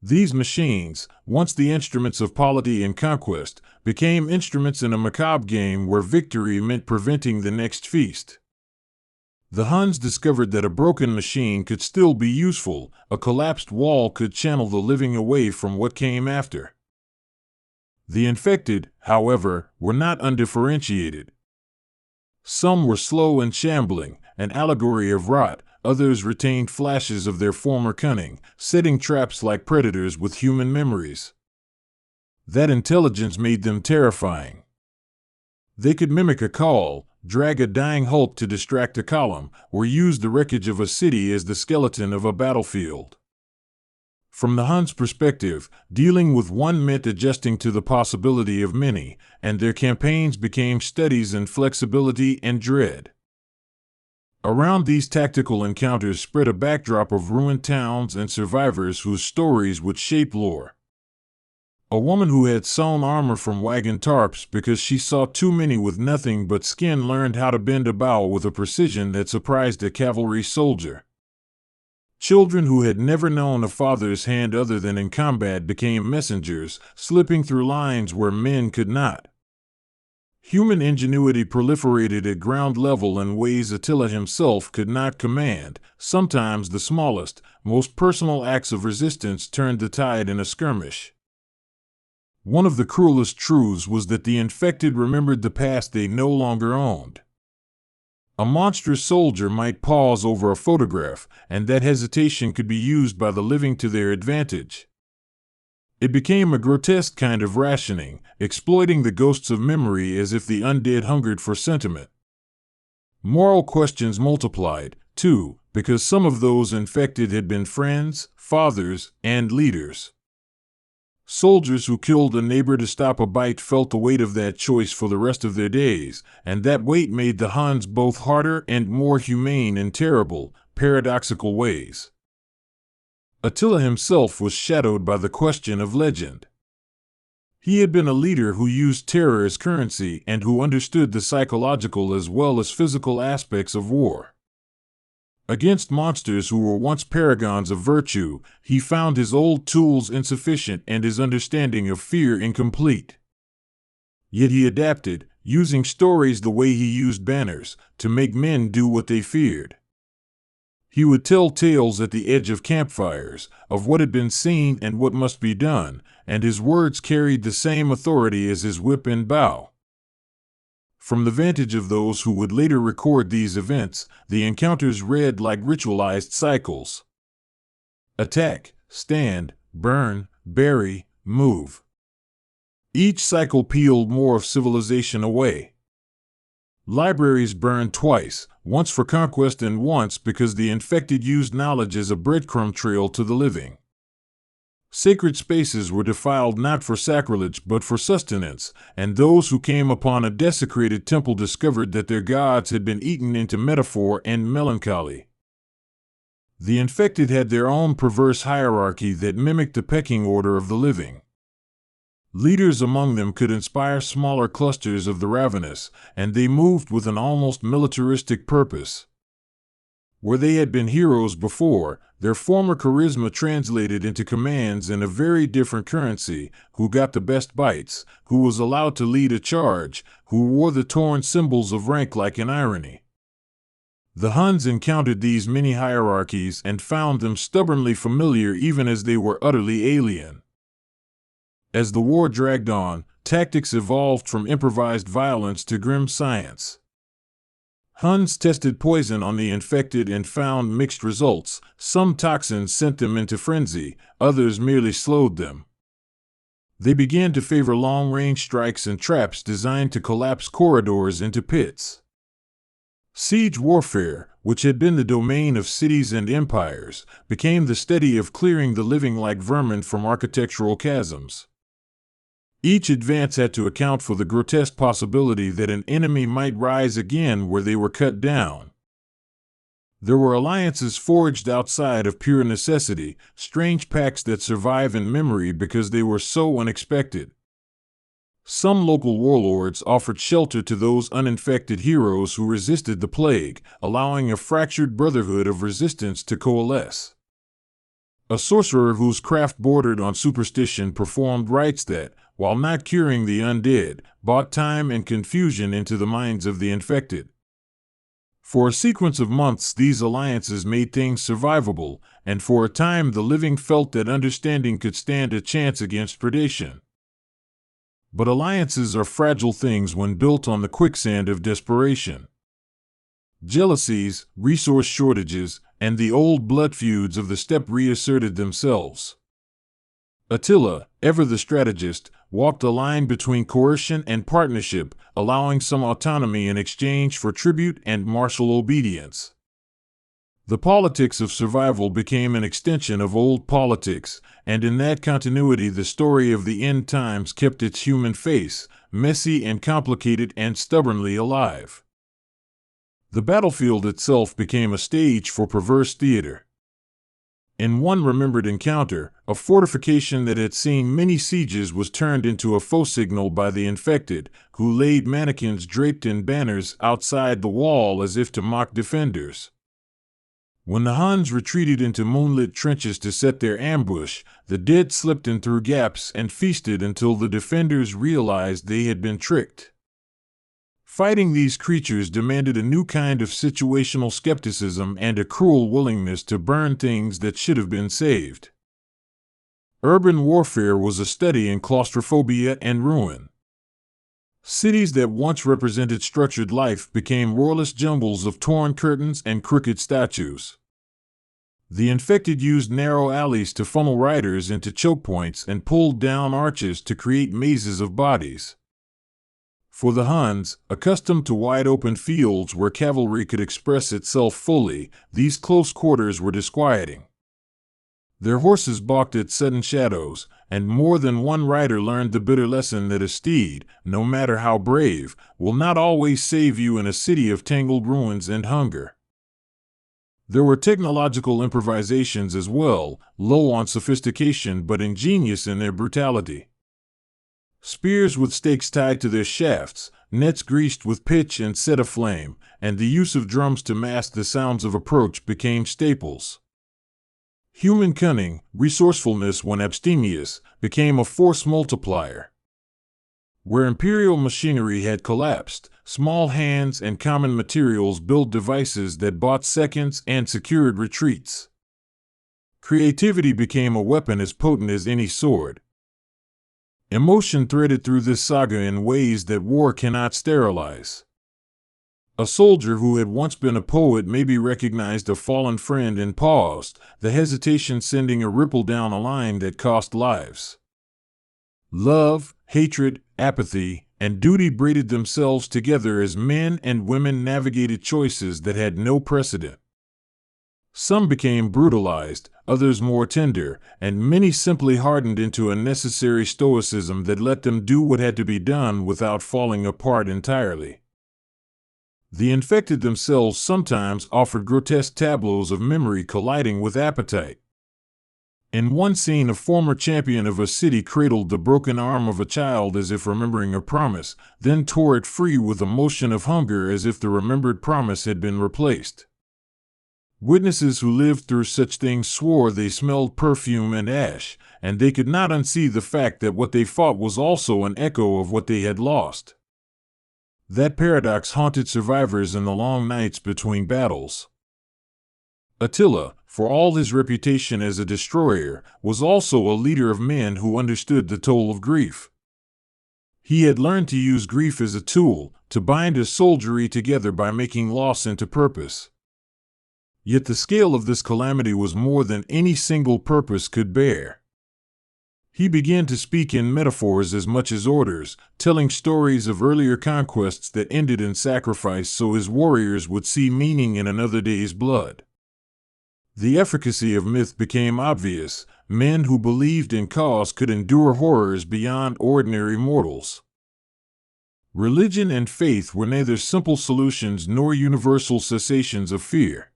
[SPEAKER 1] These machines, once the instruments of polity and conquest, became instruments in a macabre game where victory meant preventing the next feast. The Huns discovered that a broken machine could still be useful. A collapsed wall could channel the living away from what came after. The infected, however, were not undifferentiated. Some were slow and shambling, an allegory of rot. Others retained flashes of their former cunning, setting traps like predators with human memories. That intelligence made them terrifying. They could mimic a call, drag a dying Hulk to distract a column, or use the wreckage of a city as the skeleton of a battlefield. From the Huns' perspective, dealing with one meant adjusting to the possibility of many, and their campaigns became studies in flexibility and dread. Around these tactical encounters spread a backdrop of ruined towns and survivors whose stories would shape lore. A woman who had sewn armor from wagon tarps because she saw too many with nothing but skin learned how to bend a bow with a precision that surprised a cavalry soldier. Children who had never known a father's hand other than in combat became messengers, slipping through lines where men could not. Human ingenuity proliferated at ground level in ways Attila himself could not command. Sometimes the smallest, most personal acts of resistance turned the tide in a skirmish. One of the cruelest truths was that the infected remembered the past they no longer owned. A monstrous soldier might pause over a photograph, and that hesitation could be used by the living to their advantage. It became a grotesque kind of rationing, exploiting the ghosts of memory as if the undead hungered for sentiment. Moral questions multiplied, too, because some of those infected had been friends, fathers, and leaders. Soldiers who killed a neighbor to stop a bite felt the weight of that choice for the rest of their days, and that weight made the Huns both harder and more humane in terrible, paradoxical ways. Attila himself was shadowed by the question of legend. He had been a leader who used terror as currency and who understood the psychological as well as physical aspects of war. Against monsters who were once paragons of virtue, he found his old tools insufficient and his understanding of fear incomplete. Yet he adapted, using stories the way he used banners, to make men do what they feared. He would tell tales at the edge of campfires, of what had been seen and what must be done, and his words carried the same authority as his whip and bow. From the vantage of those who would later record these events, the encounters read like ritualized cycles. Attack, stand, burn, bury, move. Each cycle peeled more of civilization away. Libraries burned twice, once for conquest and once because the infected used knowledge as a breadcrumb trail to the living. Sacred spaces were defiled not for sacrilege but for sustenance, and those who came upon a desecrated temple discovered that their gods had been eaten into metaphor and melancholy. The infected had their own perverse hierarchy that mimicked the pecking order of the living. Leaders among them could inspire smaller clusters of the ravenous, and they moved with an almost militaristic purpose. Where they had been heroes before, their former charisma translated into commands in a very different currency: who got the best bites, who was allowed to lead a charge, who wore the torn symbols of rank like an irony. The Huns encountered these many hierarchies and found them stubbornly familiar even as they were utterly alien. As the war dragged on, tactics evolved from improvised violence to grim science. Huns tested poison on the infected and found mixed results. Some toxins sent them into frenzy, others merely slowed them. They began to favor long-range strikes and traps designed to collapse corridors into pits. Siege warfare, which had been the domain of cities and empires, became the study of clearing the living like vermin from architectural chasms. Each advance had to account for the grotesque possibility that an enemy might rise again where they were cut down. There were alliances forged outside of pure necessity, strange pacts that survive in memory because they were so unexpected. Some local warlords offered shelter to those uninfected heroes who resisted the plague, allowing a fractured brotherhood of resistance to coalesce. A sorcerer whose craft bordered on superstition performed rites that, while not curing the undead, brought time and confusion into the minds of the infected. For a sequence of months, these alliances made things survivable, and for a time the living felt that understanding could stand a chance against predation. But alliances are fragile things when built on the quicksand of desperation. Jealousies, resource shortages, and the old blood feuds of the steppe reasserted themselves. Attila, ever the strategist, walked a line between coercion and partnership, allowing some autonomy in exchange for tribute and martial obedience. The politics of survival became an extension of old politics, and in that continuity the story of the end times kept its human face, messy and complicated and stubbornly alive. The battlefield itself became a stage for perverse theater. In one remembered encounter, a fortification that had seen many sieges was turned into a faux signal by the infected, who laid mannequins draped in banners outside the wall as if to mock defenders. When the Huns retreated into moonlit trenches to set their ambush, the dead slipped in through gaps and feasted until the defenders realized they had been tricked. Fighting these creatures demanded a new kind of situational skepticism and a cruel willingness to burn things that should have been saved. Urban warfare was a study in claustrophobia and ruin. Cities that once represented structured life became roarless jumbles of torn curtains and crooked statues. The infected used narrow alleys to funnel riders into choke points and pulled down arches to create mazes of bodies. For the Huns, accustomed to wide-open fields where cavalry could express itself fully, these close quarters were disquieting. Their horses balked at sudden shadows, and more than one rider learned the bitter lesson that a steed, no matter how brave, will not always save you in a city of tangled ruins and hunger. There were technological improvisations as well, low on sophistication but ingenious in their brutality. Spears with stakes tied to their shafts, nets greased with pitch and set aflame, and the use of drums to mask the sounds of approach became staples. Human cunning, resourcefulness when abstemious, became a force multiplier. Where imperial machinery had collapsed, small hands and common materials built devices that bought seconds and secured retreats. Creativity became a weapon as potent as any sword. Emotion threaded through this saga in ways that war cannot sterilize. A soldier who had once been a poet maybe recognized a fallen friend and paused, the hesitation sending a ripple down a line that cost lives. Love, hatred, apathy, and duty braided themselves together as men and women navigated choices that had no precedent. Some became brutalized, others more tender, and many simply hardened into a necessary stoicism that let them do what had to be done without falling apart entirely. The infected themselves sometimes offered grotesque tableaus of memory colliding with appetite. In one scene, a former champion of a city cradled the broken arm of a child as if remembering a promise, then tore it free with a motion of hunger as if the remembered promise had been replaced. Witnesses who lived through such things swore they smelled perfume and ash, and they could not unsee the fact that what they fought was also an echo of what they had lost. That paradox haunted survivors in the long nights between battles. Attila, for all his reputation as a destroyer, was also a leader of men who understood the toll of grief. He had learned to use grief as a tool, to bind his soldiery together by making loss into purpose. Yet the scale of this calamity was more than any single purpose could bear. He began to speak in metaphors as much as orders, telling stories of earlier conquests that ended in sacrifice so his warriors would see meaning in another day's blood. The efficacy of myth became obvious. Men who believed in cause could endure horrors beyond ordinary mortals. Religion and faith were neither simple solutions nor universal cessations of fear.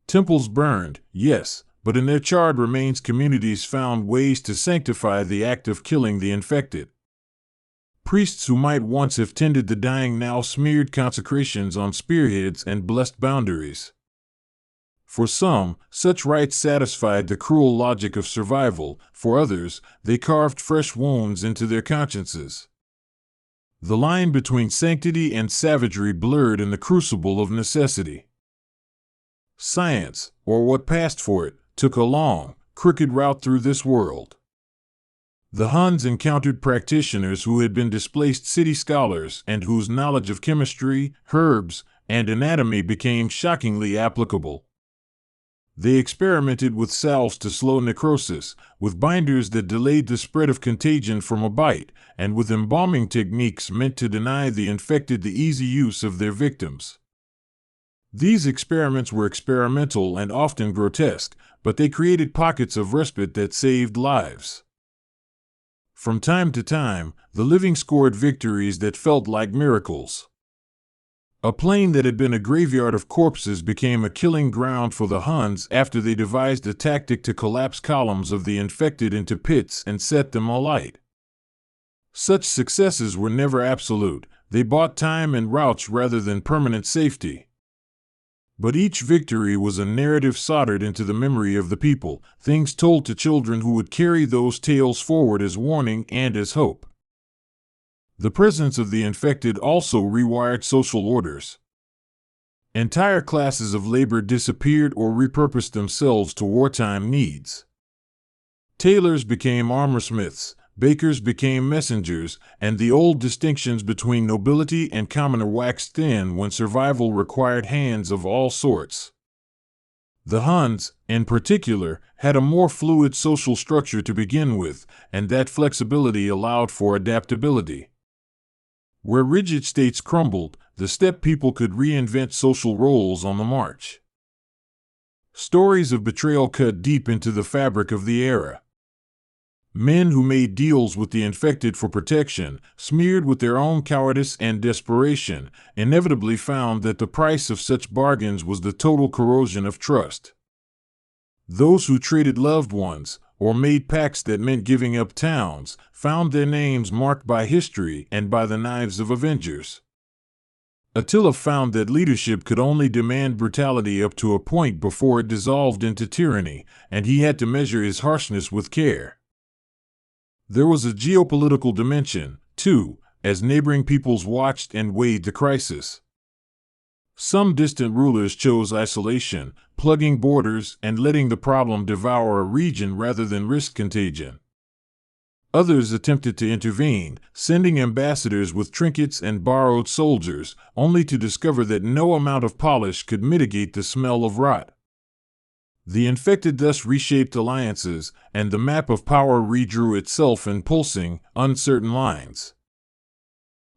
[SPEAKER 1] Temples burned, yes, but in their charred remains communities found ways to sanctify the act of killing the infected. Priests who might once have tended the dying now smeared consecrations on spearheads and blessed boundaries. For some, such rites satisfied the cruel logic of survival. For others, they carved fresh wounds into their consciences. The line between sanctity and savagery blurred in the crucible of necessity. Science, or what passed for it, took a long, crooked route through this world. The Huns encountered practitioners who had been displaced city scholars and whose knowledge of chemistry, herbs, and anatomy became shockingly applicable. They experimented with salves to slow necrosis, with binders that delayed the spread of contagion from a bite, and with embalming techniques meant to deny the infected the easy use of their victims. These experiments were experimental and often grotesque, but they created pockets of respite that saved lives. From time to time, the living scored victories that felt like miracles. A plain that had been a graveyard of corpses became a killing ground for the Huns after they devised a tactic to collapse columns of the infected into pits and set them alight. Such successes were never absolute. They bought time and routes rather than permanent safety. But each victory was a narrative soldered into the memory of the people, things told to children who would carry those tales forward as warning and as hope. The presence of the infected also rewired social orders. Entire classes of labor disappeared or repurposed themselves to wartime needs. Tailors became armorsmiths, bakers became messengers, and the old distinctions between nobility and commoner waxed thin when survival required hands of all sorts. The Huns, in particular, had a more fluid social structure to begin with, and that flexibility allowed for adaptability. Where rigid states crumbled, the steppe people could reinvent social roles on the march. Stories of betrayal cut deep into the fabric of the era. Men who made deals with the infected for protection, smeared with their own cowardice and desperation, inevitably found that the price of such bargains was the total corrosion of trust. Those who traded loved ones, or made pacts that meant giving up towns, found their names marked by history and by the knives of avengers. Attila found that leadership could only demand brutality up to a point before it dissolved into tyranny, and he had to measure his harshness with care. There was a geopolitical dimension, too, as neighboring peoples watched and weighed the crisis. Some distant rulers chose isolation, plugging borders and letting the problem devour a region rather than risk contagion. Others attempted to intervene, sending ambassadors with trinkets and borrowed soldiers, only to discover that no amount of polish could mitigate the smell of rot. The infected thus reshaped alliances, and the map of power redrew itself in pulsing, uncertain lines.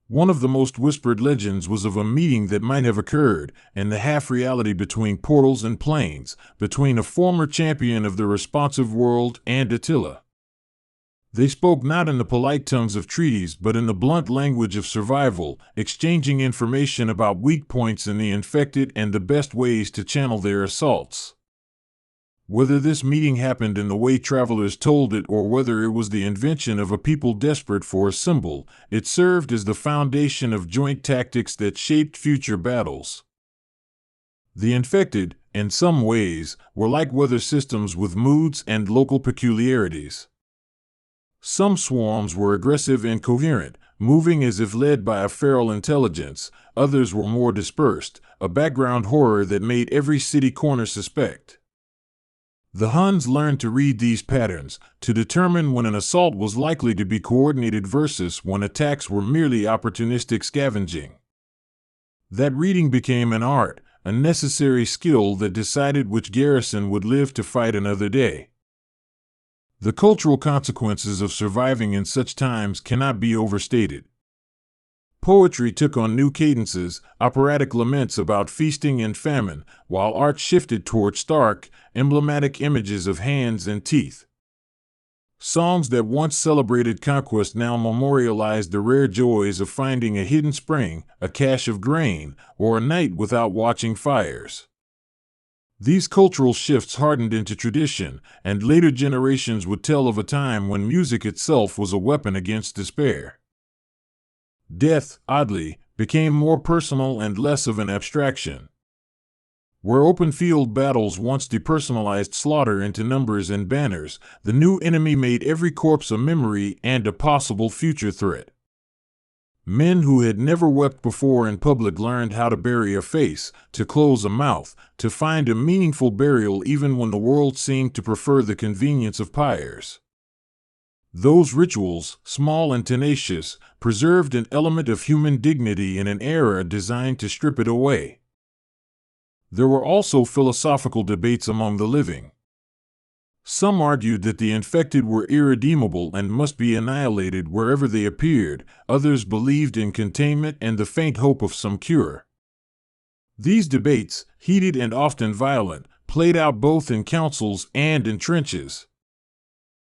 [SPEAKER 1] One of the most whispered legends was of a meeting that might have occurred, in the half-reality between portals and planes, between a former champion of the responsive world and Attila. They spoke not in the polite tongues of treaties but in the blunt language of survival, exchanging information about weak points in the infected and the best ways to channel their assaults. Whether this meeting happened in the way travelers told it or whether it was the invention of a people desperate for a symbol, it served as the foundation of joint tactics that shaped future battles. The infected, in some ways, were like weather systems with moods and local peculiarities. Some swarms were aggressive and coherent, moving as if led by a feral intelligence. Others were more dispersed, a background horror that made every city corner suspect. The Huns learned to read these patterns, to determine when an assault was likely to be coordinated versus when attacks were merely opportunistic scavenging. That reading became an art, a necessary skill that decided which garrison would live to fight another day. The cultural consequences of surviving in such times cannot be overstated. Poetry took on new cadences, operatic laments about feasting and famine, while art shifted toward stark, emblematic images of hands and teeth. Songs that once celebrated conquest now memorialized the rare joys of finding a hidden spring, a cache of grain, or a night without watching fires. These cultural shifts hardened into tradition, and later generations would tell of a time when music itself was a weapon against despair. Death, oddly, became more personal and less of an abstraction. Where open-field battles once depersonalized slaughter into numbers and banners, the new enemy made every corpse a memory and a possible future threat. Men who had never wept before in public learned how to bury a face, to close a mouth, to find a meaningful burial even when the world seemed to prefer the convenience of pyres. Those rituals, small and tenacious, preserved an element of human dignity in an era designed to strip it away. There were also philosophical debates among the living. Some argued that the infected were irredeemable and must be annihilated wherever they appeared. Others believed in containment and the faint hope of some cure. These debates, heated and often violent, played out both in councils and in trenches.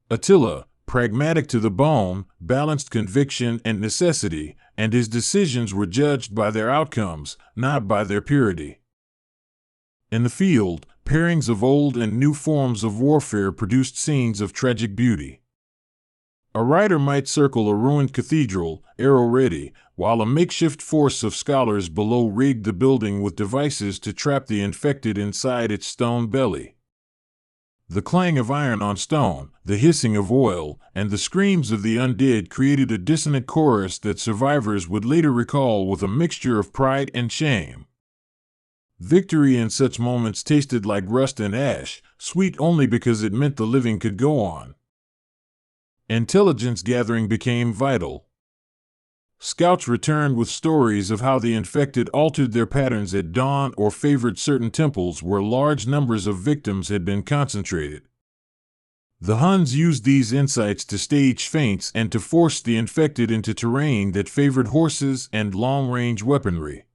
[SPEAKER 1] Attila, pragmatic to the bone, balanced conviction and necessity, and his decisions were judged by their outcomes, not by their purity. In the field, pairings of old and new forms of warfare produced scenes of tragic beauty. A rider might circle a ruined cathedral, arrow-ready, while a makeshift force of scholars below rigged the building with devices to trap the infected inside its stone belly. The clang of iron on stone, the hissing of oil, and the screams of the undead created a dissonant chorus that survivors would later recall with a mixture of pride and shame. Victory in such moments tasted like rust and ash, sweet only because it meant the living could go on. Intelligence gathering became vital. Scouts returned with stories of how the infected altered their patterns at dawn or favored certain temples where large numbers of victims had been concentrated. The Huns used these insights to stage feints and to force the infected into terrain that favored horses and long-range weaponry.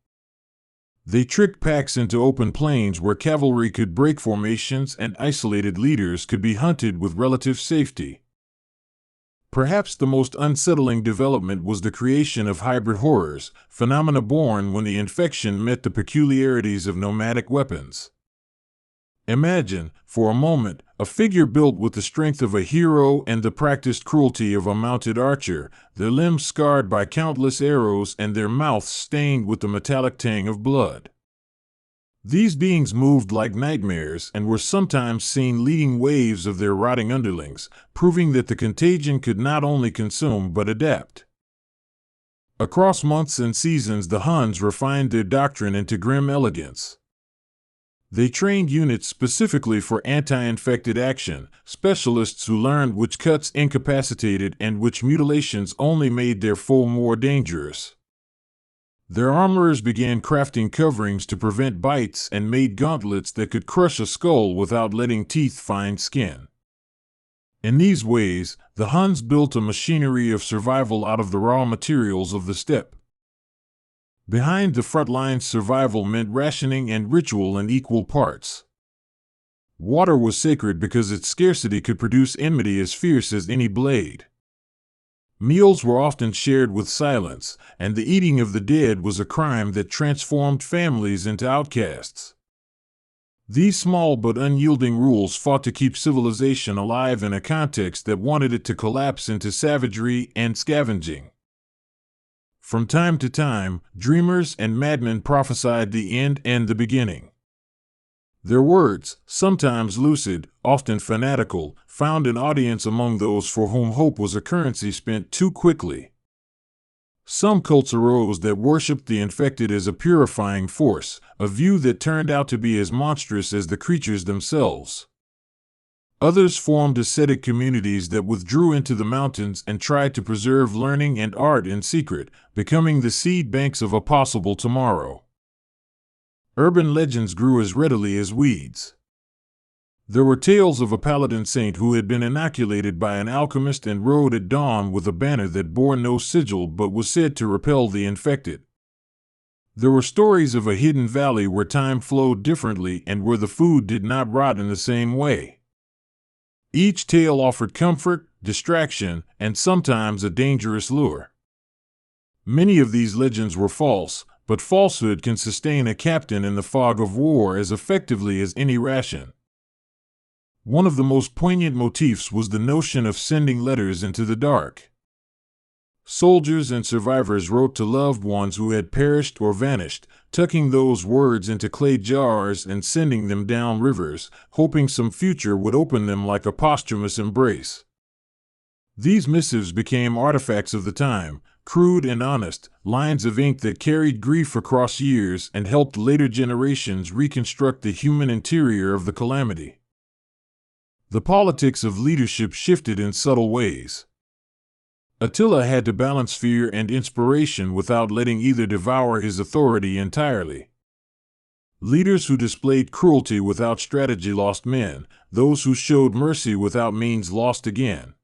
[SPEAKER 1] They tricked packs into open plains where cavalry could break formations and isolated leaders could be hunted with relative safety. Perhaps the most unsettling development was the creation of hybrid horrors, phenomena born when the infection met the peculiarities of nomadic weapons. Imagine, for a moment, a figure built with the strength of a hero and the practiced cruelty of a mounted archer, their limbs scarred by countless arrows and their mouths stained with the metallic tang of blood. These beings moved like nightmares and were sometimes seen leading waves of their rotting underlings, proving that the contagion could not only consume but adapt. Across months and seasons, the Huns refined their doctrine into grim elegance. They trained units specifically for anti-infected action, specialists who learned which cuts incapacitated and which mutilations only made their foe more dangerous. Their armorers began crafting coverings to prevent bites and made gauntlets that could crush a skull without letting teeth find skin. In these ways, the Huns built a machinery of survival out of the raw materials of the steppe. Behind the front lines, survival meant rationing and ritual in equal parts. Water was sacred because its scarcity could produce enmity as fierce as any blade. Meals were often shared with silence, and the eating of the dead was a crime that transformed families into outcasts. These small but unyielding rules fought to keep civilization alive in a context that wanted it to collapse into savagery and scavenging. From time to time, dreamers and madmen prophesied the end and the beginning. Their words, sometimes lucid, often fanatical, found an audience among those for whom hope was a currency spent too quickly. Some cults arose that worshipped the infected as a purifying force, a view that turned out to be as monstrous as the creatures themselves. Others formed ascetic communities that withdrew into the mountains and tried to preserve learning and art in secret, becoming the seed banks of a possible tomorrow. Urban legends grew as readily as weeds. There were tales of a paladin saint who had been inoculated by an alchemist and rode at dawn with a banner that bore no sigil but was said to repel the infected. There were stories of a hidden valley where time flowed differently and where the food did not rot in the same way. Each tale offered comfort, distraction, and sometimes a dangerous lure. Many of these legends were false, but falsehood can sustain a captain in the fog of war as effectively as any ration. One of the most poignant motifs was the notion of sending letters into the dark. Soldiers and survivors wrote to loved ones who had perished or vanished, tucking those words into clay jars and sending them down rivers, hoping some future would open them like a posthumous embrace. These missives became artifacts of the time, crude and honest, lines of ink that carried grief across years and helped later generations reconstruct the human interior of the calamity. The politics of leadership shifted in subtle ways. Attila had to balance fear and inspiration without letting either devour his authority entirely. Leaders who displayed cruelty without strategy lost men, those who showed mercy without means lost again.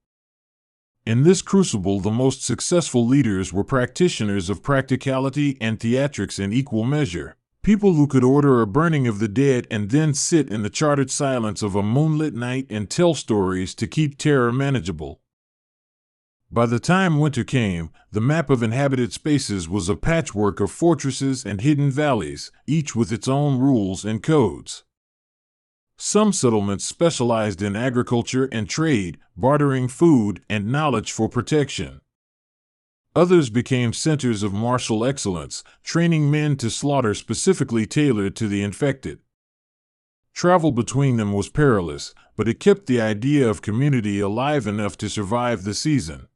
[SPEAKER 1] In this crucible, the most successful leaders were practitioners of practicality and theatrics in equal measure, people who could order a burning of the dead and then sit in the chartered silence of a moonlit night and tell stories to keep terror manageable. By the time winter came, the map of inhabited spaces was a patchwork of fortresses and hidden valleys, each with its own rules and codes. Some settlements specialized in agriculture and trade, bartering food and knowledge for protection. Others became centers of martial excellence, training men to slaughter specifically tailored to the infected. Travel between them was perilous, but it kept the idea of community alive enough to survive the season.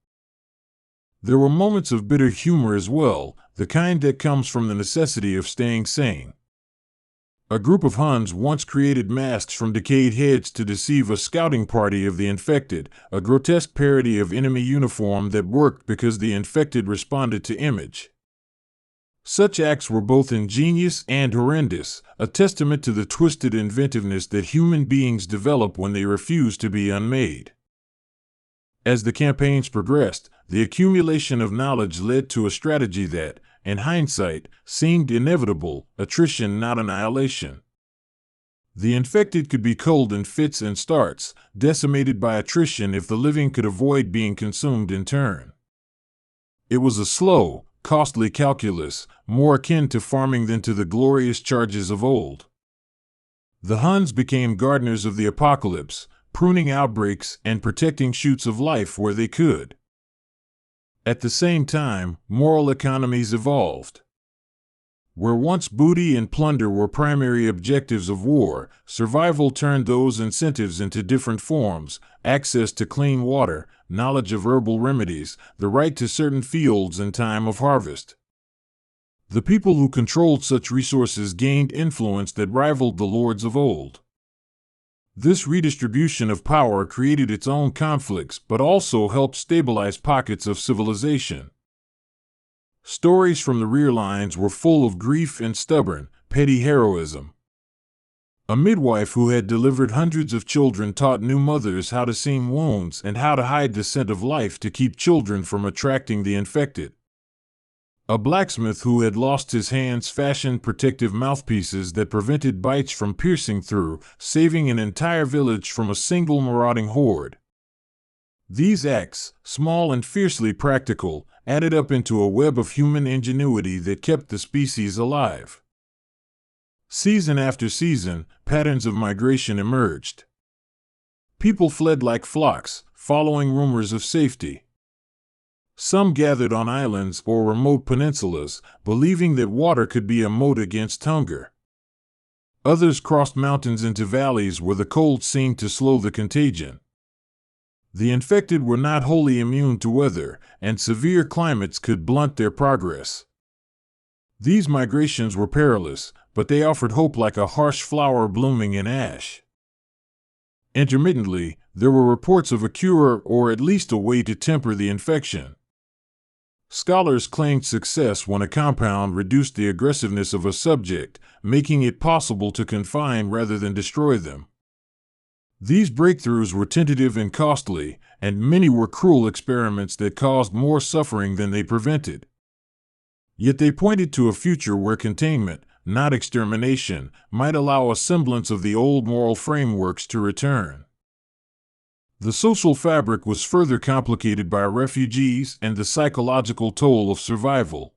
[SPEAKER 1] There were moments of bitter humor as well, the kind that comes from the necessity of staying sane. A group of Huns once created masks from decayed heads to deceive a scouting party of the infected, a grotesque parody of enemy uniform that worked because the infected responded to image. Such acts were both ingenious and horrendous, a testament to the twisted inventiveness that human beings develop when they refuse to be unmade. As the campaigns progressed, the accumulation of knowledge led to a strategy that, in hindsight, seemed inevitable: attrition, not annihilation. The infected could be culled in fits and starts, decimated by attrition if the living could avoid being consumed in turn. It was a slow, costly calculus, more akin to farming than to the glorious charges of old. The Huns became gardeners of the apocalypse, pruning outbreaks and protecting shoots of life where they could. At the same time, moral economies evolved. Where once booty and plunder were primary objectives of war, survival turned those incentives into different forms: access to clean water, knowledge of herbal remedies, the right to certain fields in time of harvest. The people who controlled such resources gained influence that rivaled the lords of old. This redistribution of power created its own conflicts, but also helped stabilize pockets of civilization. Stories from the rear lines were full of grief and stubborn, petty heroism. A midwife who had delivered hundreds of children taught new mothers how to seam wounds and how to hide the scent of life to keep children from attracting the infected. A blacksmith who had lost his hands fashioned protective mouthpieces that prevented bites from piercing through, saving an entire village from a single marauding horde. These acts, small and fiercely practical, added up into a web of human ingenuity that kept the species alive. Season after season, patterns of migration emerged. People fled like flocks, following rumors of safety. Some gathered on islands or remote peninsulas, believing that water could be a moat against hunger. Others crossed mountains into valleys where the cold seemed to slow the contagion. The infected were not wholly immune to weather, and severe climates could blunt their progress. These migrations were perilous, but they offered hope like a harsh flower blooming in ash. Intermittently, there were reports of a cure or at least a way to temper the infection. Scholars claimed success when a compound reduced the aggressiveness of a subject, making it possible to confine rather than destroy them. These breakthroughs were tentative and costly, and many were cruel experiments that caused more suffering than they prevented. Yet they pointed to a future where containment, not extermination, might allow a semblance of the old moral frameworks to return. The social fabric was further complicated by refugees and the psychological toll of survival.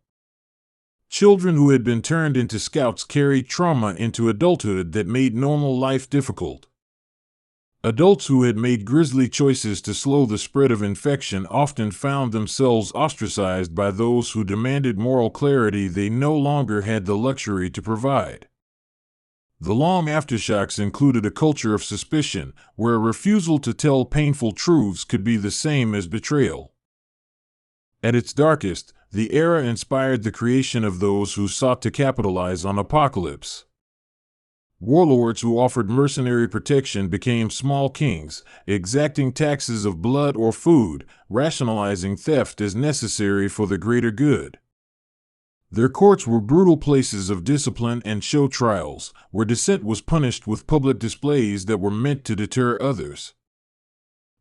[SPEAKER 1] Children who had been turned into scouts carried trauma into adulthood that made normal life difficult. Adults who had made grisly choices to slow the spread of infection often found themselves ostracized by those who demanded moral clarity they no longer had the luxury to provide. The long aftershocks included a culture of suspicion, where a refusal to tell painful truths could be the same as betrayal. At its darkest, the era inspired the creation of those who sought to capitalize on apocalypse. Warlords who offered mercenary protection became small kings, exacting taxes of blood or food, rationalizing theft as necessary for the greater good. Their courts were brutal places of discipline and show trials, where dissent was punished with public displays that were meant to deter others.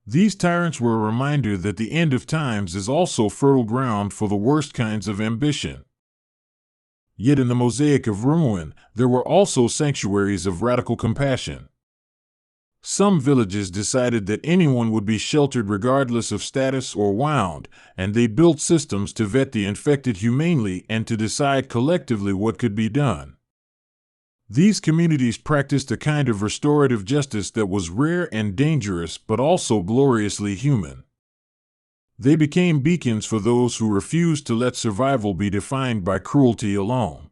[SPEAKER 1] These tyrants were a reminder that the end of times is also fertile ground for the worst kinds of ambition. Yet in the mosaic of ruin, there were also sanctuaries of radical compassion. Some villages decided that anyone would be sheltered regardless of status or wound, and they built systems to vet the infected humanely and to decide collectively what could be done. These communities practiced a kind of restorative justice that was rare and dangerous but also gloriously human. They became beacons for those who refused to let survival be defined by cruelty alone.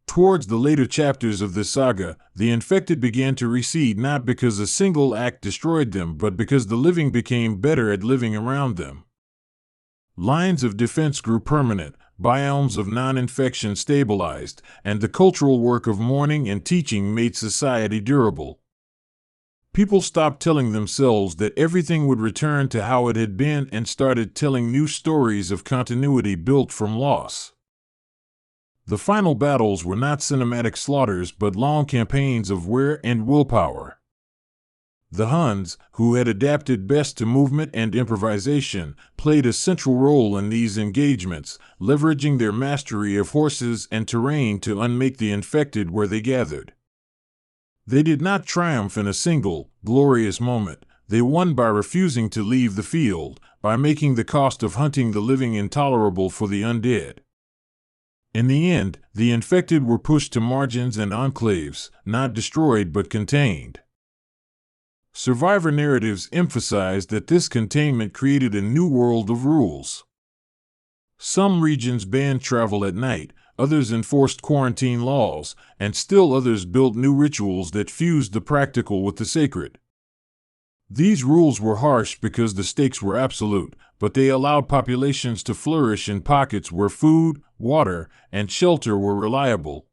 [SPEAKER 1] Towards the later chapters of this saga, the infected began to recede not because a single act destroyed them but because the living became better at living around them. Lines of defense grew permanent, biomes of non-infection stabilized, and the cultural work of mourning and teaching made society durable. People stopped telling themselves that everything would return to how it had been and started telling new stories of continuity built from loss. The final battles were not cinematic slaughters but long campaigns of wear and willpower. The Huns, who had adapted best to movement and improvisation, played a central role in these engagements, leveraging their mastery of horses and terrain to unmake the infected where they gathered. They did not triumph in a single, glorious moment. They won by refusing to leave the field, by making the cost of hunting the living intolerable for the undead. In the end, the infected were pushed to margins and enclaves, not destroyed but contained. Survivor narratives emphasized that this containment created a new world of rules. Some regions banned travel at night, others enforced quarantine laws, and still others built new rituals that fused the practical with the sacred. These rules were harsh because the stakes were absolute, but they allowed populations to flourish in pockets where food, water, and shelter were reliable.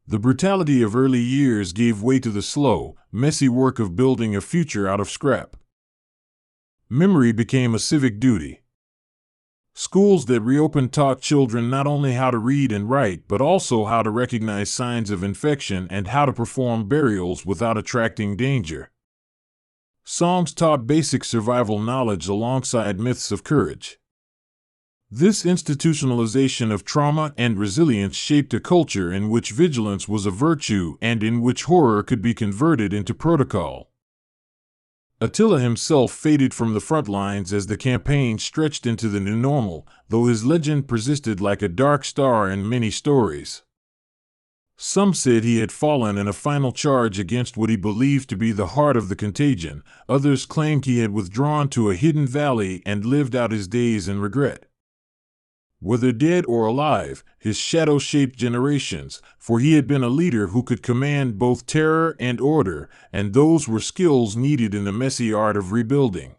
[SPEAKER 1] The brutality of early years gave way to the slow, messy work of building a future out of scrap. Memory became a civic duty. Schools that reopened taught children not only how to read and write but also how to recognize signs of infection and how to perform burials without attracting danger. Songs taught basic survival knowledge alongside myths of courage. This institutionalization of trauma and resilience shaped a culture in which vigilance was a virtue and in which horror could be converted into protocol. Attila himself faded from the front lines as the campaign stretched into the new normal, though his legend persisted like a dark star in many stories. Some said he had fallen in a final charge against what he believed to be the heart of the contagion. Others claimed he had withdrawn to a hidden valley and lived out his days in regret. Whether dead or alive, his shadow shaped generations, for he had been a leader who could command both terror and order, and those were skills needed in the messy art of rebuilding.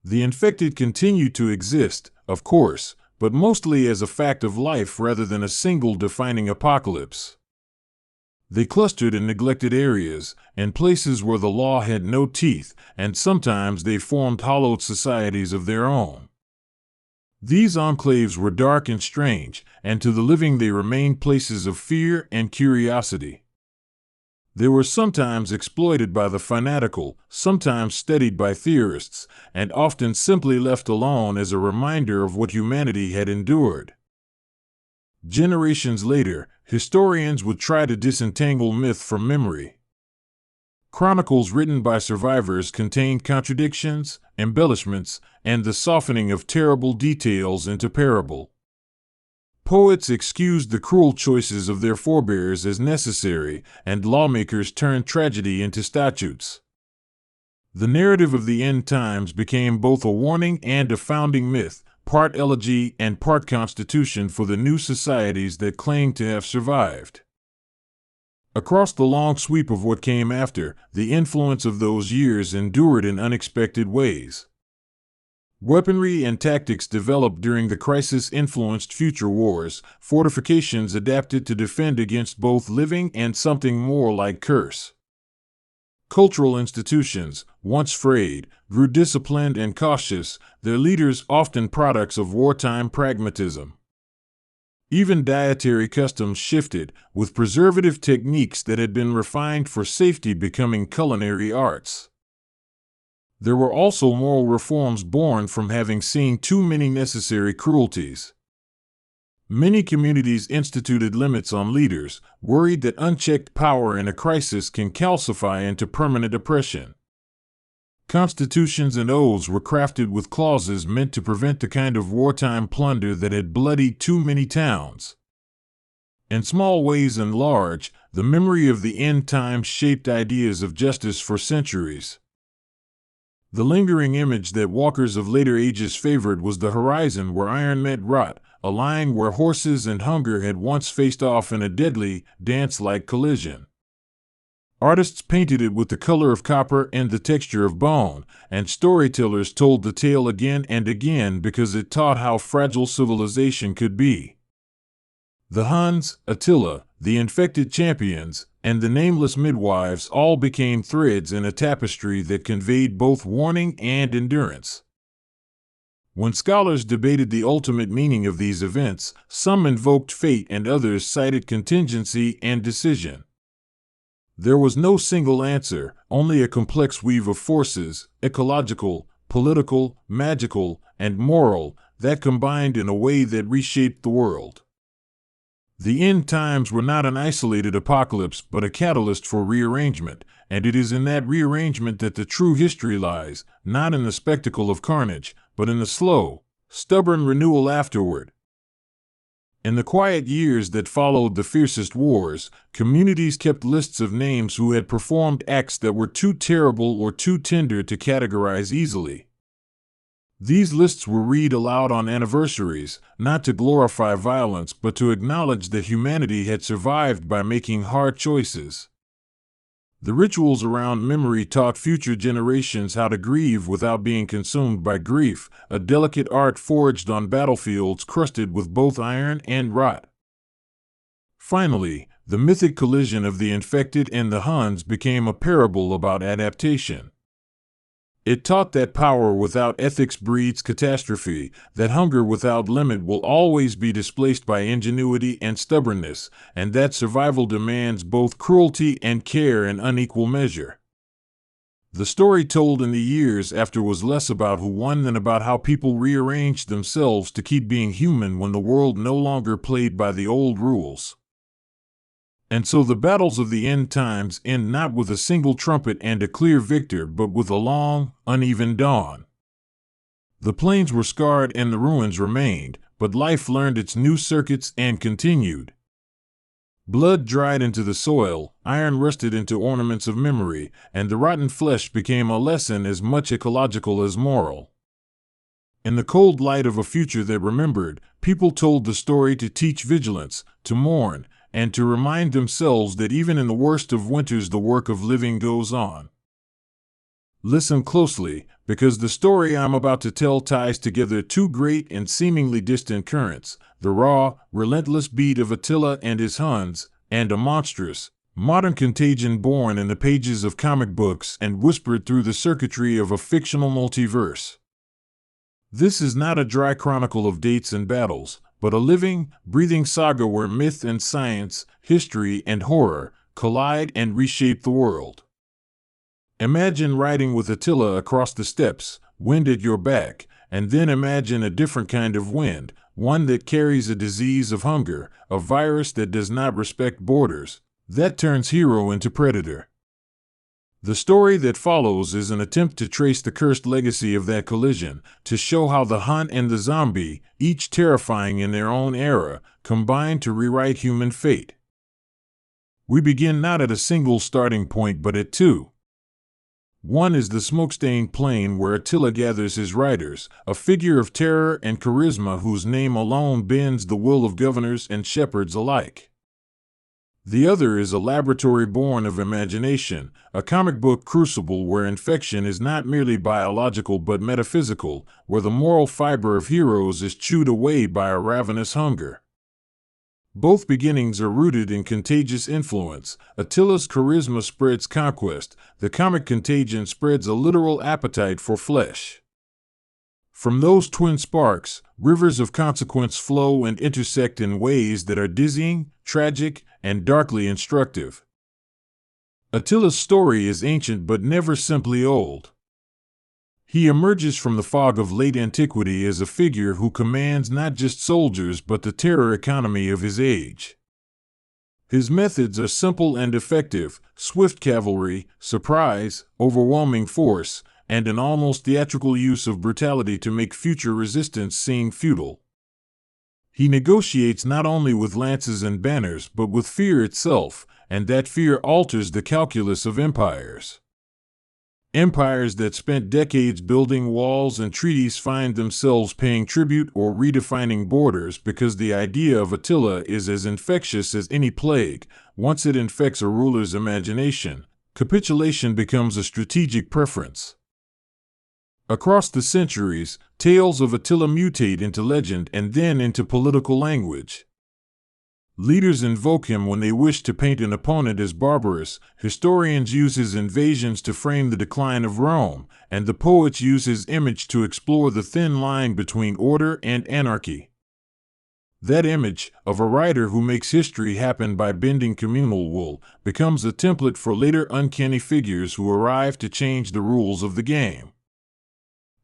[SPEAKER 1] The infected continued to exist, of course, but mostly as a fact of life rather than a single defining apocalypse. They clustered in neglected areas, in places where the law had no teeth, and sometimes they formed hollowed societies of their own. These enclaves were dark and strange, and to the living they remained places of fear and curiosity. They were sometimes exploited by the fanatical, sometimes studied by theorists, and often simply left alone as a reminder of what humanity had endured. Generations later, historians would try to disentangle myth from memory. Chronicles written by survivors contained contradictions, embellishments, and the softening of terrible details into parable. Poets excused the cruel choices of their forebears as necessary, and lawmakers turned tragedy into statutes. The narrative of the end times became both a warning and a founding myth, part elegy and part constitution for the new societies that claimed to have survived. Across the long sweep of what came after, the influence of those years endured in unexpected ways. Weaponry and tactics developed during the crisis influenced future wars, fortifications adapted to defend against both living and something more like curse. Cultural institutions, once frayed, grew disciplined and cautious, their leaders often products of wartime pragmatism. Even dietary customs shifted, with preservative techniques that had been refined for safety becoming culinary arts. There were also moral reforms born from having seen too many necessary cruelties. Many communities instituted limits on leaders, worried that unchecked power in a crisis can calcify into permanent oppression. Constitutions and oaths were crafted with clauses meant to prevent the kind of wartime plunder that had bloodied too many towns. In small ways and large, the memory of the end times shaped ideas of justice for centuries. The lingering image that walkers of later ages favored was the horizon where iron met rot, a line where horses and hunger had once faced off in a deadly, dance-like collision. Artists painted it with the color of copper and the texture of bone, and storytellers told the tale again and again because it taught how fragile civilization could be. The Huns, Attila, the infected champions, and the nameless midwives all became threads in a tapestry that conveyed both warning and endurance. When scholars debated the ultimate meaning of these events, some invoked fate and others cited contingency and decision. There was no single answer, only a complex weave of forces, ecological, political, magical, and moral, that combined in a way that reshaped the world. The end times were not an isolated apocalypse but a catalyst for rearrangement, and it is in that rearrangement that the true history lies, not in the spectacle of carnage, but in the slow, stubborn renewal afterward. In the quiet years that followed the fiercest wars, communities kept lists of names who had performed acts that were too terrible or too tender to categorize easily. These lists were read aloud on anniversaries, not to glorify violence but to acknowledge that humanity had survived by making hard choices. The rituals around memory taught future generations how to grieve without being consumed by grief, a delicate art forged on battlefields crusted with both iron and rot. Finally, the mythic collision of the infected and the Huns became a parable about adaptation. It taught that power without ethics breeds catastrophe, that hunger without limit will always be displaced by ingenuity and stubbornness, and that survival demands both cruelty and care in unequal measure. The story told in the years after was less about who won than about how people rearranged themselves to keep being human when the world no longer played by the old rules. And so the battles of the end times end not with a single trumpet and a clear victor, but with a long, uneven dawn. The plains were scarred and the ruins remained, but life learned its new circuits and continued. Blood dried into the soil, iron rusted into ornaments of memory, and the rotten flesh became a lesson as much ecological as moral. In the cold light of a future that remembered, people told the story to teach vigilance, to mourn, and to remind themselves that even in the worst of winters the work of living goes on. Listen closely, because the story I'm about to tell ties together two great and seemingly distant currents, the raw, relentless beat of Attila and his Huns, and a monstrous, modern contagion born in the pages of comic books and whispered through the circuitry of a fictional multiverse. This is not a dry chronicle of dates and battles, but a living, breathing saga where myth and science, history and horror, collide and reshape the world. Imagine riding with Attila across the steppes, wind at your back, and then imagine a different kind of wind, one that carries a disease of hunger, a virus that does not respect borders, that turns hero into predator. The story that follows is an attempt to trace the cursed legacy of that collision, to show how the Hun and the zombie, each terrifying in their own era, combine to rewrite human fate. We begin not at a single starting point but at two. One is the smoke-stained plain where Attila gathers his riders, a figure of terror and charisma whose name alone bends the will of governors and shepherds alike. The other is a laboratory born of imagination, a comic book crucible where infection is not merely biological but metaphysical, where the moral fiber of heroes is chewed away by a ravenous hunger. Both beginnings are rooted in contagious influence. Attila's charisma spreads conquest, the comic contagion spreads a literal appetite for flesh. From those twin sparks, rivers of consequence flow and intersect in ways that are dizzying, tragic, and darkly instructive. Attila's story is ancient but never simply old. He emerges from the fog of late antiquity as a figure who commands not just soldiers but the terror economy of his age. His methods are simple and effective: swift cavalry, surprise, overwhelming force, and an almost theatrical use of brutality to make future resistance seem futile. He negotiates not only with lances and banners but with fear itself, and that fear alters the calculus of empires. Empires that spent decades building walls and treaties find themselves paying tribute or redefining borders because the idea of Attila is as infectious as any plague. Once it infects a ruler's imagination, capitulation becomes a strategic preference. Across the centuries, tales of Attila mutate into legend and then into political language. Leaders invoke him when they wish to paint an opponent as barbarous, historians use his invasions to frame the decline of Rome, and the poets use his image to explore the thin line between order and anarchy. That image, of a writer who makes history happen by bending communal wool, becomes a template for later uncanny figures who arrive to change the rules of the game.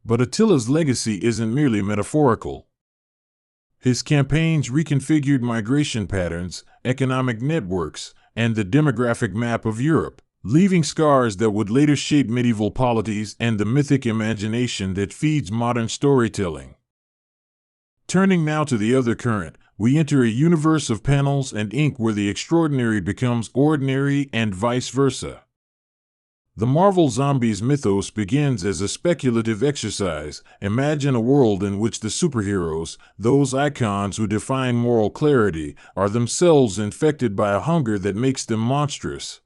[SPEAKER 1] But Attila's legacy isn't merely metaphorical. His campaigns reconfigured migration patterns, economic networks, and the demographic map of Europe, leaving scars that would later shape medieval polities and the mythic imagination that feeds modern storytelling. Turning now to the other current, we enter a universe of panels and ink where the extraordinary becomes ordinary and vice versa. The Marvel Zombies mythos begins as a speculative exercise. Imagine a world in which the superheroes, those icons who define moral clarity, are themselves infected by a hunger that makes them monstrous.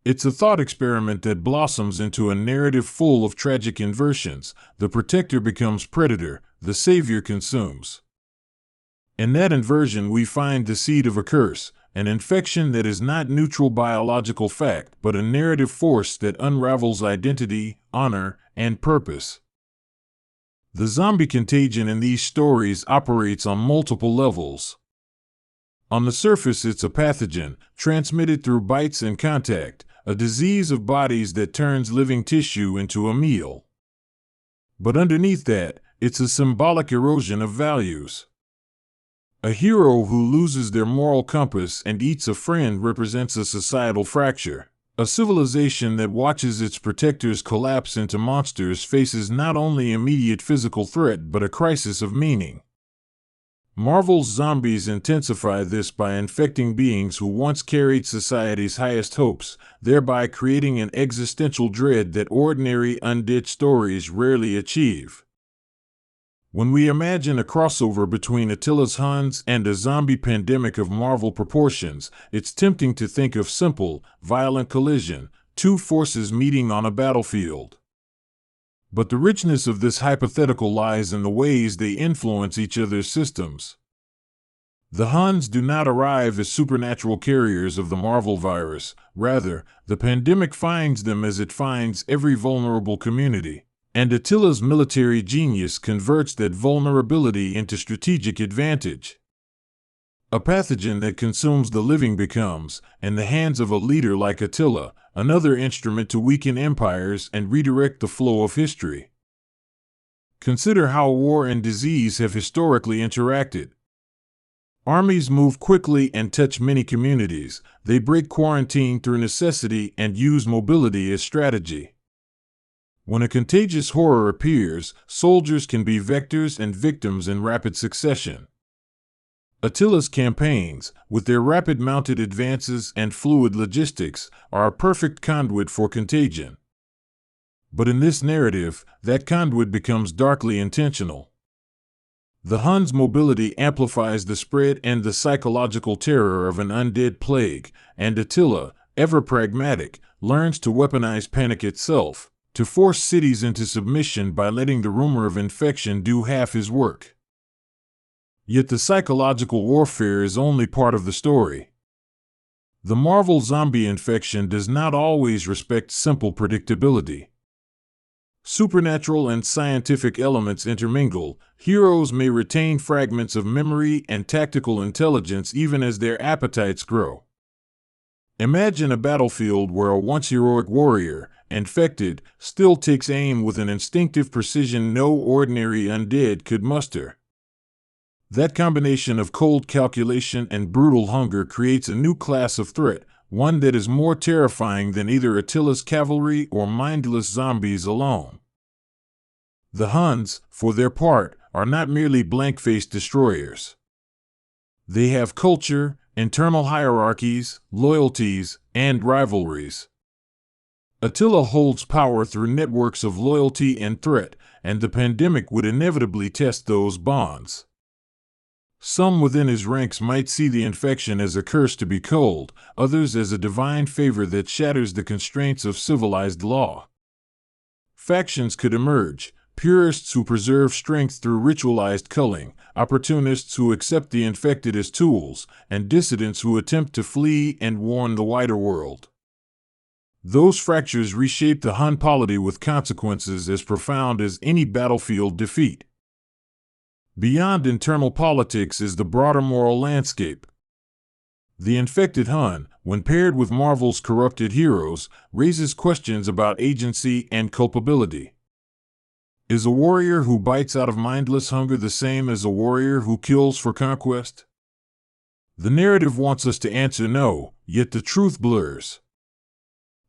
[SPEAKER 1] It's a thought experiment that blossoms into a narrative full of tragic inversions. The protector becomes predator, the savior consumes. In that inversion we find the seed of a curse, an infection that is not neutral biological fact, but a narrative force that unravels identity, honor, and purpose. The zombie contagion in these stories operates on multiple levels. On the surface, it's a pathogen, transmitted through bites and contact, a disease of bodies that turns living tissue into a meal. But underneath that, it's a symbolic erosion of values. A hero who loses their moral compass and eats a friend represents a societal fracture. A civilization that watches its protectors collapse into monsters faces not only immediate physical threat but a crisis of meaning. Marvel's zombies intensify this by infecting beings who once carried society's highest hopes, thereby creating an existential dread that ordinary undead stories rarely achieve. When we imagine a crossover between Attila's Huns and a zombie pandemic of Marvel proportions, it's tempting to think of simple, violent collision, two forces meeting on a battlefield. But the richness of this hypothetical lies in the ways they influence each other's systems. The Huns do not arrive as supernatural carriers of the Marvel virus. Rather, the pandemic finds them as it finds every vulnerable community. And Attila's military genius converts that vulnerability into strategic advantage. A pathogen that consumes the living becomes, in the hands of a leader like Attila, another instrument to weaken empires and redirect the flow of history. Consider how war and disease have historically interacted. Armies move quickly and touch many communities. They break quarantine through necessity and use mobility as strategy. When a contagious horror appears, soldiers can be vectors and victims in rapid succession. Attila's campaigns, with their rapid mounted advances and fluid logistics, are a perfect conduit for contagion. But in this narrative, that conduit becomes darkly intentional. The Hun's mobility amplifies the spread and the psychological terror of an undead plague, and Attila, ever pragmatic, learns to weaponize panic itself, to force cities into submission by letting the rumor of infection do half his work. Yet the psychological warfare is only part of the story. The Marvel zombie infection does not always respect simple predictability. Supernatural and scientific elements intermingle. Heroes may retain fragments of memory and tactical intelligence even as their appetites grow. Imagine a battlefield where a once heroic warrior, infected, still takes aim with an instinctive precision no ordinary undead could muster. That combination of cold calculation and brutal hunger creates a new class of threat, one that is more terrifying than either Attila's cavalry or mindless zombies alone. The Huns, for their part, are not merely blank-faced destroyers. They have culture, internal hierarchies, loyalties, and rivalries. Attila holds power through networks of loyalty and threat, and the pandemic would inevitably test those bonds. Some within his ranks might see the infection as a curse to be culled, others as a divine favor that shatters the constraints of civilized law. Factions could emerge, purists who preserve strength through ritualized culling, opportunists who accept the infected as tools, and dissidents who attempt to flee and warn the wider world. Those fractures reshape the Hun polity with consequences as profound as any battlefield defeat. Beyond internal politics is the broader moral landscape. The infected Hun, when paired with Marvel's corrupted heroes, raises questions about agency and culpability. Is a warrior who bites out of mindless hunger the same as a warrior who kills for conquest? The narrative wants us to answer no, yet the truth blurs.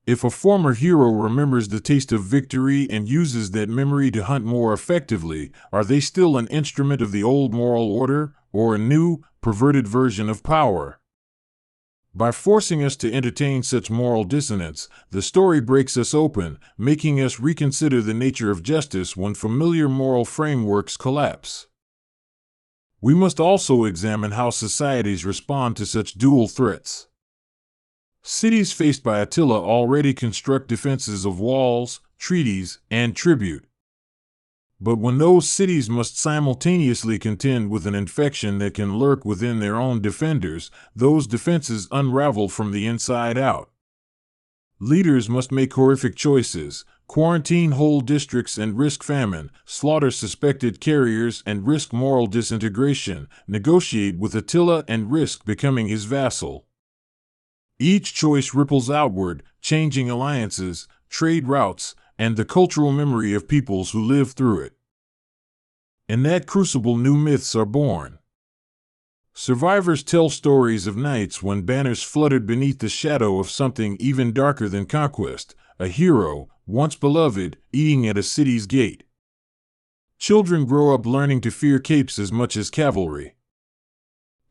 [SPEAKER 1] If a former hero remembers the taste of victory and uses that memory to hunt more effectively, are they still an instrument of the old moral order, or a new, perverted version of power? By forcing us to entertain such moral dissonance, the story breaks us open, making us reconsider the nature of justice when familiar moral frameworks collapse. We must also examine how societies respond to such dual threats. Cities faced by Attila already construct defenses of walls, treaties, and tribute. But when those cities must simultaneously contend with an infection that can lurk within their own defenders, those defenses unravel from the inside out. Leaders must make horrific choices: quarantine whole districts and risk famine, slaughter suspected carriers and risk moral disintegration, negotiate with Attila and risk becoming his vassal. Each choice ripples outward, changing alliances, trade routes, and the cultural memory of peoples who live through it. In that crucible, new myths are born. Survivors tell stories of nights when banners fluttered beneath the shadow of something even darker than conquest, a hero, once beloved, eating at a city's gate. Children grow up learning to fear capes as much as cavalry.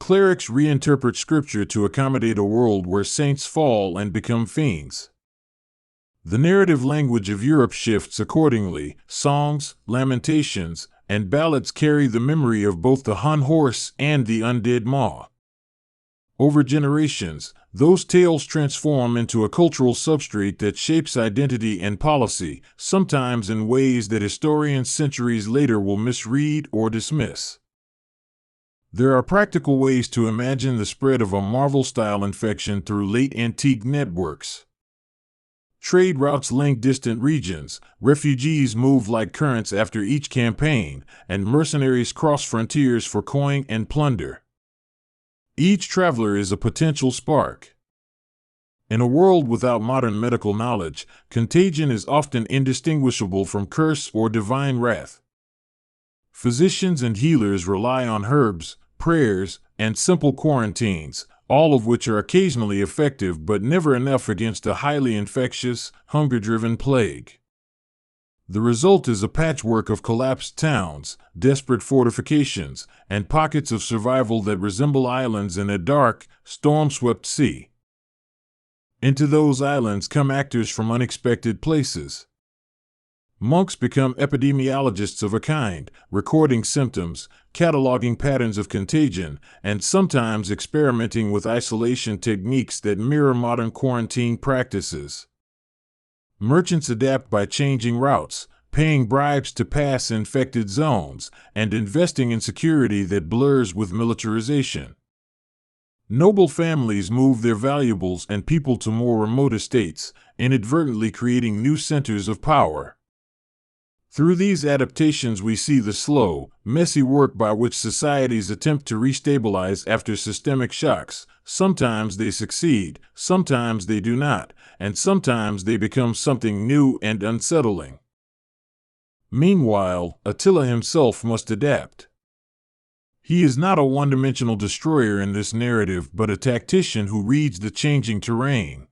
[SPEAKER 1] Clerics reinterpret scripture to accommodate a world where saints fall and become fiends. The narrative language of Europe shifts accordingly. Songs, lamentations, and ballads carry the memory of both the Hun horse and the undead maw. Over generations, those tales transform into a cultural substrate that shapes identity and policy, sometimes in ways that historians centuries later will misread or dismiss. There are practical ways to imagine the spread of a Marvel-style infection through late antique networks. Trade routes link distant regions, refugees move like currents after each campaign, and mercenaries cross frontiers for coin and plunder. Each traveler is a potential spark. In a world without modern medical knowledge, contagion is often indistinguishable from curse or divine wrath. Physicians and healers rely on herbs, prayers, and simple quarantines, all of which are occasionally effective but never enough against a highly infectious, hunger-driven plague. The result is a patchwork of collapsed towns, desperate fortifications, and pockets of survival that resemble islands in a dark, storm-swept sea. Into those islands come actors from unexpected places. Monks become epidemiologists of a kind, recording symptoms, cataloging patterns of contagion, and sometimes experimenting with isolation techniques that mirror modern quarantine practices. Merchants adapt by changing routes, paying bribes to pass infected zones, and investing in security that blurs with militarization. Noble families move their valuables and people to more remote estates, inadvertently creating new centers of power. Through these adaptations we see the slow, messy work by which societies attempt to restabilize after systemic shocks. Sometimes they succeed, sometimes they do not, and sometimes they become something new and unsettling. Meanwhile, Attila himself must adapt. He is not a one-dimensional destroyer in this narrative, but a tactician who reads the changing terrain.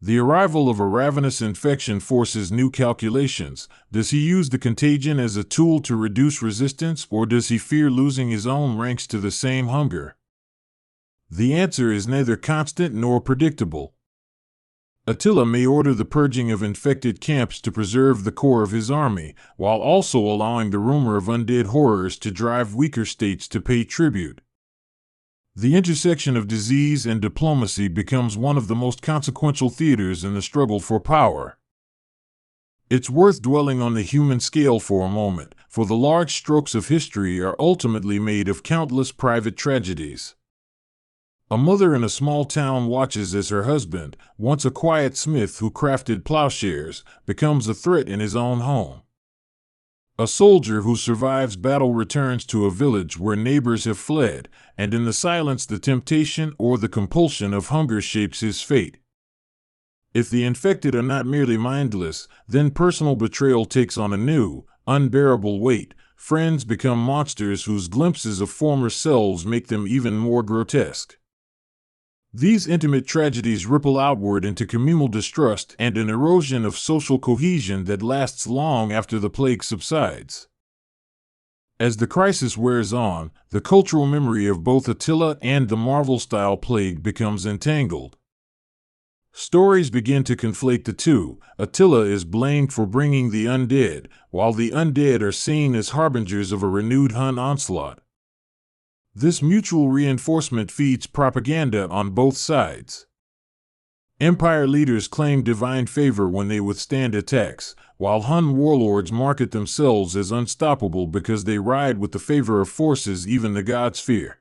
[SPEAKER 1] The arrival of a ravenous infection forces new calculations. Does he use the contagion as a tool to reduce resistance, or does he fear losing his own ranks to the same hunger? The answer is neither constant nor predictable. Attila may order the purging of infected camps to preserve the core of his army, while also allowing the rumor of undead horrors to drive weaker states to pay tribute. The intersection of disease and diplomacy becomes one of the most consequential theaters in the struggle for power. It's worth dwelling on the human scale for a moment, for the large strokes of history are ultimately made of countless private tragedies. A mother in a small town watches as her husband, once a quiet smith who crafted plowshares, becomes a threat in his own home. A soldier who survives battle returns to a village where neighbors have fled, and in the silence the temptation or the compulsion of hunger shapes his fate. If the infected are not merely mindless, then personal betrayal takes on a new, unbearable weight. Friends become monsters whose glimpses of former selves make them even more grotesque. These intimate tragedies ripple outward into communal distrust and an erosion of social cohesion that lasts long after the plague subsides. As the crisis wears on, the cultural memory of both Attila and the Marvel-style plague becomes entangled. Stories begin to conflate the two. Attila is blamed for bringing the undead, while the undead are seen as harbingers of a renewed Hun onslaught. This mutual reinforcement feeds propaganda on both sides. Empire leaders claim divine favor when they withstand attacks, while Hun warlords market themselves as unstoppable because they ride with the favor of forces even the gods fear.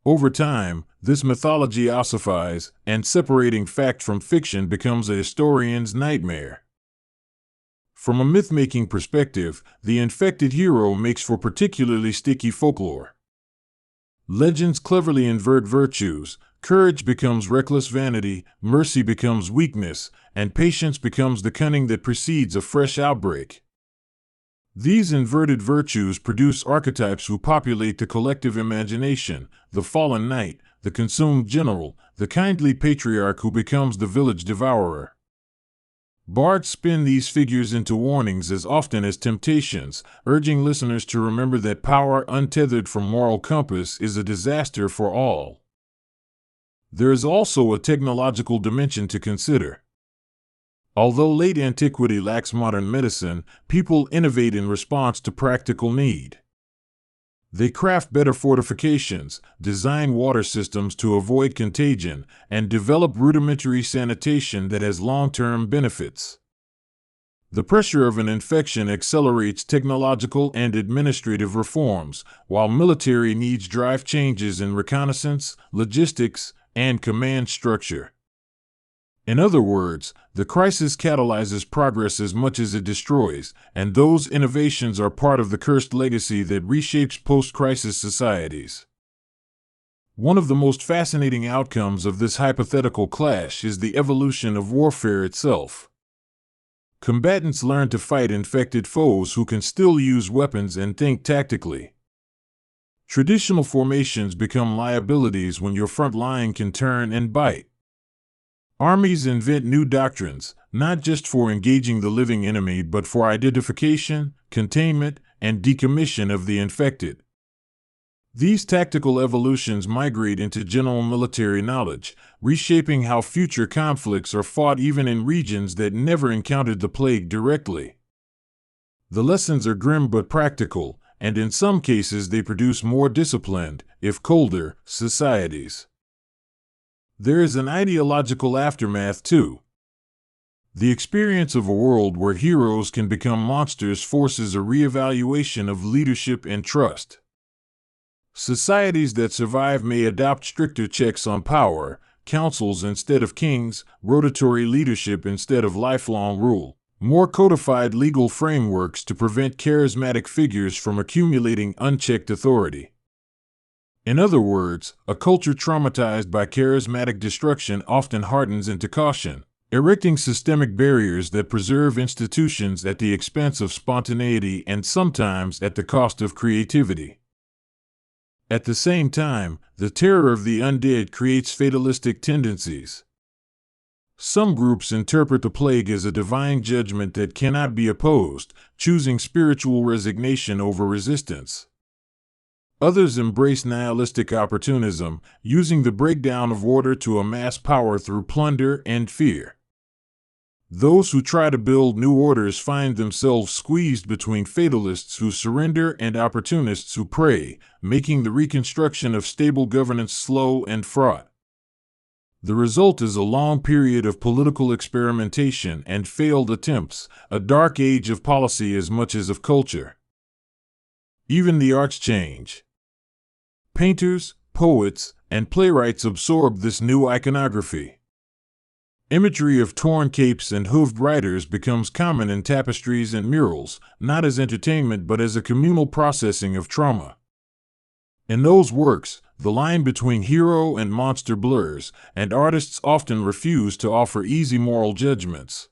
[SPEAKER 1] Over time, this mythology ossifies, and separating fact from fiction becomes a historian's nightmare. From a myth-making perspective, the infected hero makes for particularly sticky folklore. Legends cleverly invert virtues. Courage becomes reckless vanity, mercy becomes weakness, and patience becomes the cunning that precedes a fresh outbreak. These inverted virtues produce archetypes who populate the collective imagination: the fallen knight, the consumed general, the kindly patriarch who becomes the village devourer. Bards spin these figures into warnings as often as temptations, urging listeners to remember that power untethered from moral compass is a disaster for all. There is also a technological dimension to consider. Although late antiquity lacks modern medicine, people innovate in response to practical need. They craft better fortifications, design water systems to avoid contagion, and develop rudimentary sanitation that has long-term benefits. The pressure of an infection accelerates technological and administrative reforms, while military needs drive changes in reconnaissance, logistics, and command structure. In other words, the crisis catalyzes progress as much as it destroys, and those innovations are part of the cursed legacy that reshapes post-crisis societies. One of the most fascinating outcomes of this hypothetical clash is the evolution of warfare itself. Combatants learn to fight infected foes who can still use weapons and think tactically. Traditional formations become liabilities when your front line can turn and bite. Armies invent new doctrines, not just for engaging the living enemy but for identification, containment, and decommission of the infected. These tactical evolutions migrate into general military knowledge, reshaping how future conflicts are fought even in regions that never encountered the plague directly. The lessons are grim but practical, and in some cases they produce more disciplined, if colder, societies. There is an ideological aftermath too. The experience of a world where heroes can become monsters forces a reevaluation of leadership and trust. Societies that survive may adopt stricter checks on power, councils instead of kings, rotatory leadership instead of lifelong rule, more codified legal frameworks to prevent charismatic figures from accumulating unchecked authority. In other words, a culture traumatized by charismatic destruction often hardens into caution, erecting systemic barriers that preserve institutions at the expense of spontaneity and sometimes at the cost of creativity. At the same time, the terror of the undead creates fatalistic tendencies. Some groups interpret the plague as a divine judgment that cannot be opposed, choosing spiritual resignation over resistance. Others embrace nihilistic opportunism, using the breakdown of order to amass power through plunder and fear. Those who try to build new orders find themselves squeezed between fatalists who surrender and opportunists who prey, making the reconstruction of stable governance slow and fraught. The result is a long period of political experimentation and failed attempts, a dark age of policy as much as of culture. Even the arts change. Painters, poets, and playwrights absorb this new iconography. Imagery of torn capes and hooved riders becomes common in tapestries and murals, not as entertainment but as a communal processing of trauma. In those works, the line between hero and monster blurs, and artists often refuse to offer easy moral judgments.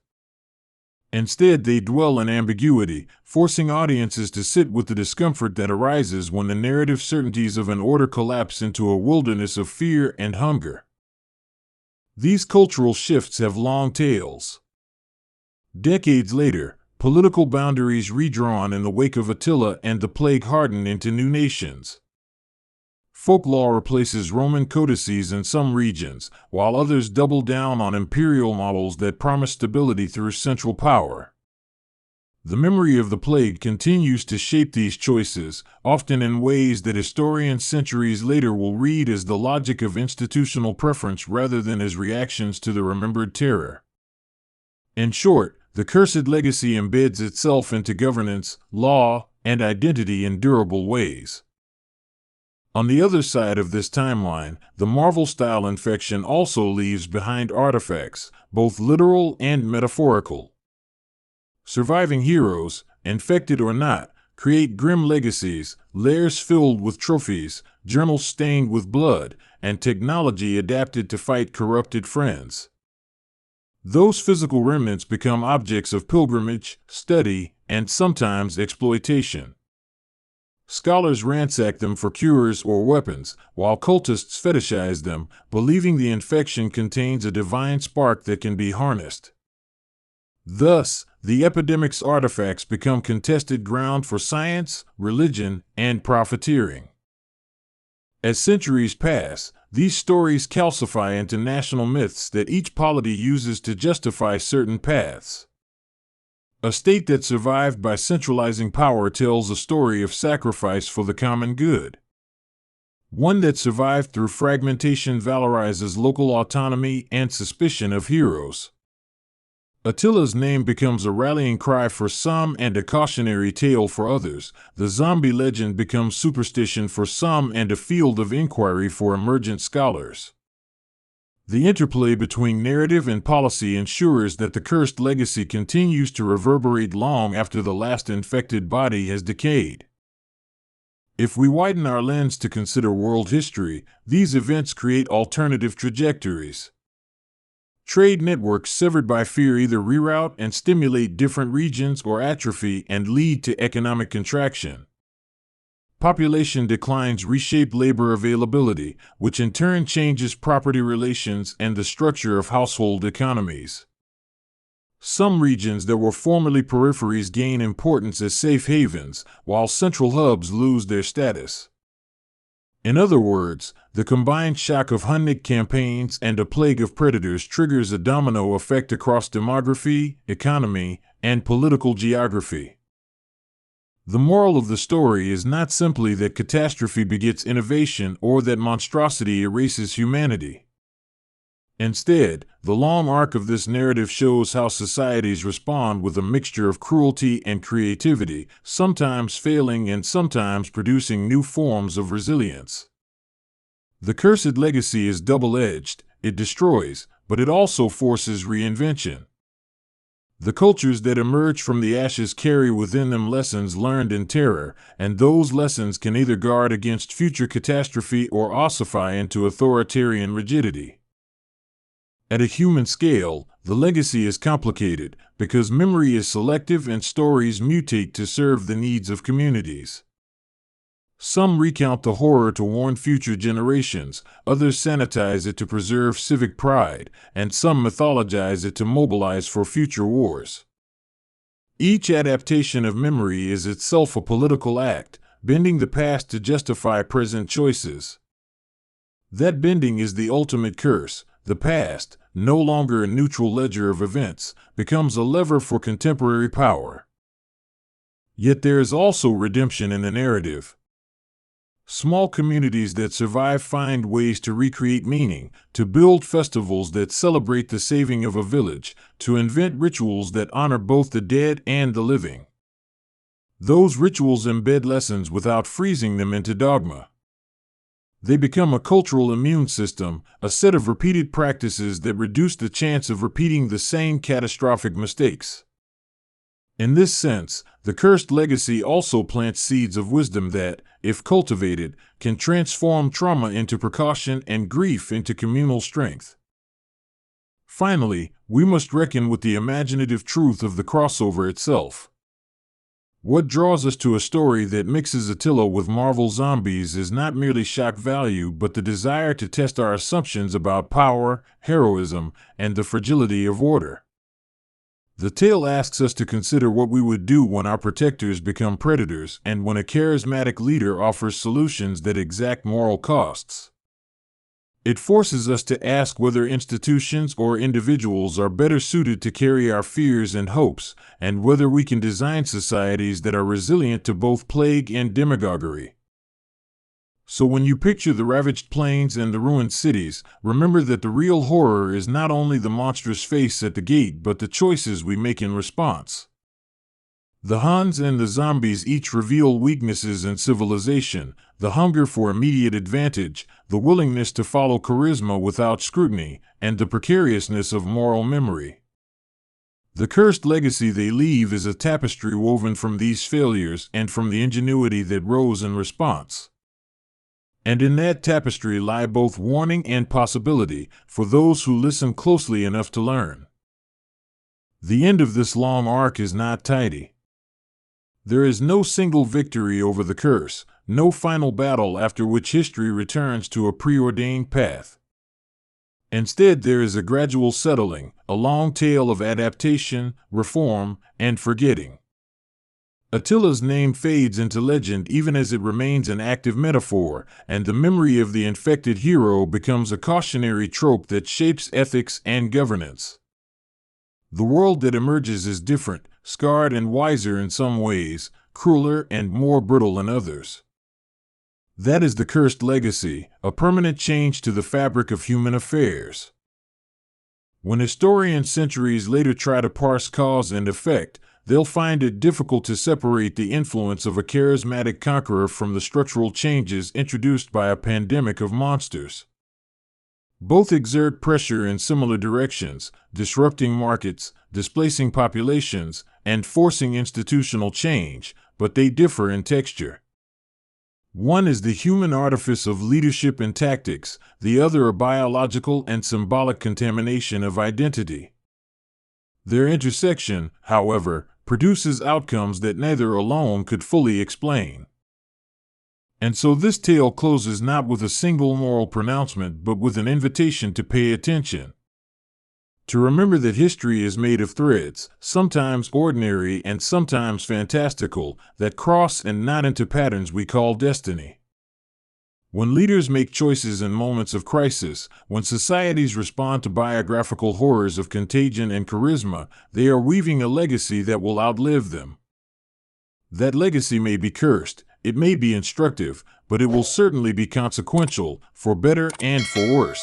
[SPEAKER 1] Instead, they dwell in ambiguity, forcing audiences to sit with the discomfort that arises when the narrative certainties of an order collapse into a wilderness of fear and hunger. These cultural shifts have long tails. Decades later, political boundaries redrawn in the wake of Attila and the plague harden into new nations. Folklore replaces Roman codices in some regions, while others double down on imperial models that promise stability through central power. The memory of the plague continues to shape these choices, often in ways that historians centuries later will read as the logic of institutional preference rather than as reactions to the remembered terror. In short, the cursed legacy embeds itself into governance, law, and identity in durable ways. On the other side of this timeline, the Marvel-style infection also leaves behind artifacts, both literal and metaphorical. Surviving heroes, infected or not, create grim legacies, lairs filled with trophies, journals stained with blood, and technology adapted to fight corrupted friends. Those physical remnants become objects of pilgrimage, study, and sometimes exploitation. Scholars ransack them for cures or weapons, while cultists fetishize them, believing the infection contains a divine spark that can be harnessed. Thus, the epidemic's artifacts become contested ground for science, religion, and profiteering. As centuries pass, these stories calcify into national myths that each polity uses to justify certain paths. A state that survived by centralizing power tells a story of sacrifice for the common good. One that survived through fragmentation valorizes local autonomy and suspicion of heroes. Attila's name becomes a rallying cry for some and a cautionary tale for others. The zombie legend becomes superstition for some and a field of inquiry for emergent scholars. The interplay between narrative and policy ensures that the cursed legacy continues to reverberate long after the last infected body has decayed. If we widen our lens to consider world history, these events create alternative trajectories. Trade networks severed by fear either reroute and stimulate different regions or atrophy and lead to economic contraction. Population declines reshape labor availability, which in turn changes property relations and the structure of household economies. Some regions that were formerly peripheries gain importance as safe havens, while central hubs lose their status. In other words, the combined shock of hunting campaigns and a plague of predators triggers a domino effect across demography, economy, and political geography. The moral of the story is not simply that catastrophe begets innovation or that monstrosity erases humanity. Instead, the long arc of this narrative shows how societies respond with a mixture of cruelty and creativity, sometimes failing and sometimes producing new forms of resilience. The cursed legacy is double-edged. It destroys, but it also forces reinvention. The cultures that emerge from the ashes carry within them lessons learned in terror, and those lessons can either guard against future catastrophe or ossify into authoritarian rigidity. At a human scale, the legacy is complicated because memory is selective and stories mutate to serve the needs of communities. Some recount the horror to warn future generations, others sanitize it to preserve civic pride, and some mythologize it to mobilize for future wars. Each adaptation of memory is itself a political act, bending the past to justify present choices. That bending is the ultimate curse. The past, no longer a neutral ledger of events, becomes a lever for contemporary power. Yet there is also redemption in the narrative. Small communities that survive find ways to recreate meaning, to build festivals that celebrate the saving of a village, to invent rituals that honor both the dead and the living. Those rituals embed lessons without freezing them into dogma. They become a cultural immune system, a set of repeated practices that reduce the chance of repeating the same catastrophic mistakes. In this sense, the cursed legacy also plants seeds of wisdom that, if cultivated, can transform trauma into precaution and grief into communal strength. Finally, we must reckon with the imaginative truth of the crossover itself. What draws us to a story that mixes Attila with Marvel zombies is not merely shock value but the desire to test our assumptions about power, heroism, and the fragility of order. The tale asks us to consider what we would do when our protectors become predators and when a charismatic leader offers solutions that exact moral costs. It forces us to ask whether institutions or individuals are better suited to carry our fears and hopes, and whether we can design societies that are resilient to both plague and demagoguery. So when you picture the ravaged plains and the ruined cities, remember that the real horror is not only the monstrous face at the gate but the choices we make in response. The Huns and the zombies each reveal weaknesses in civilization, the hunger for immediate advantage, the willingness to follow charisma without scrutiny, and the precariousness of moral memory. The cursed legacy they leave is a tapestry woven from these failures and from the ingenuity that rose in response. And in that tapestry lie both warning and possibility for those who listen closely enough to learn. The end of this long arc is not tidy. There is no single victory over the curse, no final battle after which history returns to a preordained path. Instead, there is a gradual settling, a long tale of adaptation, reform, and forgetting. Attila's name fades into legend even as it remains an active metaphor, and the memory of the infected hero becomes a cautionary trope that shapes ethics and governance. The world that emerges is different, scarred and wiser in some ways, crueler and more brittle in others. That is the cursed legacy, a permanent change to the fabric of human affairs. When historians centuries later try to parse cause and effect, they'll find it difficult to separate the influence of a charismatic conqueror from the structural changes introduced by a pandemic of monsters. Both exert pressure in similar directions, disrupting markets, displacing populations, and forcing institutional change, but they differ in texture. One is the human artifice of leadership and tactics, the other a biological and symbolic contamination of identity. Their intersection, however, produces outcomes that neither alone could fully explain. And so this tale closes not with a single moral pronouncement but with an invitation to pay attention. To remember that history is made of threads, sometimes ordinary and sometimes fantastical, that cross and knot into patterns we call destiny. When leaders make choices in moments of crisis, when societies respond to biographical horrors of contagion and charisma, they are weaving a legacy that will outlive them. That legacy may be cursed, it may be instructive, but it will certainly be consequential, for better and for worse.